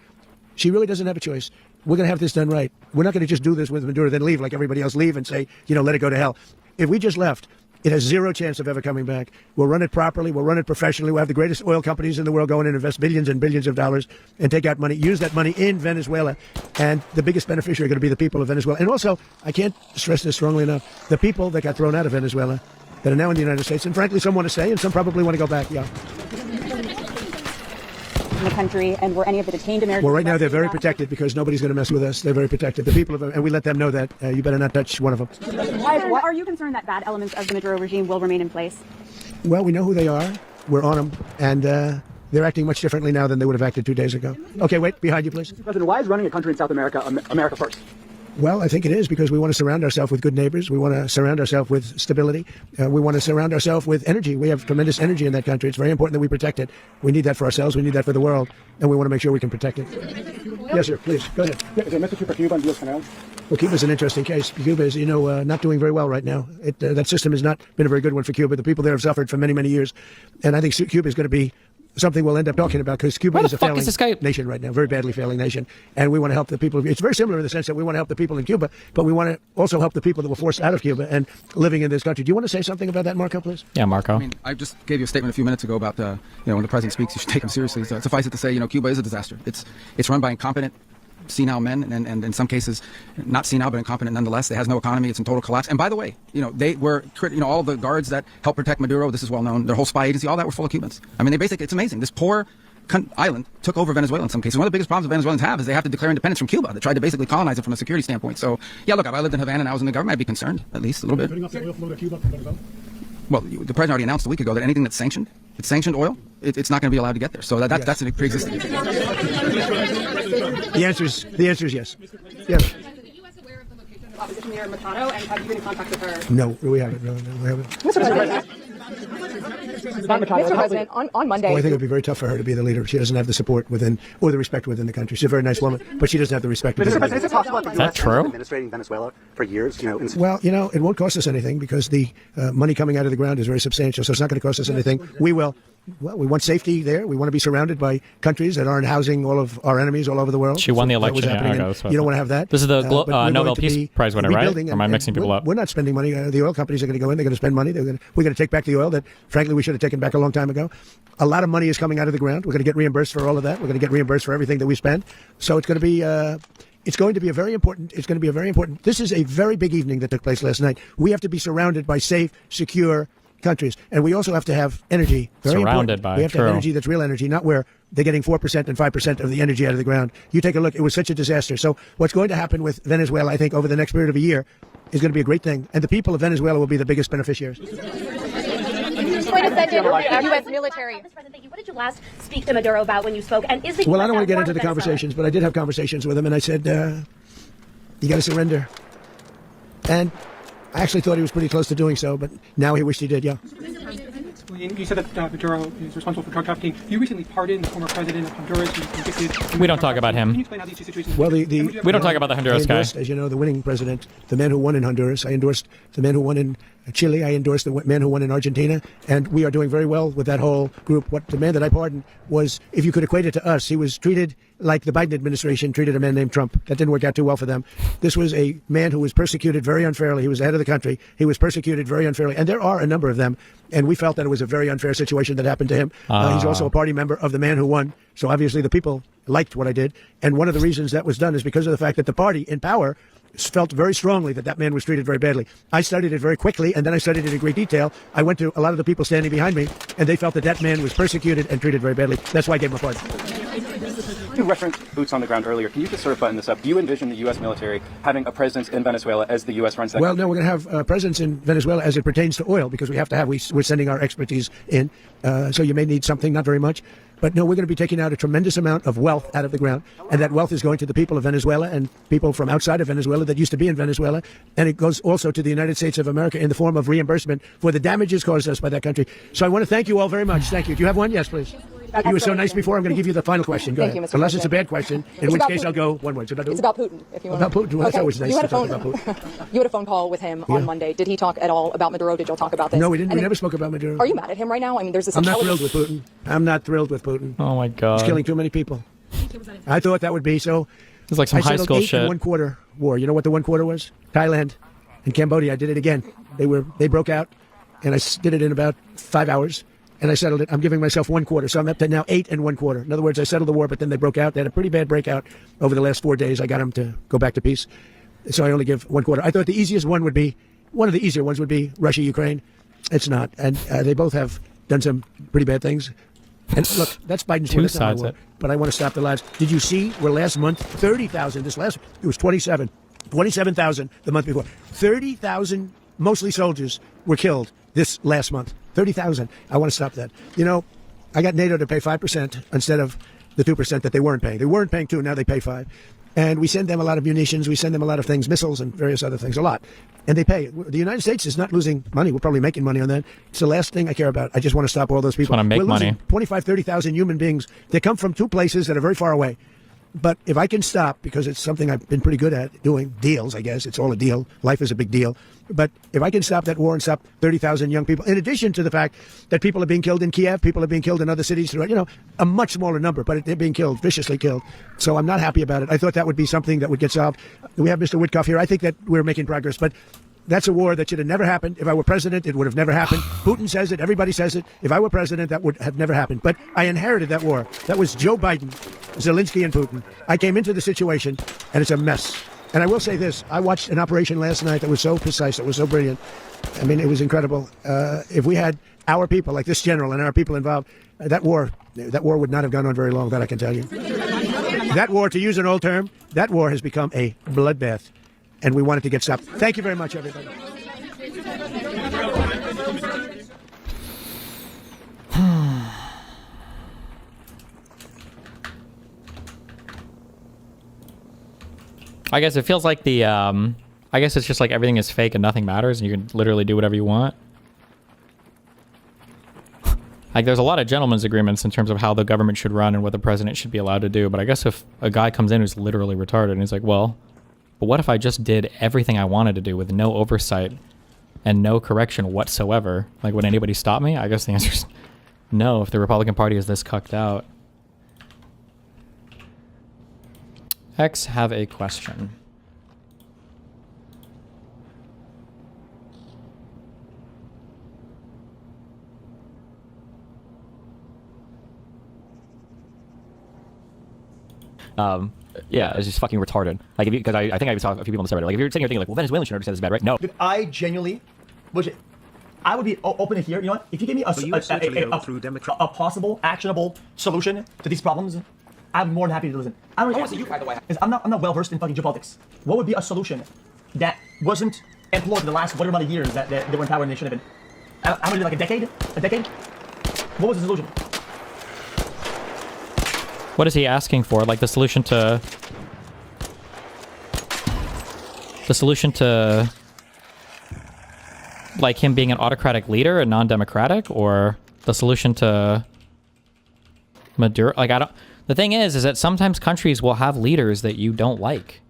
she really doesn't have a choice. We're going to have this done right. We're not going to just do this with Maduro, then leave like everybody else, leave and say, let it go to hell. If we just left, it has zero chance of ever coming back. We'll run it properly. We'll run it professionally. We'll have the greatest oil companies in the world go in and invest billions and billions of dollars and take out money, use that money in Venezuela. And the biggest beneficiary are going to be the people of Venezuela. And also, I can't stress this strongly enough, the people that got thrown out of Venezuela that are now in the United States, and frankly, some want to stay and some probably want to go back, yeah. In the country, and were any of the detained Americans? Well, right now they're very protected because nobody's going to mess with us. They're very protected. The people of, and we let them know that you better not touch one of them. Why are you concerned that bad elements of the Maduro regime will remain in place? Well, we know who they are. We're on them, and they're acting much differently now than they would have acted 2 days ago. Okay, wait, behind you, please. Mr. President, why is running a country in South America America first? Well, I think it is because we want to surround ourselves with good neighbors. We want to surround ourselves with stability. We want to surround ourselves with energy. We have tremendous energy in that country. It's very important that we protect it. We need that for ourselves. We need that for the world. And we want to make sure we can protect it. Yes, sir. Please, go ahead. Is there a message for Cuba and Diaz Canel? Well, Cuba's an interesting case. Cuba is, not doing very well right now. That system has not been a very good one for Cuba. The people there have suffered for many, many years. And I think Cuba is going to be something we'll end up talking about because Cuba is a failing nation right now, very badly failing nation, and we want to help the people. It's very similar in the sense that we want to help the people in Cuba, but we want to also help the people that were forced out of Cuba and living in this country. Do you want to say something about that, Marco, please? Yeah, Marco. I mean, I just gave you a statement a few minutes ago about, when the president speaks, you should take him seriously. So suffice it to say, Cuba is a disaster. It's run by incompetent, senile men, and in some cases, not senile, but incompetent nonetheless. It has no economy. It's in total collapse. And by the way, they were, all the guards that helped protect Maduro, this is well known, their whole spy agency, all that were full of Cubans. I mean, it's amazing. This poor island took over Venezuela in some cases. One of the biggest problems the Venezuelans have is they have to declare independence from Cuba. They tried to basically colonize it from a security standpoint. So, yeah, look, if I lived in Havana and I was in the government, I'd be concerned, at least a little bit. Putting up the oil flow to Cuba from Venezuela? Well, the president already announced a week ago that anything that's sanctioned, it's sanctioned oil, it's not going to be allowed to get there. So that's a pre-existing. The answer is yes. Yes. Opposition leader Machado, and have you been in contact with her? No, we haven't. No, we haven't. Mr. President, on Monday. Oh, I think it would be very tough for her to be the leader. She doesn't have the support within or the respect within the country. She's a very nice woman, but she doesn't have the respect within the country. Is it possible that the U.S. has been administrating Venezuela for years? Well, it won't cost us anything because the money coming out of the ground is very substantial, so it's not going to cost us anything. We will. Well, we want safety there. We want to be surrounded by countries that aren't housing all of our enemies all over the world. She won the election. Yeah, you don't want to have that. This is the Nobel Peace Prize winner, right? Or am I mixing people up? We're not spending money. The oil companies are going to go in. They're going to spend money. We're going to take back the oil that, frankly, we should have taken back a long time ago. A lot of money is coming out of the ground. We're going to get reimbursed for all of that. We're going to get reimbursed for everything that we spend. So it's going to be. It's going to be a very important. This is a very big evening that took place last night. We have to be surrounded by safe, secure countries, and we also have to have energy. Very surrounded important. by. We have to have energy that's real energy, not where they're getting 4% and 5% of the energy out of the ground. You take a look; it was such a disaster. So, what's going to happen with Venezuela, I think, over the next period of a year, is going to be a great thing, and the people of Venezuela will be the biggest beneficiaries. U.S. military. What did you last speak to Maduro about when you spoke? And is well, I don't want to get into the conversations, but I did have conversations with him, and I said, "You got to surrender." And I actually thought he was pretty close to doing so, but now he wished he did, yeah. You said that Maduro is responsible for drug trafficking. You recently pardoned the former president of Honduras who was convicted. We don't talk about him. Can you explain how these two situations Well, we don't talk about the Honduras guy. As you know, the winning president, the man who won in Honduras. I endorsed the man who won in Chile. I endorsed the man who won in Argentina. And we are doing very well with that whole group. What the man that I pardoned was, if you could equate it to us, he was treated like the Biden administration treated a man named Trump. That didn't work out too well for them. This was a man who was persecuted very unfairly. He was the head of the country. He was persecuted very unfairly. And there are a number of them. And we felt that it was a very unfair situation that happened to him. He's also a party member of the man who won. So obviously the people liked what I did. And one of the reasons that was done is because of the fact that the party in power felt very strongly that that man was treated very badly. I studied it very quickly, and then I studied it in great detail. I went to a lot of the people standing behind me, and they felt that that man was persecuted and treated very badly. That's why I gave him a pardon. You referenced boots on the ground earlier. Can you just sort of button this up? Do you envision the U.S. military having a presence in Venezuela as the U.S. runs that? Well, no, we're going to have a presence in Venezuela as it pertains to oil because we have to have. We're sending our expertise in. So you may need something, not very much. But no, we're going to be taking out a tremendous amount of wealth out of the ground, and that wealth is going to the people of Venezuela and people from outside of Venezuela that used to be in Venezuela, and it goes also to the United States of America in the form of reimbursement for the damages caused us by that country. So I want to thank you all very much. Thank you. Do you have one? Yes, please. You were so nice before. I'm going to give you the final question. Go Thank ahead. you, Mr. Unless it's a President. bad question, in It's which about case I'll Putin. go one way. It's It's about Putin, if you want. About Putin. Well, that's Okay. always nice You had to a phone. talk about Putin. You had a phone call with him on Monday. Did he talk at all about Maduro? Did y'all talk about this? No, we didn't. And We then- never spoke about Maduro. Are you mad at him right now? I mean, there's this. I'm not thrilled intelligence- with Putin. I'm not thrilled with Putin. Oh my God. He's killing too many people. I thought that would be so. It's like some I high settled school 8 shit. in 1/4 war. You know what the 1/4 was? Thailand and Cambodia. I did it again. They broke out, and I did it in about 5 hours, and I settled it. I'm giving myself 1/4, so I'm up to now 8 and 1/4. In other words, I settled the war, but then they broke out. They had a pretty bad breakout over the last 4 days. I got them to go back to peace, so I only give 1/4. I thought the easiest one would be one of the easier ones would be Russia, Ukraine. It's not, and they both have done some pretty bad things. And look, that's Biden's Two war. That's not my sides war. it. But I want to stop the lives. Did you see where last month 30,000? It was 27,000 the month before. 30,000, mostly soldiers, were killed this last month. 30,000. I want to stop that. You know, I got NATO to pay 5% instead of the 2% that they weren't paying. They weren't paying 2, now they pay 5. And we send them a lot of munitions, we send them a lot of things, missiles and various other things, a lot. And they pay. The United States is not losing money. We're probably making money on that. It's the last thing I care about. I just want to stop all those people. wanna make We're losing money. 25, 30,000 human beings. They come from 2 places that are very far away. But if I can stop, because it's something I've been pretty good at doing, deals, I guess. It's all a deal. Life is a big deal. But if I can stop that war and stop 30,000 young people, in addition to the fact that people are being killed in Kiev, people are being killed in other cities, you know, a much smaller number, but they're being killed, viciously killed. So I'm not happy about it. I thought that would be something that would get solved. We have Mr. Witkoff here. I think that we're making progress, but that's a war that should have never happened. If I were president, it would have never happened. Putin says it. Everybody says it. If I were president, that would have never happened. But I inherited that war. That was Joe Biden, Zelensky, and Putin. I came into the situation, and it's a mess. And I will say this. I watched an operation last night that was so precise, that was so brilliant. I mean, it was incredible. If we had our people, like this general and our people involved, that war would not have gone on very long, that I can tell you. That war, to use an old term, that war has become a bloodbath. And we want it to get stopped. Thank you very much, everybody. I guess it feels like the, I guess it's just like everything is fake and nothing matters and you can literally do whatever you want. Like there's a lot of gentlemen's agreements in terms of how the government should run and what the president should be allowed to do. But I guess if a guy comes in who's literally retarded and he's like, well, but what if I just did everything I wanted to do with no oversight and no correction whatsoever? Like, would anybody stop me? I guess the answer is no, if the Republican Party is this cucked out. X have a question. Yeah, it's just fucking retarded. Like, if you, because I think I saw a few people on the server. Like, if you're sitting here thinking, like, well, Venezuelans should understand this is bad, right? No. Dude, I genuinely, I would be open to hear. You know what? If you give me a possible, actionable solution to these problems, I'm more than happy to listen. I don't want to you, by the way. I'm not well versed in fucking geopolitics. What would be a solution that wasn't employed in the last whatever amount of years that they were in power and they should have been? How many? Like a decade? A decade? What was the solution? What is he asking for? Like the solution to like him being an autocratic leader and non-democratic, or the solution to Maduro? Like, I don't. The thing is that sometimes countries will have leaders that you don't like,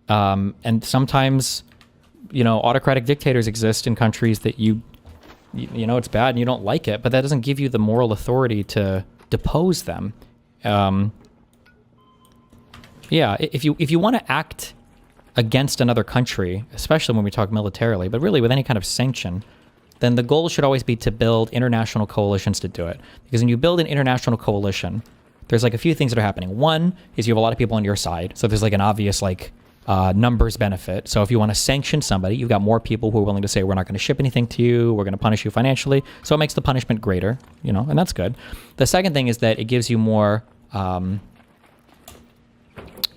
and sometimes, you know, autocratic dictators exist in countries that you know it's bad and you don't like it, but that doesn't give you the moral authority to depose them. Yeah, if you want to act against another country, especially when we talk militarily, but really with any kind of sanction, then the goal should always be to build international coalitions to do it. Because when you build an international coalition, there's like a few things that are happening. One is you have a lot of people on your side, so there's like an obvious like numbers benefit. So if you want to sanction somebody, you've got more people who are willing to say, we're not going to ship anything to you, we're going to punish you financially. So it makes the punishment greater, you know, and that's good. The second thing is that it gives you more,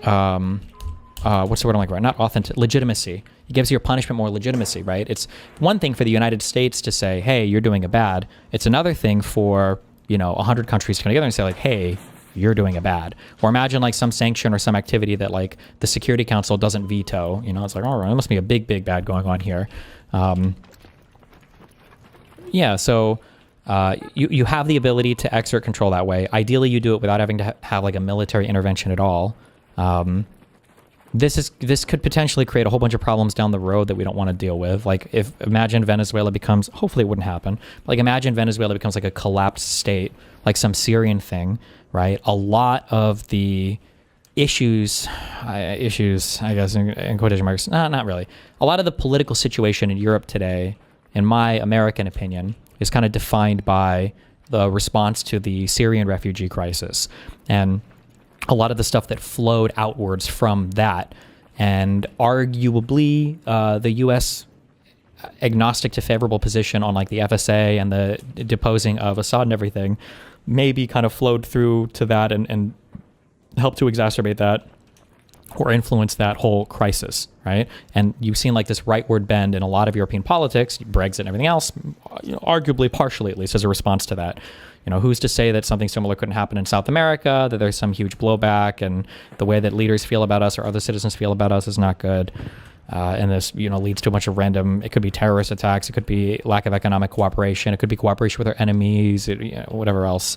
what's the word I'm like, right? Not authentic, legitimacy. It gives your punishment more legitimacy, right? It's one thing for the United States to say, hey, you're doing it bad. It's another thing for 100 countries come together and say like, hey, you're doing it bad. Or imagine like some sanction or some activity that like the Security Council doesn't veto. It's like, all right, there must be a big, big bad going on here. So you have the ability to exert control that way. Ideally, you do it without having to have like a military intervention at all. This could potentially create a whole bunch of problems down the road that we don't want to deal with. Like imagine Venezuela becomes, hopefully it wouldn't happen, but like imagine Venezuela becomes like a collapsed state, like some Syrian thing, right? A lot of the issues, I guess in quotation marks, not really. A lot of the political situation in Europe today, in my American opinion, is kind of defined by the response to the Syrian refugee crisis. And a lot of the stuff that flowed outwards from that, and arguably the U.S. agnostic to favorable position on like the FSA and the deposing of Assad and everything, maybe kind of flowed through to that and helped to exacerbate that or influence that whole crisis, right? And you've seen like this rightward bend in a lot of European politics, Brexit and everything else, arguably partially at least as a response to that. Who's to say that something similar couldn't happen in South America, that there's some huge blowback and the way that leaders feel about us or other citizens feel about us is not good. And this, leads to a bunch of random, it could be terrorist attacks, it could be lack of economic cooperation, it could be cooperation with our enemies, whatever else.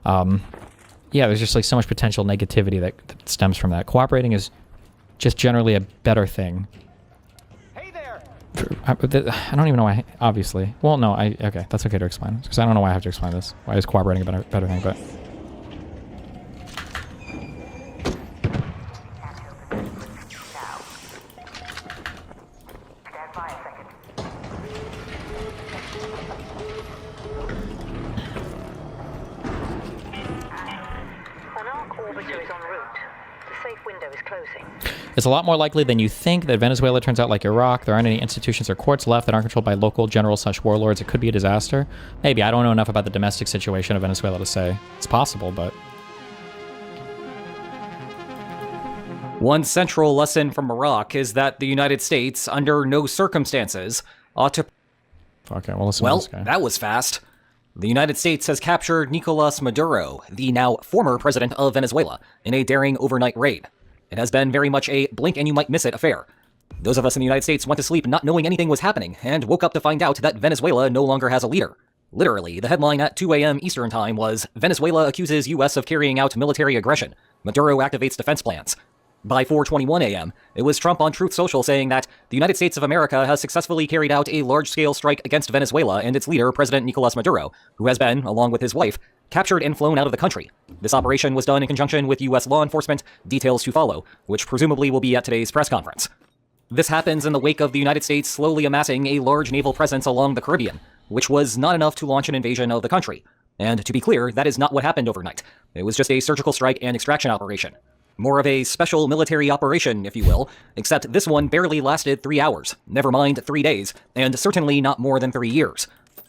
There's just like so much potential negativity that stems from that. Cooperating is just generally a better thing. I don't even know why, obviously. Well, no, okay, that's okay to explain. Because I don't know why I have to explain this. Why is cooperating a better thing, but... It's a lot more likely than you think that Venezuela turns out like Iraq. There aren't any institutions or courts left that aren't controlled by local generals/warlords. It could be a disaster. Maybe. I don't know enough about the domestic situation of Venezuela to say. It's possible, but... One central lesson from Iraq is that the United States, under no circumstances, ought to... Okay, well, listen to this guy. That was fast. The United States has captured Nicolas Maduro, the now former president of Venezuela, in a daring overnight raid. It has been very much a blink-and-you-might-miss-it affair. Those of us in the United States went to sleep not knowing anything was happening, and woke up to find out that Venezuela no longer has a leader. Literally, the headline at 2 a.m. Eastern Time was, Venezuela accuses U.S. of carrying out military aggression. Maduro activates defense plans. By 4:21 a.m., it was Trump on Truth Social saying that the United States of America has successfully carried out a large-scale strike against Venezuela and its leader, President Nicolas Maduro, who has been, along with his wife, captured and flown out of the country. This operation was done in conjunction with U.S. law enforcement, details to follow, which presumably will be at today's press conference. This happens in the wake of the United States slowly amassing a large naval presence along the Caribbean, which was not enough to launch an invasion of the country. And to be clear, that is not what happened overnight. It was just a surgical strike and extraction operation. More of a special military operation, if you will, except this one barely lasted 3 hours, never mind 3 days, and certainly not more than 3 years.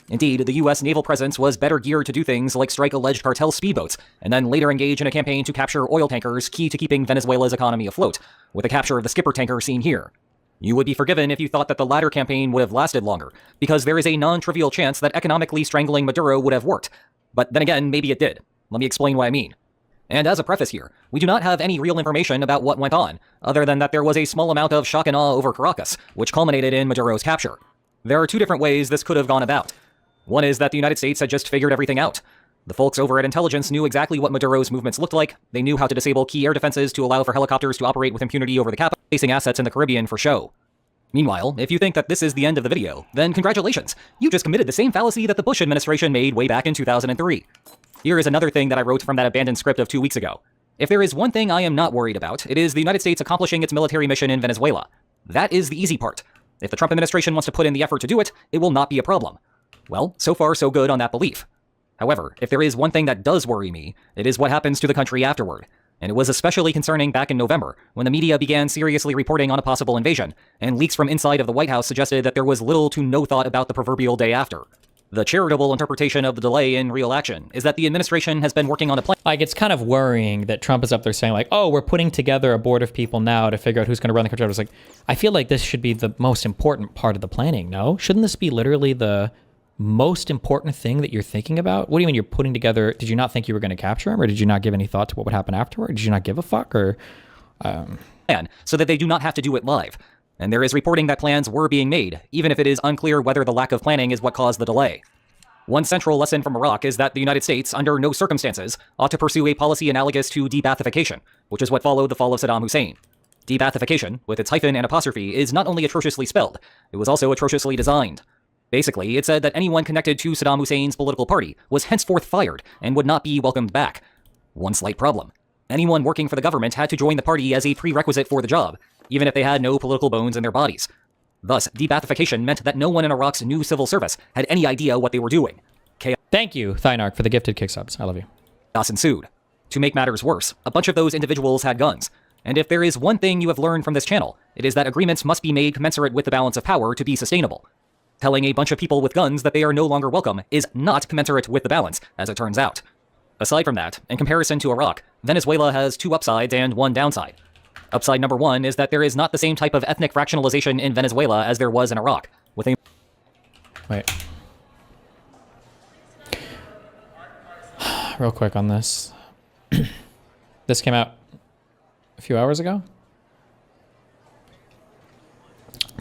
Indeed, the U.S. naval presence was better geared to do things like strike alleged cartel speedboats, and then later engage in a campaign to capture oil tankers key to keeping Venezuela's economy afloat, with the capture of the skipper tanker seen here. You would be forgiven if you thought that the latter campaign would have lasted longer, because there is a non-trivial chance that economically strangling Maduro would have worked. But then again, maybe it did. Let me explain what I mean. And as a preface here, we do not have any real information about what went on, other than that there was a small amount of shock and awe over Caracas, which culminated in Maduro's capture. There are two different ways this could have gone about. One is that the United States had just figured everything out. The folks over at Intelligence knew exactly what Maduro's movements looked like, they knew how to disable key air defenses to allow for helicopters to operate with impunity over the capital, placing assets in the Caribbean for show. Meanwhile, if you think that this is the end of the video, then congratulations, you just committed the same fallacy that the Bush administration made way back in 2003. Here is another thing that I wrote from that abandoned script of 2 weeks ago. If there is one thing I am not worried about, it is the United States accomplishing its military mission in Venezuela. That is the easy part. If the Trump administration wants to put in the effort to do it, it will not be a problem. Well, so far so good on that belief. However, if there is one thing that does worry me, it is what happens to the country afterward. And it was especially concerning back in November, when the media began seriously reporting on a possible invasion, and leaks from inside of the White House suggested that there was little to no thought about the proverbial day after. The charitable interpretation of the delay in real action is that the administration has been working on a plan. Like, it's kind of worrying that Trump is up there saying like, oh, we're putting together a board of people now to figure out who's going to run the country. I was like, I feel like this should be the most important part of the planning, no? Shouldn't this be literally the most important thing that you're thinking about? What do you mean you're putting together? Did you not think you were going to capture him, or did you not give any thought to what would happen afterward? Did you not give a fuck, or? So that they do not have to do it live. And there is reporting that plans were being made, even if it is unclear whether the lack of planning is what caused the delay. One central lesson from Iraq is that the United States, under no circumstances, ought to pursue a policy analogous to de-Baathification, which is what followed the fall of Saddam Hussein. De-Baathification, with its hyphen and apostrophe, is not only atrociously spelled, it was also atrociously designed. Basically, it said that anyone connected to Saddam Hussein's political party was henceforth fired and would not be welcomed back. One slight problem. Anyone working for the government had to join the party as a prerequisite for the job, even if they had no political bones in their bodies. Thus, de-Baathification meant that no one in Iraq's new civil service had any idea what they were doing. Thank you, Thynark, for the gifted kick subs. I love you. Chaos ensued. To make matters worse, a bunch of those individuals had guns. And if there is one thing you have learned from this channel, it is that agreements must be made commensurate with the balance of power to be sustainable. Telling a bunch of people with guns that they are no longer welcome is not commensurate with the balance, as it turns out. Aside from that, in comparison to Iraq, Venezuela has 2 upsides and 1 downside. Upside number 1 is that there is not the same type of ethnic fractionalization in Venezuela as there was in Iraq, with a... Wait. Real quick on this. This came out a few hours ago.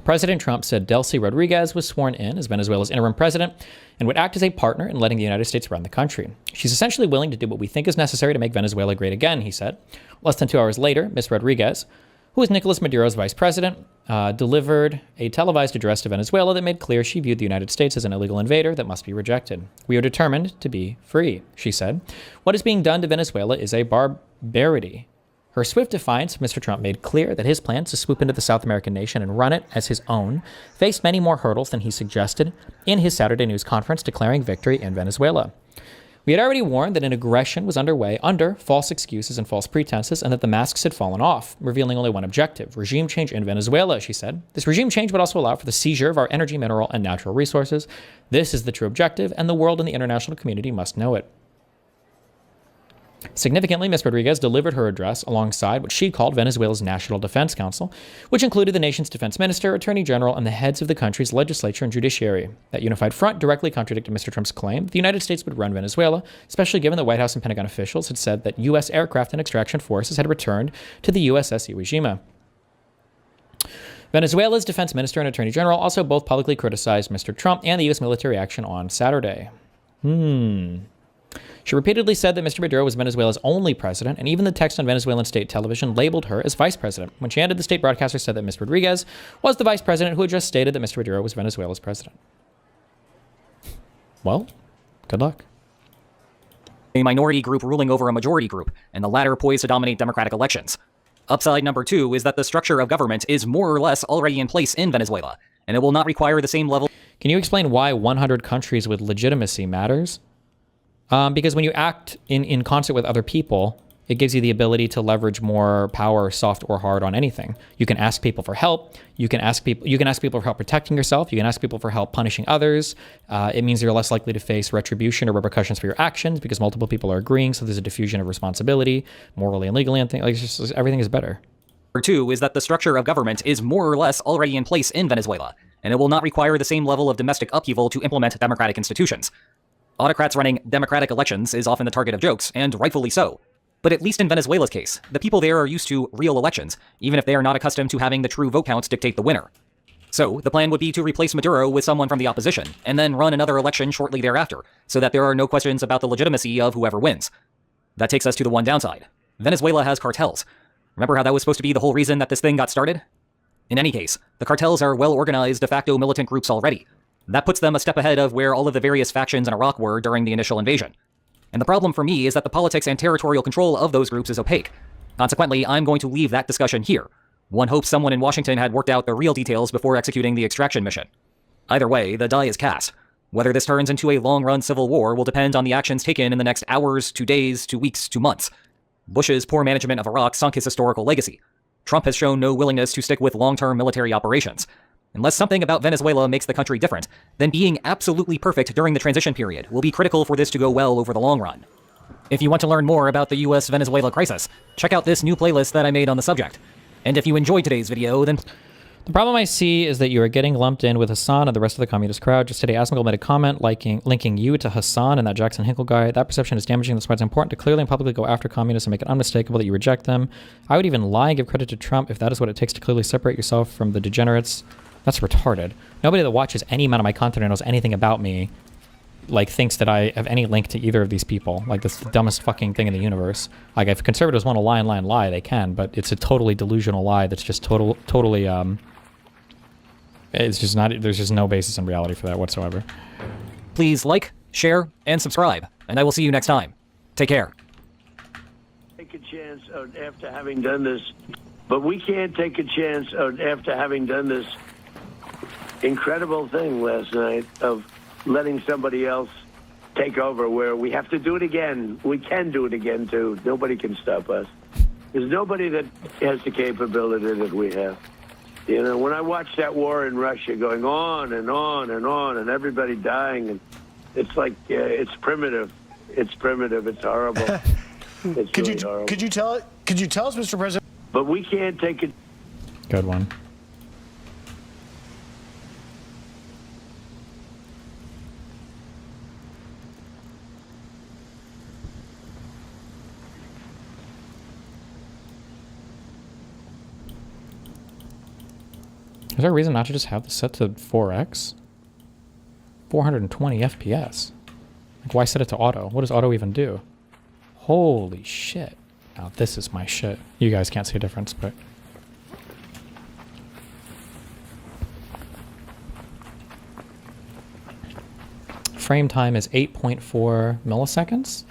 President Trump said Delcy Rodriguez was sworn in as Venezuela's interim president and would act as a partner in letting the United States run the country. She's essentially willing to do what we think is necessary to make Venezuela great again, he said. Less than 2 hours later, Ms. Rodriguez, who is Nicolas Maduro's vice president, delivered a televised address to Venezuela that made clear she viewed the United States as an illegal invader that must be rejected. We are determined to be free, she said. What is being done to Venezuela is a barbarity. Her swift defiance, Mr. Trump made clear that his plans to swoop into the South American nation and run it as his own faced many more hurdles than he suggested in his Saturday news conference declaring victory in Venezuela. We had already warned that an aggression was underway under false excuses and false pretenses, and that the masks had fallen off, revealing only one objective: regime change in Venezuela, she said. This regime change would also allow for the seizure of our energy, mineral, and natural resources. This is the true objective, and the world and the international community must know it. Significantly, Ms. Rodriguez delivered her address alongside what she called Venezuela's National Defense Council, which included the nation's defense minister, attorney general, and the heads of the country's legislature and judiciary. That unified front directly contradicted Mr. Trump's claim that the United States would run Venezuela, especially given that White House and Pentagon officials had said that U.S. aircraft and extraction forces had returned to the USS Iwo Jima. Venezuela's defense minister and attorney general also both publicly criticized Mr. Trump and the U.S. military action on Saturday. She repeatedly said that Mr. Maduro was Venezuela's only president, and even the text on Venezuelan state television labeled her as vice president. When she ended, the state broadcaster said that Ms. Rodriguez was the vice president who had just stated that Mr. Maduro was Venezuela's president. Well, good luck. A minority group ruling over a majority group, and the latter poised to dominate democratic elections. Upside number 2 is that the structure of government is more or less already in place in Venezuela, and it will not require the same level... Can you explain why 100 countries with legitimacy matters? Because when you act in concert with other people, it gives you the ability to leverage more power, soft or hard, on anything. You can ask people for help. You can ask people for help protecting yourself. You can ask people for help punishing others. It means you're less likely to face retribution or repercussions for your actions because multiple people are agreeing. So there's a diffusion of responsibility, morally and legally, and things like just everything is better. Number 2 is that the structure of government is more or less already in place in Venezuela, and it will not require the same level of domestic upheaval to implement democratic institutions. Autocrats running democratic elections is often the target of jokes, and rightfully so. But at least in Venezuela's case, the people there are used to real elections, even if they are not accustomed to having the true vote counts dictate the winner. So, the plan would be to replace Maduro with someone from the opposition, and then run another election shortly thereafter, so that there are no questions about the legitimacy of whoever wins. That takes us to the one downside. Venezuela has cartels. Remember how that was supposed to be the whole reason that this thing got started? In any case, the cartels are well-organized de facto militant groups already. That puts them a step ahead of where all of the various factions in Iraq were during the initial invasion. And the problem for me is that the politics and territorial control of those groups is opaque. Consequently, I'm going to leave that discussion here. One hopes someone in Washington had worked out the real details before executing the extraction mission. Either way, the die is cast. Whether this turns into a long-run civil war will depend on the actions taken in the next hours, to days, to weeks, to months. Bush's poor management of Iraq sunk his historical legacy. Trump has shown no willingness to stick with long-term military operations. Unless something about Venezuela makes the country different, then being absolutely perfect during the transition period will be critical for this to go well over the long run. If you want to learn more about the US-Venezuela crisis, check out this new playlist that I made on the subject. And if you enjoyed today's video, then... The problem I see is that you are getting lumped in with Hassan and the rest of the communist crowd. Just today, Asmongold made a comment linking you to Hassan and that Jackson Hinkle guy. That perception is damaging. That's why it's important to clearly and publicly go after communists and make it unmistakable that you reject them. I would even lie and give credit to Trump if that is what it takes to clearly separate yourself from the degenerates. That's retarded. Nobody that watches any amount of my content or knows anything about me like thinks that I have any link to either of these people. Like, that's the dumbest fucking thing in the universe. Like, if conservatives want to lie and lie and lie, they can, but it's a totally delusional lie that's just totally it's just not, there's just no basis in reality for that whatsoever. Please like, share, and subscribe, and I will see you next time. Take care. Take a chance after having done this, but we can't take a chance after having done this incredible thing last night of letting somebody else take over, where we have to do it again. We can do it again, too. Nobody can stop us. There's nobody that has the capability that we have. You know, when I watch that war in Russia going on and on and on and everybody dying, and it's like, it's primitive. It's primitive. It's horrible. It's really horrible. Could you tell us, Mr. President? But we can't take it. Good one. Is there a reason not to just have this set to 4x? 420 FPS. Like, why set it to auto? What does auto even do? Holy shit. Now this is my shit. You guys can't see a difference, but... Frame time is 8.4 milliseconds?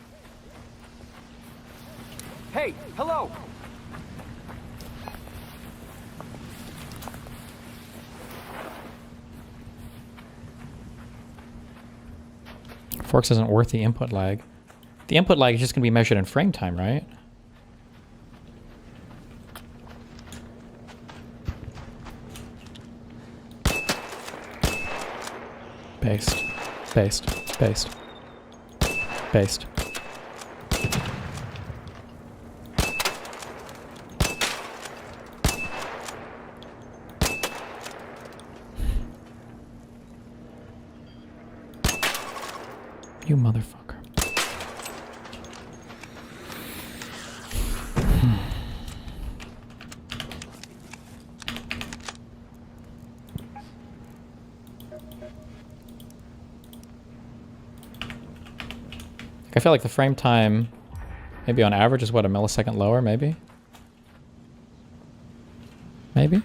Hey, hello! Forks isn't worth the input lag. The input lag is just going to be measured in frame time, right? Paste. Paste. Paste. Paste. You motherfucker. I feel like the frame time, maybe on average, is what, a millisecond lower, maybe? Maybe?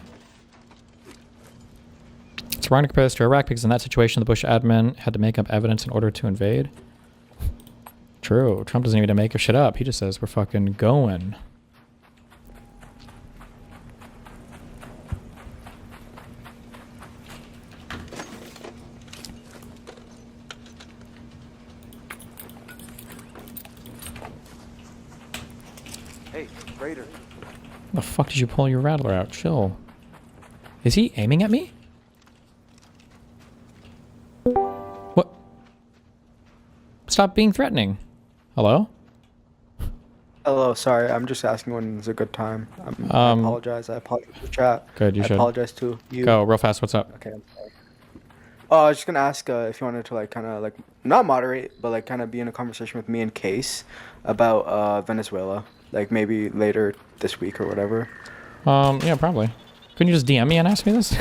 It's wrong to compare this to Iraq because in that situation, the Bush admin had to make up evidence in order to invade. True. Trump doesn't even make shit up. He just says, we're fucking going. Hey, Raider. The fuck did you pull your rattler out? Chill. Is he aiming at me? What? Stop being threatening. Hello? Hello, sorry, I'm just asking when is a good time. I apologize. I apologize for the chat. Good, you should. I apologize to you. Go, real fast, what's up? Okay, I'm sorry. Oh, I was just gonna ask if you wanted to like kind of like not moderate, but like kind of be in a conversation with me and Case about Venezuela, like maybe later this week or whatever. Yeah, probably. Couldn't you just DM me and ask me this?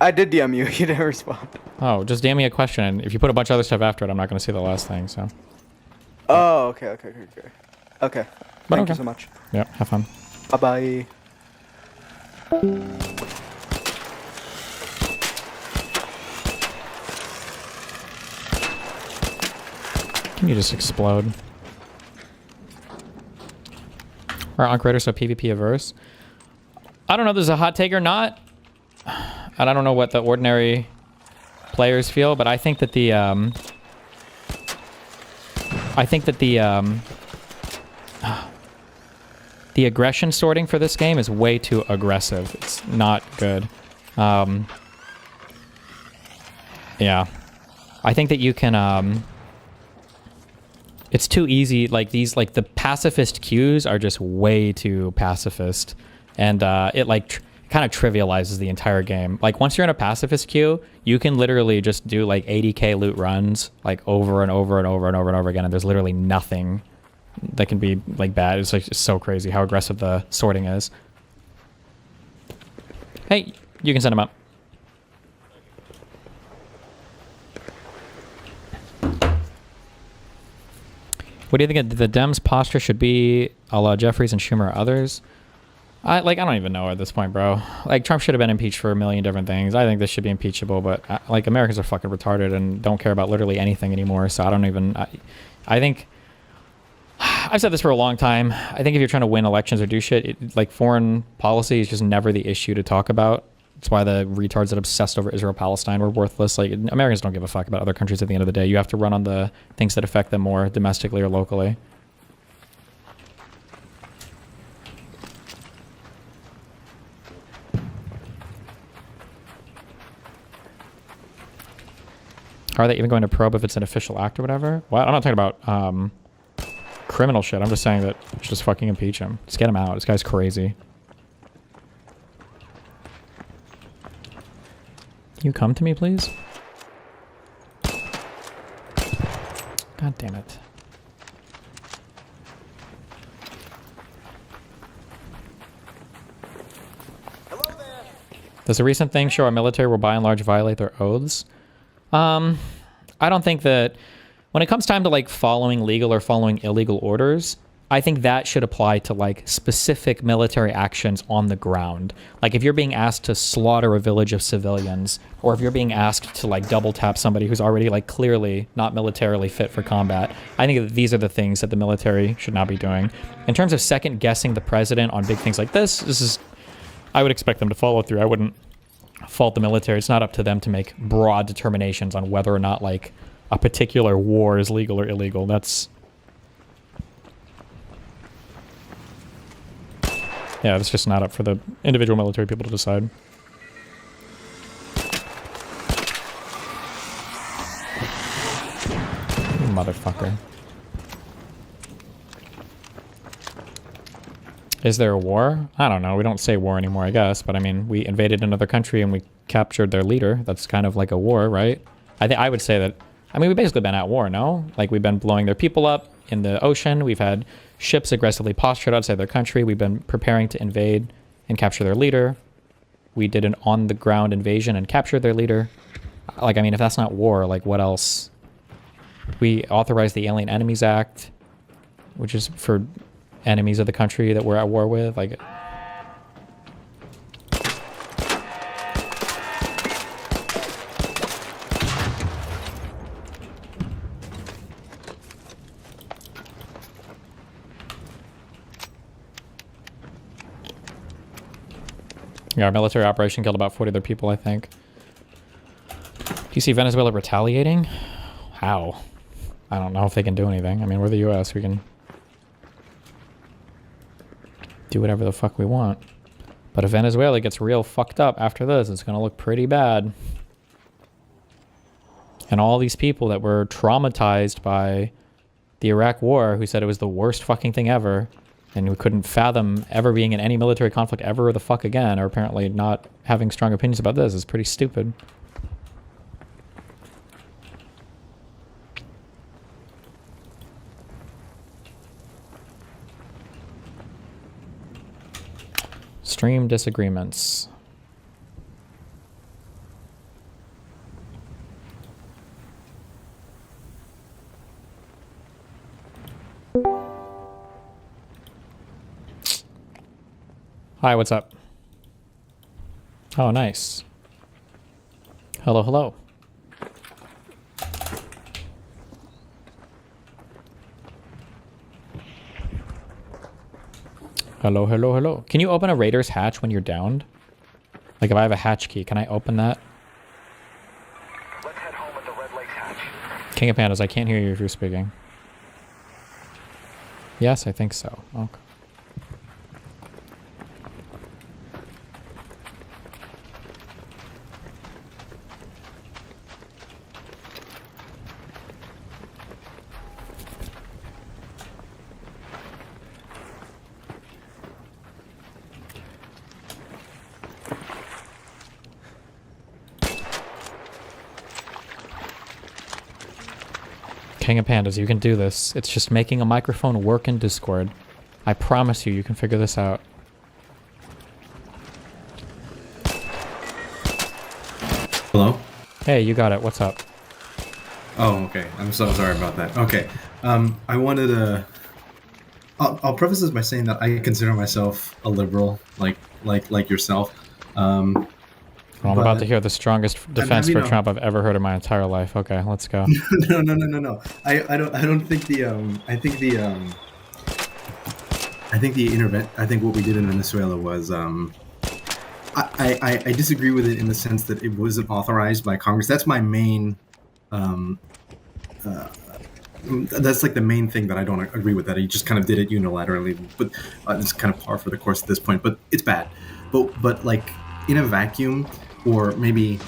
I did DM you. You didn't respond. Oh, just DM me a question, and if you put a bunch of other stuff after it, I'm not going to see the last thing, so. Oh, okay. Okay. But Thank okay. you so much. Yep, have fun. Bye-bye. Can you just explode? Are Ankh Raiders so PvP averse? I don't know if there's a hot take or not. And I don't know what the ordinary players feel, but I think that the the aggression sorting for this game is way too aggressive. It's not good. Yeah. I think that you can it's too easy. Like these, like the pacifist queues are just way too pacifist, and it like kind of trivializes the entire game. Like once you're in a pacifist queue, you can literally just do like 80k loot runs like over and over and over and over and over again, and there's literally nothing that can be like bad. It's like just so crazy how aggressive the sorting is. Hey, you can send him up. What do you think the Dems' posture should be, a la Jeffries and Schumer or others? I don't even know at this point, bro. Like, Trump should have been impeached for a million different things. I think this should be impeachable, but like, Americans are fucking retarded and don't care about literally anything anymore. So I don't even. I think I've said this for a long time. I think if you're trying to win elections or do shit, like foreign policy is just never the issue to talk about. That's why the retards that obsessed over Israel-Palestine were worthless. Like, Americans don't give a fuck about other countries at the end of the day. You have to run on the things that affect them more domestically or locally. Are they even going to probe if it's an official act or whatever? Well, I'm not talking about criminal shit. I'm just saying that just fucking impeach him. Just get him out. This guy's crazy. Can you come to me, please? God damn it. Does a recent thing show our military will by and large violate their oaths? I don't think that when it comes time to like following legal or following illegal orders, I think that should apply to like specific military actions on the ground. Like if you're being asked to slaughter a village of civilians, or if you're being asked to like double tap somebody who's already like clearly not militarily fit for combat, I think that these are the things that the military should not be doing. In terms of second guessing the president on big things like this is, I would expect them to follow through. I wouldn't fault the military. It's not up to them to make broad determinations on whether or not like a particular war is legal or illegal. That's just not up for the individual military people to decide. You motherfucker. Is there a war? I don't know. We don't say war anymore, I guess. But I mean, we invaded another country and we captured their leader. That's kind of like a war, right? I would say that. I mean, we've basically been at war, no? Like we've been blowing their people up in the ocean. We've had ships aggressively postured outside their country. We've been preparing to invade and capture their leader. We did an on-the-ground invasion and captured their leader. Like, I mean, if that's not war, like, what else? We authorized the Alien Enemies Act, which is for enemies of the country that we're at war with. Like, yeah, our military operation killed about 40 other people, I think. Do you see Venezuela retaliating? How? I don't know if they can do anything. I mean, we're the U.S. We can do whatever the fuck we want. But if Venezuela gets real fucked up after this, it's going to look pretty bad. And all these people that were traumatized by the Iraq War, who said it was the worst fucking thing ever, and who couldn't fathom ever being in any military conflict ever the fuck again, are apparently not having strong opinions about this. It's pretty stupid. Stream disagreements. Hi, what's up? Oh, nice. Hello, hello. Hello, hello, hello. Can you open a Raider's hatch when you're downed? Like if I have a hatch key, can I open that? Let's head home at the Red Lake hatch. King of Pandas, I can't hear you if you're speaking. Yes, I think so. Okay. King of Pandas, you can do this. It's just making a microphone work in Discord. I promise you, you can figure this out. Hello? Hey, you got it. What's up? Oh, okay. I'm so sorry about that. Okay. I wanted to... I'll preface this by saying that I consider myself a liberal, like yourself. Well, I'm about to hear the strongest defense for Trump I've ever heard in my entire life. Okay, let's go. No. I don't think the I think what we did in Venezuela was I disagree with it in the sense that it wasn't authorized by Congress. That's my main that's like the main thing that I don't agree with, that he just kind of did it unilaterally, but it's kind of par for the course at this point, but it's bad. But like in a vacuum, or maybe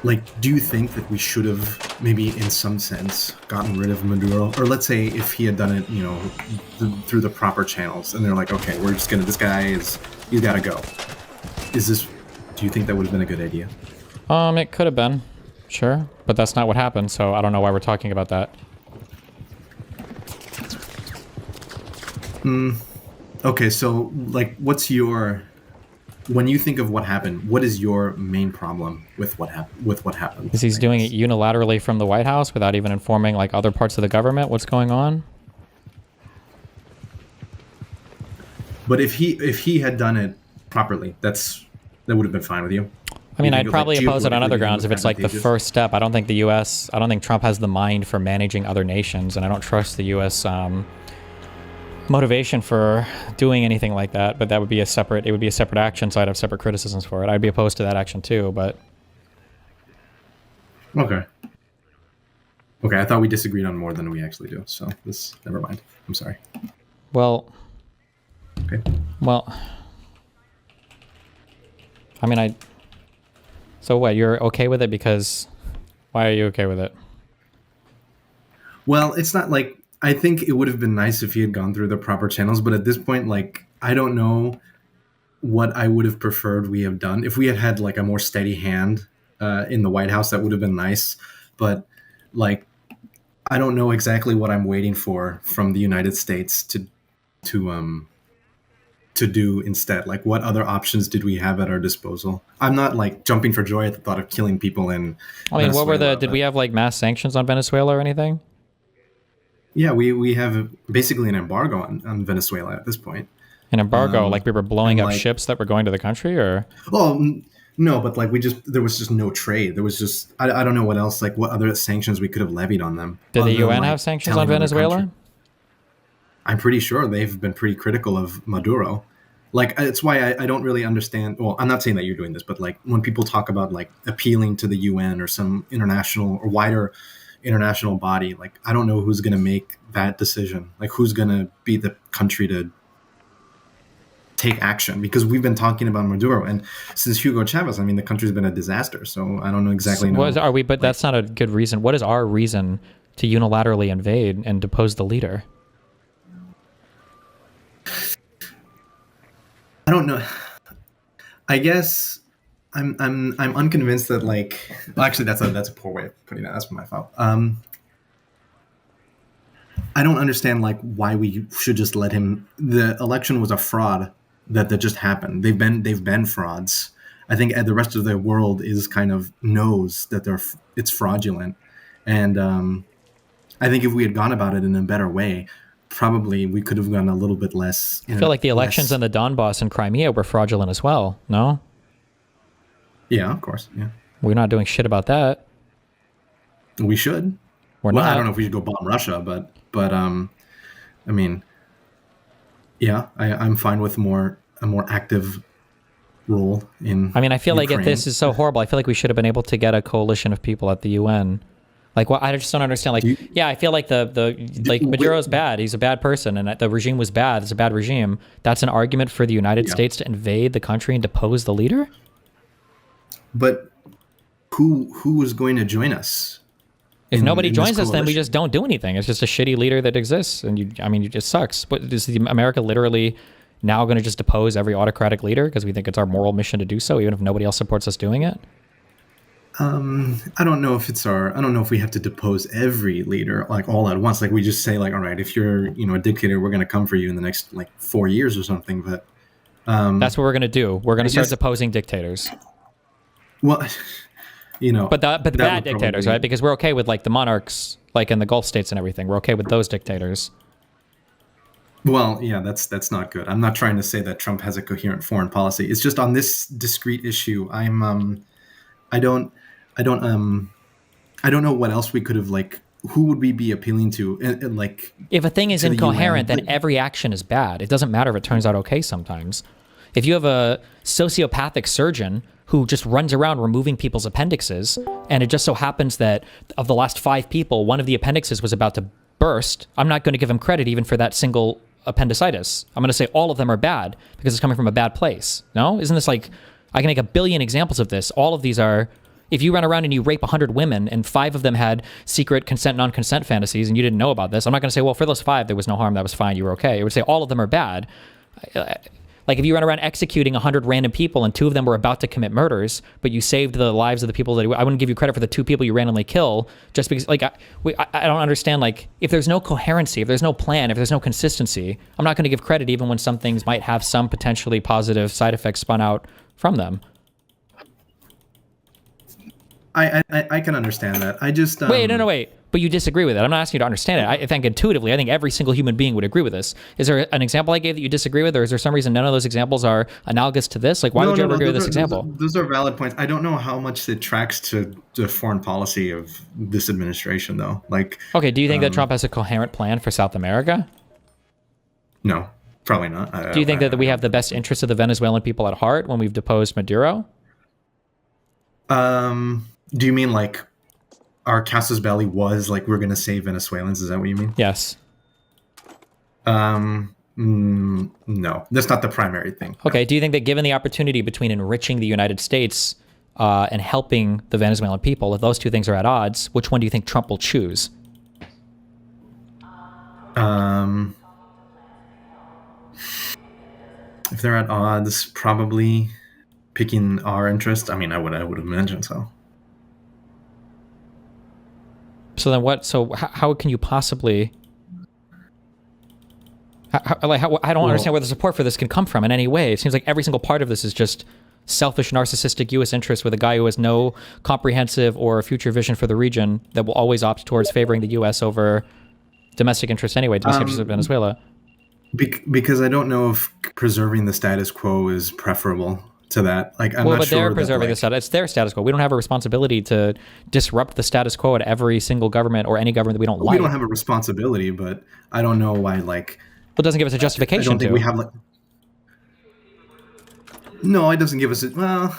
like, do you think that we should have maybe in some sense gotten rid of Maduro? Or let's say if he had done it, you know, through the proper channels, and they're like, okay, we're just gonna, this guy he's gotta go. Do you think that would have been a good idea? It could have been, sure, but that's not what happened, so I don't know why we're talking about that. Okay, so like, when you think of what happened, what is your main problem with what happened? Because he's doing it unilaterally from the White House without even informing like other parts of the government what's going on. But if he had done it properly, that would have been fine with you. I mean, I'd probably oppose it on other grounds if it's like the first step. I don't think I don't think Trump has the mind for managing other nations, and I don't trust the U.S. Motivation for doing anything like that. But that would be a separate action, so I'd have separate criticisms for it. I'd be opposed to that action too, but... Okay, I thought we disagreed on more than we actually do, so never mind. I'm sorry. Well... Okay. Well... I mean, So what, you're okay with it because... Why are you okay with it? Well, it's not like... I think it would have been nice if he had gone through the proper channels, but at this point, like, I don't know what I would have preferred we have done. If we had had, like, a more steady hand in the White House, that would have been nice. But, like, I don't know exactly what I'm waiting for from the United States to do instead. Like, what other options did we have at our disposal? I'm not, like, jumping for joy at the thought of killing people in Venezuela, what were did we have, like, mass sanctions on Venezuela or anything? Yeah, we have basically an embargo on Venezuela at this point. An embargo, like we were blowing up ships that were going to the country, or? Oh, no, but like there was just no trade. There was just, I don't know what else, like what other sanctions we could have levied on them. Did the UN have sanctions on Venezuela? I'm pretty sure they've been pretty critical of Maduro. Like, it's why I don't really understand. Well, I'm not saying that you're doing this, but like when people talk about like appealing to the UN or some international or wider international body, like I don't know who's going to make that decision. Like who's going to be the country to take action, because we've been talking about Maduro, and since Hugo Chavez, I mean, the country's been a disaster. So I don't know exactly. But that's not a good reason. What is our reason to unilaterally invade and depose the leader? I don't know. I guess I'm unconvinced that, like, well, actually that's a poor way of putting that. That's my fault. I don't understand like why we should just let him. The election was a fraud that just happened. They've been frauds. I think the rest of the world is kind of knows that it's fraudulent, and I think if we had gone about it in a better way, probably we could have gone a little bit less. I feel like the elections in the Donbass and Crimea were fraudulent as well. No. Yeah, of course. Yeah. We're not doing shit about that. We should. We're not. I don't know if we should go bomb Russia, but I mean, yeah, I'm fine with a more active role in. I mean, I feel Ukraine. like if this is so horrible, I feel like we should have been able to get a coalition of people at the UN. Like, well, I just don't understand. Like, yeah, I feel like Maduro's bad. He's a bad person, and the regime was bad. It's a bad regime. That's an argument for the United States to invade the country and depose the leader. But who is going to join us? If nobody joins us, then we just don't do anything. It's just a shitty leader that exists, and it just sucks. But is America literally now going to just depose every autocratic leader because we think it's our moral mission to do so, even if nobody else supports us doing it? I don't know if I don't know if we have to depose every leader like all at once. Like we just say like, all right, if you're, a dictator, we're going to come for you in the next like 4 years or something. But that's what we're going to do. We're going to start guess- deposing dictators. Well, but the that bad would dictators, probably- right? Because we're okay with like the monarchs, like in the Gulf states and everything. We're okay with those dictators. Well, yeah, that's not good. I'm not trying to say that Trump has a coherent foreign policy. It's just on this discrete issue. I don't know what else we could have like. Who would we be appealing to? And like, If a thing is to the incoherent, UN? then every action is bad. It doesn't matter if it turns out okay sometimes. If you have a sociopathic surgeon who just runs around removing people's appendixes, and it just so happens that of the last 5 people, one of the appendixes was about to burst, I'm not going to give him credit even for that single appendicitis. I'm going to say all of them are bad because it's coming from a bad place. No? Isn't this like, I can make a billion examples of this. All of these are, if you run around and you rape 100 women and 5 of them had secret consent, non-consent fantasies and you didn't know about this, I'm not going to say, well, for those 5, there was no harm, that was fine, you were okay. I would say all of them are bad. Like if you run around executing 100 random people and 2 of them were about to commit murders, but you saved the lives of the people that I wouldn't give you credit for the 2 people you randomly kill just because, like, I don't understand, like, if there's no coherency, if there's no plan, if there's no consistency, I'm not going to give credit even when some things might have some potentially positive side effects spun out from them. I can understand that. I just Wait. But you disagree with it. I'm not asking you to understand it. I think intuitively, I think every single human being would agree with this. Is there an example I gave that you disagree with, or is there some reason none of those examples are analogous to this? Like, why would you ever agree with this example? Those are valid points. I don't know how much it tracks to the foreign policy of this administration, though. Like, okay, do you think that Trump has a coherent plan for South America? No, probably not. Do you think that we have the best interests of the Venezuelan people at heart when we've deposed Maduro? Do you mean like our casus belli was like we're going to save Venezuelans? Is that what you mean? Yes. No, that's not the primary thing. Okay. Do you think that given the opportunity between enriching the United States and helping the Venezuelan people, if those 2 things are at odds, which one do you think Trump will choose? If they're at odds, probably picking our interest. I mean, I would imagine so. So then what? So how can you possibly? I don't understand where the support for this can come from in any way. It seems like every single part of this is just selfish, narcissistic U.S. interests with a guy who has no comprehensive or future vision for the region that will always opt towards favoring the U.S. over domestic interests anyway, domestic interests of Venezuela. Because I don't know if preserving the status quo is preferable to that. Like, I'm not but sure they're preserving the status. It's their status quo. We don't have a responsibility to disrupt the status quo at every single government or any government that we don't like. We don't have a responsibility, but I don't know why. Like, it doesn't give us a justification. I don't think we have like. No, it doesn't give us a. Well,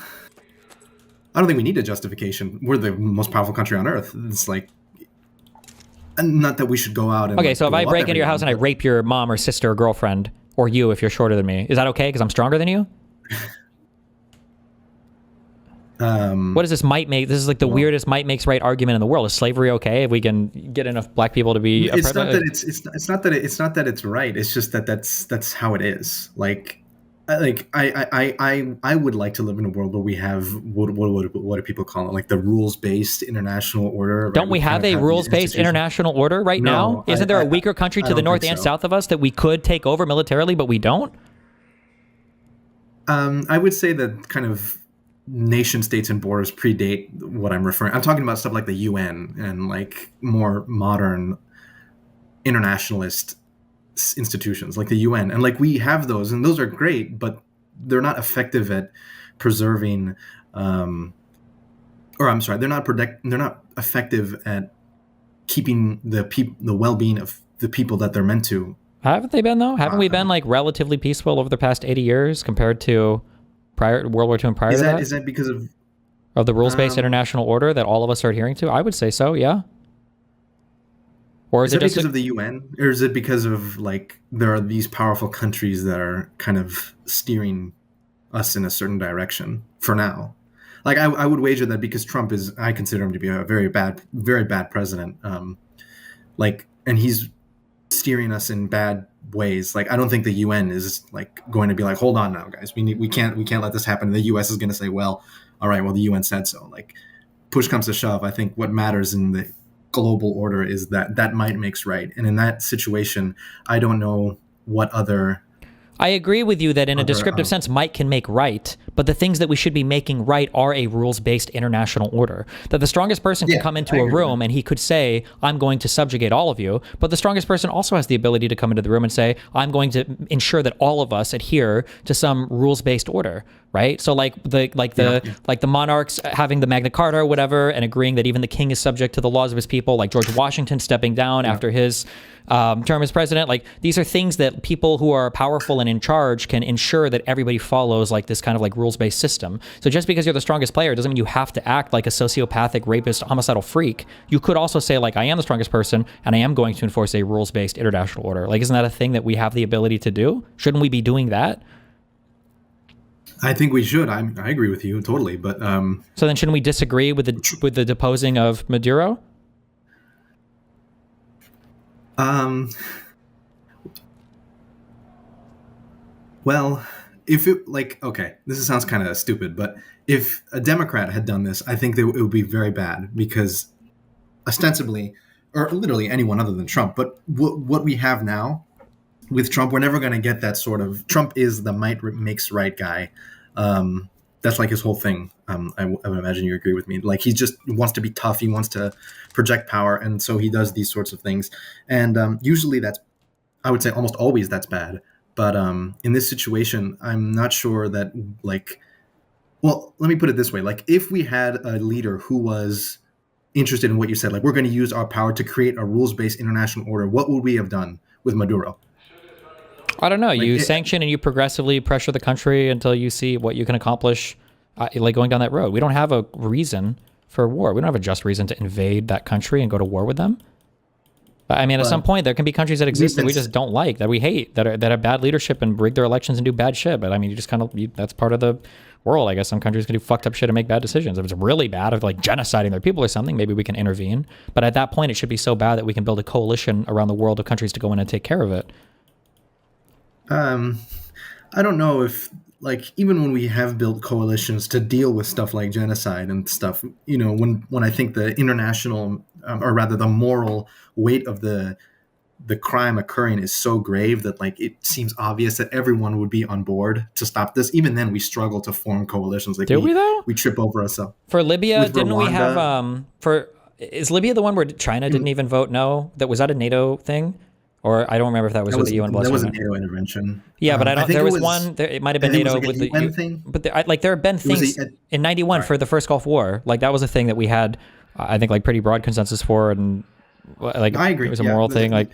I don't think we need a justification. We're the most powerful country on earth. It's like. Not that we should go out and. Okay, so if I break into your house and I rape your mom or sister or girlfriend, or you if you're shorter than me, is that okay because I'm stronger than you? What is this might make? This is like the weirdest might makes right argument in the world. Is slavery okay if we can get enough black people to be? It's not that it's not that it's right. It's just that that's how it is. Like I would like to live in a world where we have what do people call it? Like the rules based international order. Right? Don't we have a rules based international order right now? Isn't there a weaker country to the north and south of us that we could take over militarily, but we don't? I would say that kind of nation states and borders predate what I'm referring. I'm talking about stuff like the UN and like more modern internationalist institutions like the UN, and like we have those, and those are great, but they're not effective at preserving. They're not effective at keeping the well-being of the people that they're meant to. Haven't they been though? Haven't we been like relatively peaceful over the past 80 years compared to prior World War II and prior to that? Is that because of the rules-based international order that all of us are adhering to? I would say so, yeah. Or is it because of the UN, or is it because of like there are these powerful countries that are kind of steering us in a certain direction for now? Like I would wager that because Trump I consider him to be a very bad president. And he's steering us in bad ways. Like I don't think the UN is like going to be like, hold on now, guys, we can't let this happen. And the US is going to say, well, all right, well the UN said so. Like push comes to shove, I think what matters in the global order is that might makes right. And in that situation, I don't know what other... I agree with you that in a descriptive sense, might can make right, but the things that we should be making right are a rules-based international order. That the strongest person can come into a room and he could say, I'm going to subjugate all of you, but the strongest person also has the ability to come into the room and say, I'm going to ensure that all of us adhere to some rules-based order, right? So like the monarchs having the Magna Carta or whatever and agreeing that even the king is subject to the laws of his people, like George Washington stepping down after his term as president. Like, these are things that people who are powerful and in charge can ensure that everybody follows, like this kind of like rules-based system. So just because you're the strongest player doesn't mean you have to act like a sociopathic, rapist, homicidal freak. You could also say, like, I am the strongest person and I am going to enforce a rules-based international order. Like, isn't that a thing that we have the ability to do? Shouldn't we be doing that? I think we should. I agree with you totally, but so then shouldn't we disagree with the deposing of Maduro? Well, if it, like, okay, this sounds kind of stupid, but if a Democrat had done this, I think that it would be very bad, because ostensibly, or literally anyone other than Trump, but what we have now with Trump, we're never going to get that sort of... Trump is the might makes right guy. That's like his whole thing. I would imagine you agree with me. Like, he just wants to be tough. He wants to project power. And so he does these sorts of things. And usually that's, I would say almost always that's bad. But in this situation, I'm not sure that, like, well, let me put it this way. Like, if we had a leader who was interested in what you said, like, we're going to use our power to create a rules-based international order, what would we have done with Maduro? I don't know. You sanction and you progressively pressure the country until you see what you can accomplish, like going down that road. We don't have a reason for war. We don't have a just reason to invade that country and go to war with them. I mean, at some point, there can be countries that exist that we just don't like, that we hate, that have bad leadership and rig their elections and do bad shit. But I mean, you just kind of, that's part of the world. I guess some countries can do fucked up shit and make bad decisions. If it's really bad, if like genociding their people or something, maybe we can intervene. But at that point, it should be so bad that we can build a coalition around the world of countries to go in and take care of it. I don't know if, like, even when we have built coalitions to deal with stuff like genocide and stuff, you know, when I think the international, or rather the moral weight of the crime occurring is so grave that, like, it seems obvious that everyone would be on board to stop this. Even then, we struggle to form coalitions. Like, we though? We trip over ourselves. For Libya, didn't Rwanda, we have is Libya the one where China didn't even vote no? Was that a NATO thing? Or I don't remember if that was with the UN. That was a NATO intervention. Yeah, but I don't. There was one. It might have been NATO with the UN thing. But there have been things in '91 for the first Gulf War. Like, that was a thing that we had, I think, like pretty broad consensus for, and like I agree. It was a moral thing. Like,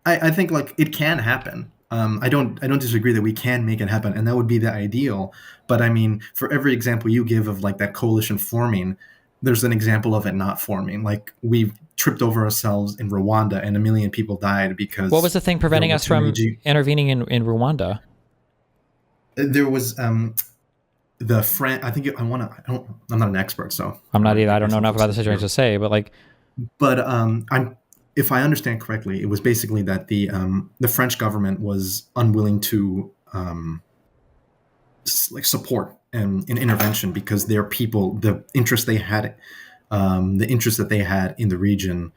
I think, like, it can happen. I don't disagree that we can make it happen, and that would be the ideal. But I mean, for every example you give of like that coalition forming, there's an example of it not forming. Like, we've tripped over ourselves in Rwanda and 1 million people died because... What was the thing preventing us from intervening in Rwanda? There was the friend... I'm not an expert, so... I'm not either. I don't know enough about the situation to say, but like... But if I understand correctly, it was basically that the French government was unwilling to support an intervention because their people, the interest they had, the interests that they had in the region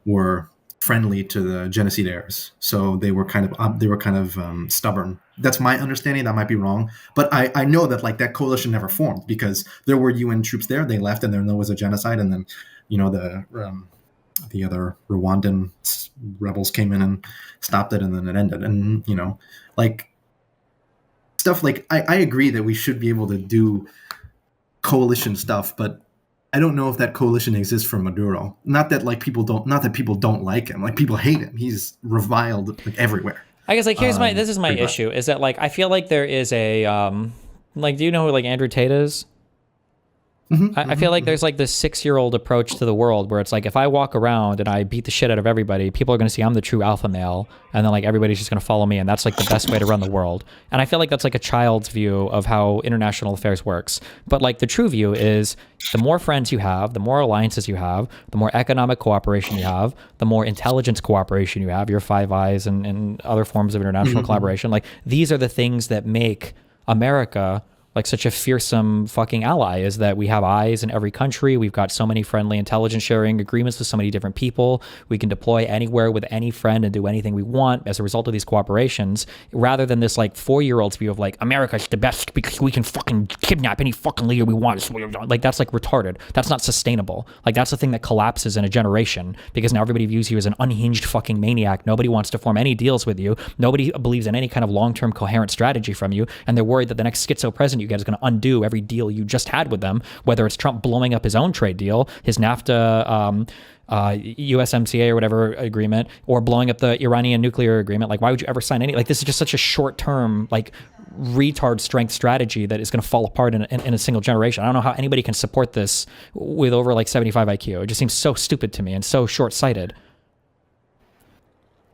were friendly to the genocidaires. So they were kind of stubborn. That's my understanding. That might be wrong, but I know that, like, that coalition never formed because there were UN troops there. They left, and there was a genocide, and then, you know, the other Rwandan rebels came in and stopped it, and then it ended. And, you know, like, stuff like, I agree that we should be able to do coalition stuff, but I don't know if that coalition exists for Maduro. Not that people don't like him. Like, people hate him. He's reviled, like, everywhere. I guess, like, this is my issue, is that, like, I feel like there is a like, do you know who, like, Andrew Tate is? I feel like there's like this 6-year-old approach to the world where it's like, if I walk around and I beat the shit out of everybody, people are going to see I'm the true alpha male, and then, like, everybody's just going to follow me, and that's like the best way to run the world. And I feel like that's like a child's view of how international affairs works. But, like, the true view is, the more friends you have, the more alliances you have, the more economic cooperation you have, the more intelligence cooperation you have, your Five Eyes and other forms of international collaboration. Like, these are the things that make America like such a fearsome fucking ally, is that we have eyes in every country. We've got so many friendly intelligence sharing agreements with so many different people. We can deploy anywhere with any friend and do anything we want as a result of these cooperations, rather than this like 4-year-old's view of like America's the best because we can fucking kidnap any fucking leader we want. Like that's like retarded. That's not sustainable. Like that's the thing that collapses in a generation, because now everybody views you as an unhinged fucking maniac. Nobody wants to form any deals with you. Nobody believes in any kind of long-term coherent strategy from you, and they're worried that the next schizo president you get is going to undo every deal you just had with them, whether it's Trump blowing up his own trade deal, his NAFTA USMCA or whatever agreement, or blowing up the Iranian nuclear agreement. Like, why would you ever sign any? Like, this is just such a short-term, like, retard strength strategy that is going to fall apart in a single generation. I don't know how anybody can support this with over like 75 IQ. It just seems so stupid to me and so short-sighted.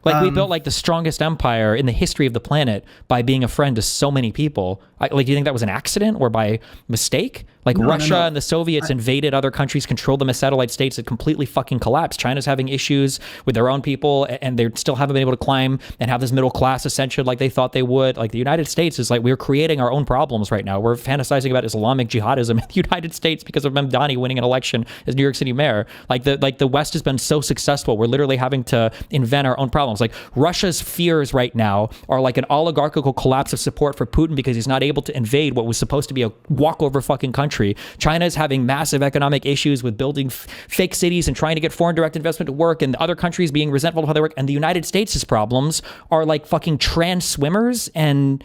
Like, we built like the strongest empire in the history of the planet by being a friend to so many people. Like, do you think that was an accident or by mistake? Like, Russia and the Soviets invaded other countries, controlled them as satellite states. It completely fucking collapsed. China's having issues with their own people, and they still haven't been able to climb and have this middle class ascension like they thought they would. Like, the United States is like, we're creating our own problems right now. We're fantasizing about Islamic jihadism in the United States because of Mamdani winning an election as New York City mayor. Like the West has been so successful. We're literally having to invent our own problems. Like, Russia's fears right now are like an oligarchical collapse of support for Putin because he's not able to invade what was supposed to be a walkover fucking country. China is having massive economic issues with building fake cities and trying to get foreign direct investment to work, and other countries being resentful of how they work. And the United States' problems are like fucking trans swimmers and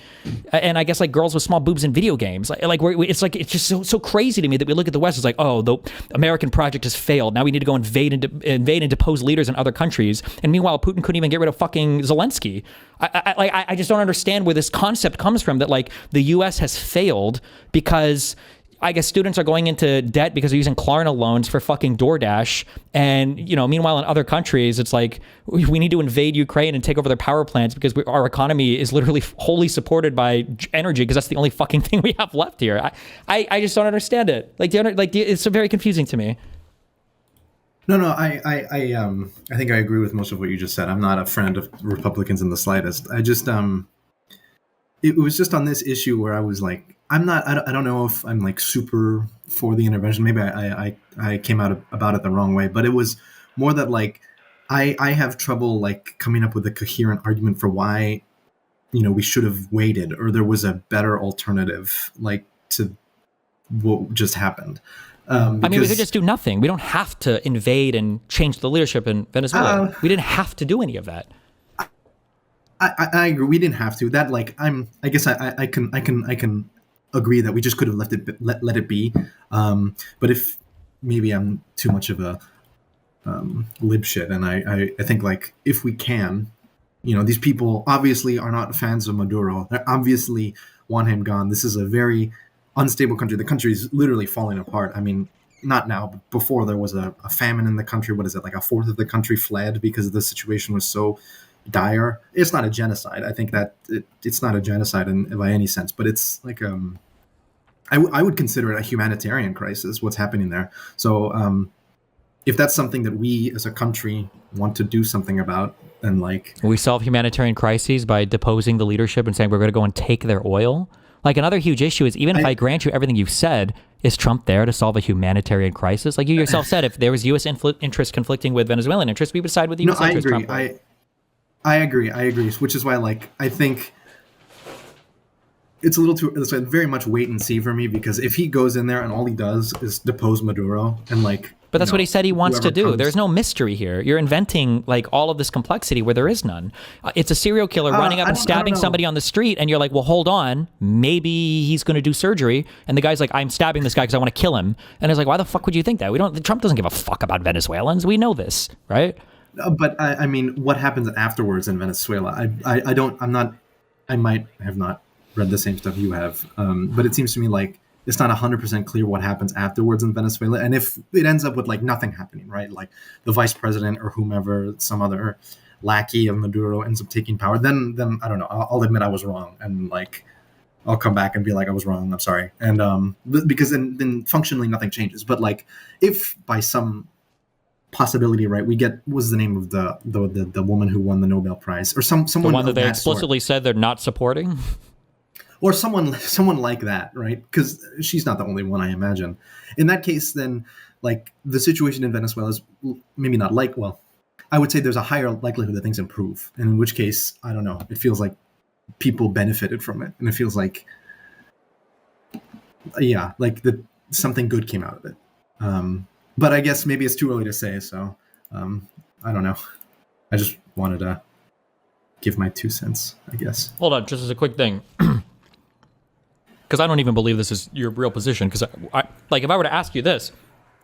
I guess like girls with small boobs in video games. It's just so crazy to me that we look at the West as like, oh, the American project has failed. Now we need to go invade and depose leaders in other countries. And meanwhile, Putin couldn't even get rid of fucking Zelensky. I just don't understand where this concept comes from that like the U.S. has failed because I guess students are going into debt because they're using Klarna loans for fucking DoorDash. And, you know, meanwhile, in other countries, it's like we need to invade Ukraine and take over their power plants because our economy is literally wholly supported by energy because that's the only fucking thing we have left here. I just don't understand it. It's very confusing to me. No, I think I agree with most of what you just said. I'm not a friend of Republicans in the slightest. I just, it was just on this issue where I was like, I don't know if I'm like super for the intervention. Maybe I came out about it the wrong way, but it was more that like, I have trouble like coming up with a coherent argument for why, you know, we should have waited or there was a better alternative like to what just happened. I mean, we could just do nothing. We don't have to invade and change the leadership in Venezuela. We didn't have to do any of that. I agree. We didn't have to. That like I guess I can agree that we just could have let it be. But if maybe I'm too much of a lib shit, and I think like if we can, you know, these people obviously are not fans of Maduro. They obviously want him gone. This is a very unstable country. The country is literally falling apart. I mean, not now, but before there was a famine in the country. What is it? Like a fourth of the country fled because the situation was so dire. It's not a genocide. I think that it's not a genocide by any sense, but it's like I would consider it a humanitarian crisis. What's happening there? So if that's something that we as a country want to do something about, then like we solve humanitarian crises by deposing the leadership and saying we're going to go and take their oil. Like another huge issue is even if I grant you everything you've said, is Trump there to solve a humanitarian crisis? Like you yourself said, if there was U.S. interest conflicting with Venezuelan interests, we would side with the U.S. interest. I agree. I agree. Which is why, like, I think it's a little too. It's like very much wait and see for me because if he goes in there and all he does is depose Maduro and like. But that's what he said he wants to do. There's no mystery here. You're inventing like all of this complexity where there is none. It's a serial killer running up and stabbing somebody on the street, and you're like, well, hold on, maybe he's going to do surgery. And the guy's like, I'm stabbing this guy because I want to kill him. And it's like, why the fuck would you think that? Trump doesn't give a fuck about Venezuelans. We know this, right? But I mean, what happens afterwards in Venezuela? I might have not read the same stuff you have, but it seems to me like it's not 100% clear what happens afterwards in Venezuela. And if it ends up with like nothing happening, right? Like the vice president or whomever, some other lackey of Maduro ends up taking power, then I don't know. I'll admit I was wrong, and like I'll come back and be like I was wrong. I'm sorry, and because then functionally nothing changes. But like if by some possibility, right, we get what was the name of the woman who won the Nobel Prize or someone the one that they that explicitly said they're not supporting. or someone like that, right? Because she's not the only one, I imagine. In that case, then like the situation in Venezuela is maybe not like, well, I would say there's a higher likelihood that things improve, and in which case, I don't know, it feels like people benefited from it, and it feels like, yeah, like something good came out of it. But I guess maybe it's too early to say, so I don't know. I just wanted to give my 2 cents, I guess. Hold on, just as a quick thing. Because I don't even believe this is your real position. Because, like, if I were to ask you this,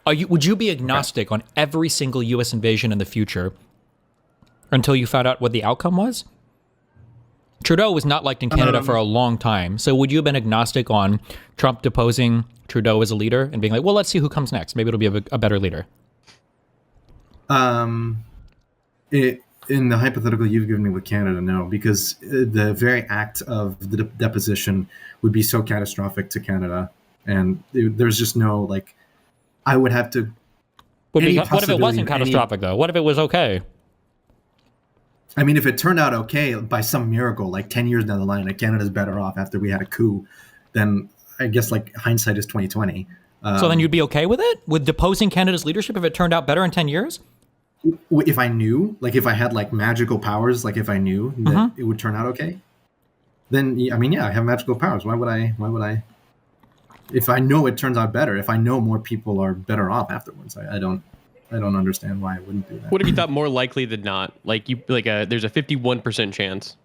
would you be agnostic on every single U.S. invasion in the future until you found out what the outcome was? Trudeau was not liked in Canada for a long time. So would you have been agnostic on Trump deposing Trudeau as a leader and being like, well, let's see who comes next. Maybe it'll be a better leader. In the hypothetical you've given me with Canada, no, because the very act of the deposition would be so catastrophic to Canada, and there's just no, like, I would have to. What if it wasn't catastrophic, though? What if it was okay? I mean, if it turned out okay by some miracle, like 10 years down the line, like Canada's better off after we had a coup, then I guess like hindsight is 2020. So then you'd be okay with it? With deposing Canada's leadership if it turned out better in 10 years? If I knew, like if I had like magical powers, like if I knew that it would turn out okay, then I mean, yeah, I have magical powers. Why would I? If I know it turns out better, if I know more people are better off afterwards, I don't understand why I wouldn't do that. What if you thought more likely than not? Like there's a 51% chance.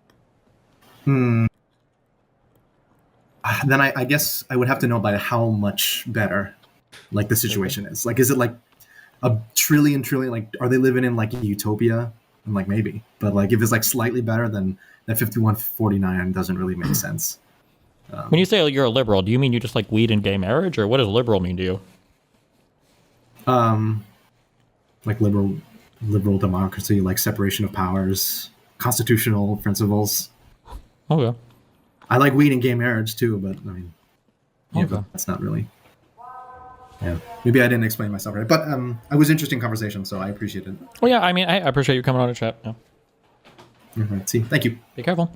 Then I guess I would have to know by how much better, like the situation is. Like, is it like a trillion? Like, are they living in like a utopia? I'm like, maybe, but like if it's like slightly better, then that 51-49 doesn't really make sense. When you say you're a liberal, do you mean you just like weed and gay marriage, or what does liberal mean to you? Like liberal democracy, like separation of powers, constitutional principles. Okay. I like weed and gay marriage too, but I mean, yeah, Okay. but that's not really. Yeah, maybe I didn't explain myself right, but it was interesting conversation, so I appreciate it. Well, yeah, I mean, I appreciate you coming on to chat. Yeah. See, thank you. Be careful.